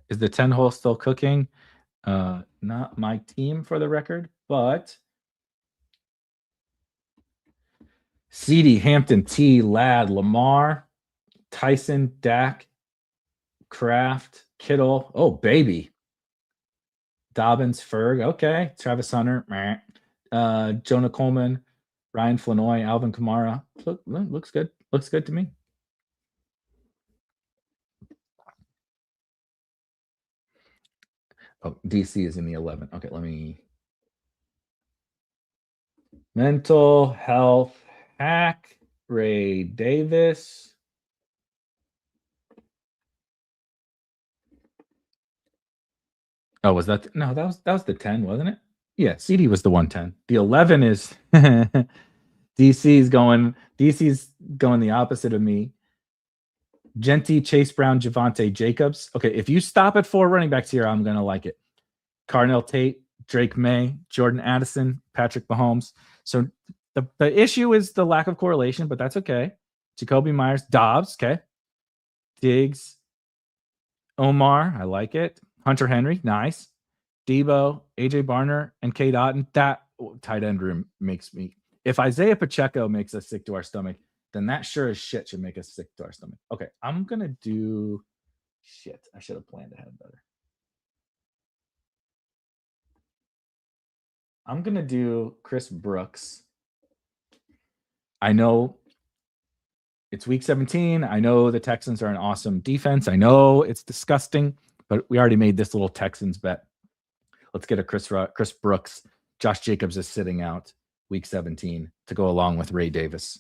S1: Is the 10 hole still cooking? Not my team for the record, but CD, Hampton, T, Ladd, Lamar, Tyson, Dak, Kraft, Kittle. Oh, baby. Dobbins, Ferg. Okay. Travis Hunter. Jonah Coleman, Ryan Flanoy, Alvin Kamara. Looks good. Looks good to me. Oh, DC is in the 11. Okay, let me. Mental health hack. Ray Davis. Oh, was that? No, that was the 10, wasn't it? Yeah, CD was the 110. The 11 is DC's going the opposite of me. Genty, Chase Brown, Javante Jacobs. Okay, if you stop at 4 running backs here, I'm gonna like it. Carnell Tate, Drake May, Jordan Addison, Patrick Mahomes. So the issue is the lack of correlation, but that's okay. Jacoby Myers, Dobbs, okay. Diggs, Omar, I like it. Hunter Henry, nice. Debo, AJ Barner, and Kate Otten. That tight end room makes me. If Isiah Pacheco makes us sick to our stomach, then that sure as shit should make us sick to our stomach. Okay, I'm gonna do shit. I should have planned ahead better. I'm gonna do Chris Brooks. I know it's week 17. I know the Texans are an awesome defense. I know it's disgusting, but we already made this little Texans bet. Let's get a Chris Brooks. Josh Jacobs is sitting out week 17 to go along with Ray Davis.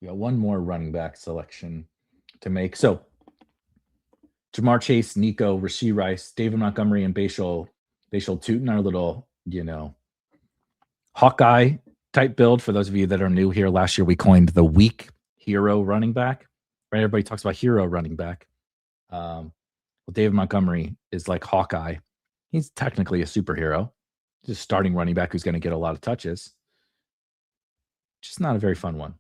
S1: We got one more running back selection to make. So Jamar Chase, Nico, Rashee Rice, David Montgomery, and Bashal Tootin, our little, Hawkeye type build. For those of you that are new here, last year we coined the weak hero running back. Right? Everybody talks about hero running back. Well, David Montgomery is like Hawkeye. He's technically a superhero. Just starting running back who's going to get a lot of touches. Just not a very fun one.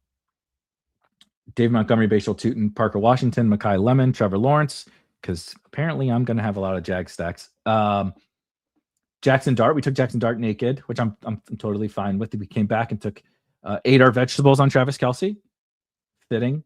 S1: David Montgomery, Bashal Tootin, Parker Washington, Mekhi Lemon, Trevor Lawrence, because apparently I'm going to have a lot of Jag stacks. Jackson Dart. We took Jackson Dart naked, which I'm totally fine with. We came back and ate our vegetables on Travis Kelce. Fitting.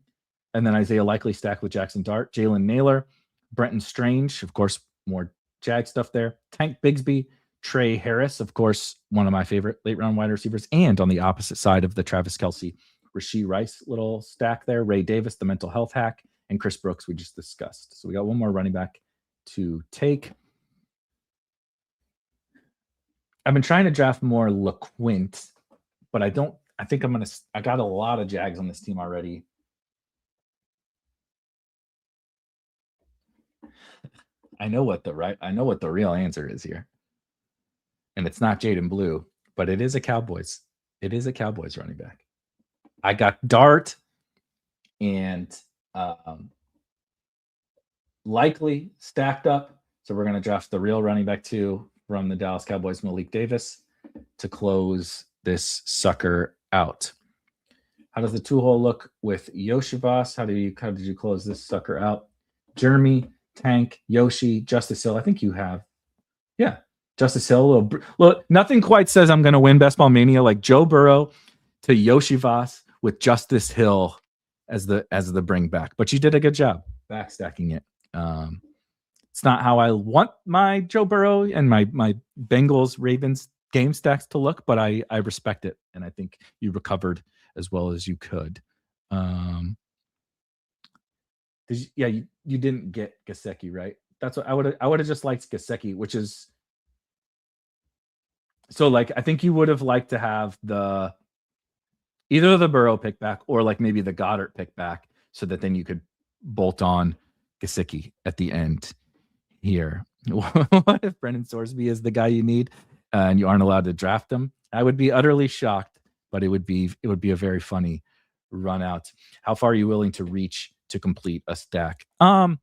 S1: And then Isaiah Likely stacked with Jackson Dart. Jalen Naylor, Brenton Strange, of course, more Jag stuff there. Tank Bigsby, Trey Harris, of course, one of my favorite late round wide receivers. And on the opposite side of the Travis Kelce, Rashee Rice little stack there. Ray Davis, the mental health hack, and Chris Brooks, we just discussed. So we got one more running back to take. I've been trying to draft more LeQuint, but I got a lot of Jags on this team already. I know what the real answer is here. And it's not Jaden Blue, but it is a Cowboys. It is a Cowboys running back. I got Dart and Likely stacked up. So we're going to draft the real running back 2 from the Dallas Cowboys, Malik Davis, to close this sucker out. How does the 2-hole look with Yoshivas? How did you close this sucker out? Jeremy, Tank, Yoshi, Justice Hill. I think you have, Justice Hill. Look, nothing quite says I'm going to win Best Ball Mania like Joe Burrow to Yoshivas with Justice Hill as the bring back. But you did a good job backstacking it. It's not how I want my Joe Burrow and my Bengals Ravens game stacks to look, but I respect it, and I think you recovered as well as you could. You didn't get Gesicki, right? That's what I would have just liked Gesicki, which is so like I think you would have liked to have either the Burrow pick back or like maybe the Goddard pick back, so that then you could bolt on Gesicki at the end here. What if Brendan Sorsby is the guy you need and you aren't allowed to draft him? I would be utterly shocked, but it would be a very funny run out. How far are you willing to reach to complete a stack? I'm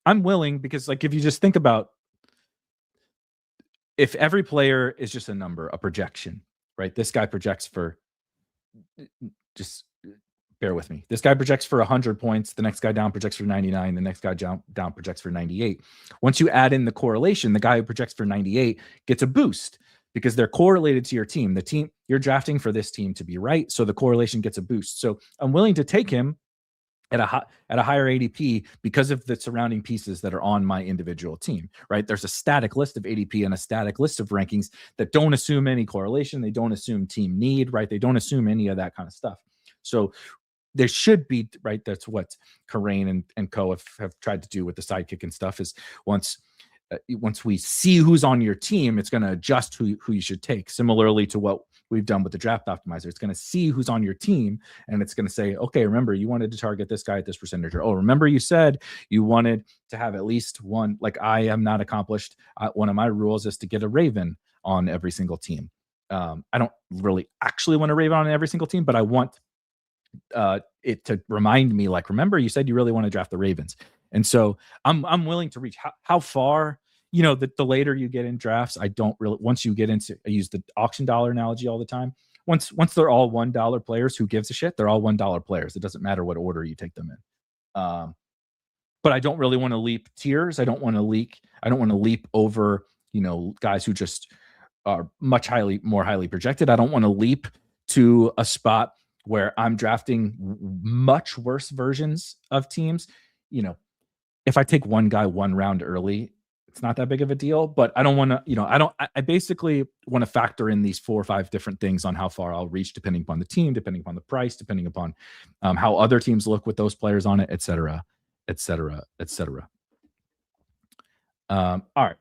S1: willing, because like if you just think about if every player is just a number, a projection, right? This guy projects for, just bear with me. This guy projects for 100 points. The next guy down projects for 99. The next guy down projects for 98. Once you add in the correlation, the guy who projects for 98 gets a boost because they're correlated to your team. The team you're drafting for this team to be right, so the correlation gets a boost. So I'm willing to take him at a higher ADP because of the surrounding pieces that are on my individual team, right? There's a static list of ADP and a static list of rankings that don't assume any correlation. They don't assume team need, right? They don't assume any of that kind of stuff. So there should be, right? That's what Karain and co have tried to do with the sidekick and stuff, is once we see who's on your team, it's going to adjust who you should take. Similarly to what we've done with the draft optimizer, it's going to see who's on your team and it's going to say, okay, remember you wanted to target this guy at this percentage, or, oh, remember you said you wanted to have at least one, like I am not accomplished. One of my rules is to get a Raven on every single team. I don't really actually want a Raven on every single team, but I want it to remind me, like, remember you said you really want to draft the Ravens. And so I'm willing to reach how far, the later you get in drafts. I don't really, once you get into, I use the auction dollar analogy all the time. Once they're all $1 players, who gives a shit? They're all $1 players. It doesn't matter what order you take them in. But I don't really want to leap tiers. I don't want to leap over, guys who just are more highly projected. I don't want to leap to a spot where I'm drafting much worse versions of teams. If I take one guy one round early, it's not that big of a deal, but I don't want to, I basically want to factor in these 4 or 5 different things on how far I'll reach, depending upon the team, depending upon the price, depending upon how other teams look with those players on it, et cetera, et cetera, et cetera. All right.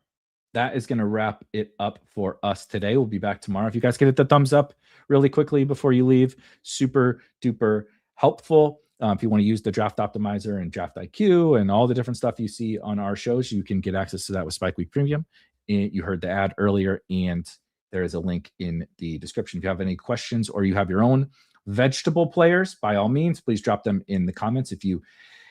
S1: That is going to wrap it up for us today. We'll be back tomorrow. If you guys could hit the thumbs up really quickly before you leave, super duper helpful. If you want to use the draft optimizer and draft IQ and all the different stuff you see on our shows, you can get access to that with Spike Week Premium. You heard the ad earlier, and there is a link in the description. If you have any questions or you have your own vegetable players, by all means, please drop them in the comments. If you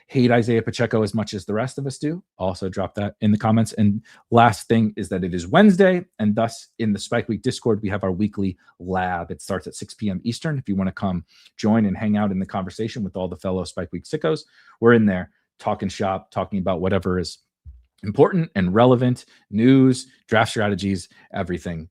S1: hate Isiah Pacheco as much as the rest of us do, also drop that in the comments. And last thing is that it is Wednesday, and thus in the Spike Week Discord, we have our weekly lab. It starts at 6 p.m. Eastern. If you want to come join and hang out in the conversation with all the fellow Spike Week sickos, we're in there talking shop, talking about whatever is important and relevant news, draft strategies, everything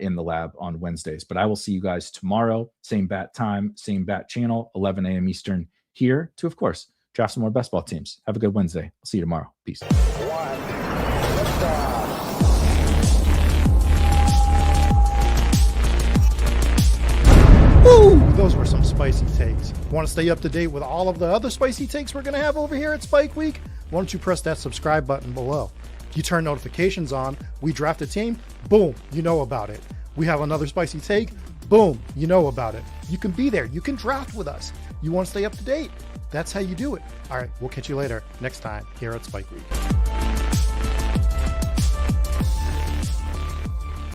S1: in the lab on Wednesdays. But I will see you guys tomorrow, same bat time, same bat channel, 11 a.m. Eastern, here to, of course, draft some more best ball teams. Have a good Wednesday. I'll see you tomorrow. Peace.
S2: Woo! Those were some spicy takes. Want to stay up to date with all of the other spicy takes we're going to have over here at Spike Week? Why don't you press that subscribe button below? You turn notifications on, we draft a team, boom, you know about it. We have another spicy take, boom, you know about it. You can be there, you can draft with us. You want to stay up to date? That's how you do it. All right, we'll catch you later next time here at Spike Week.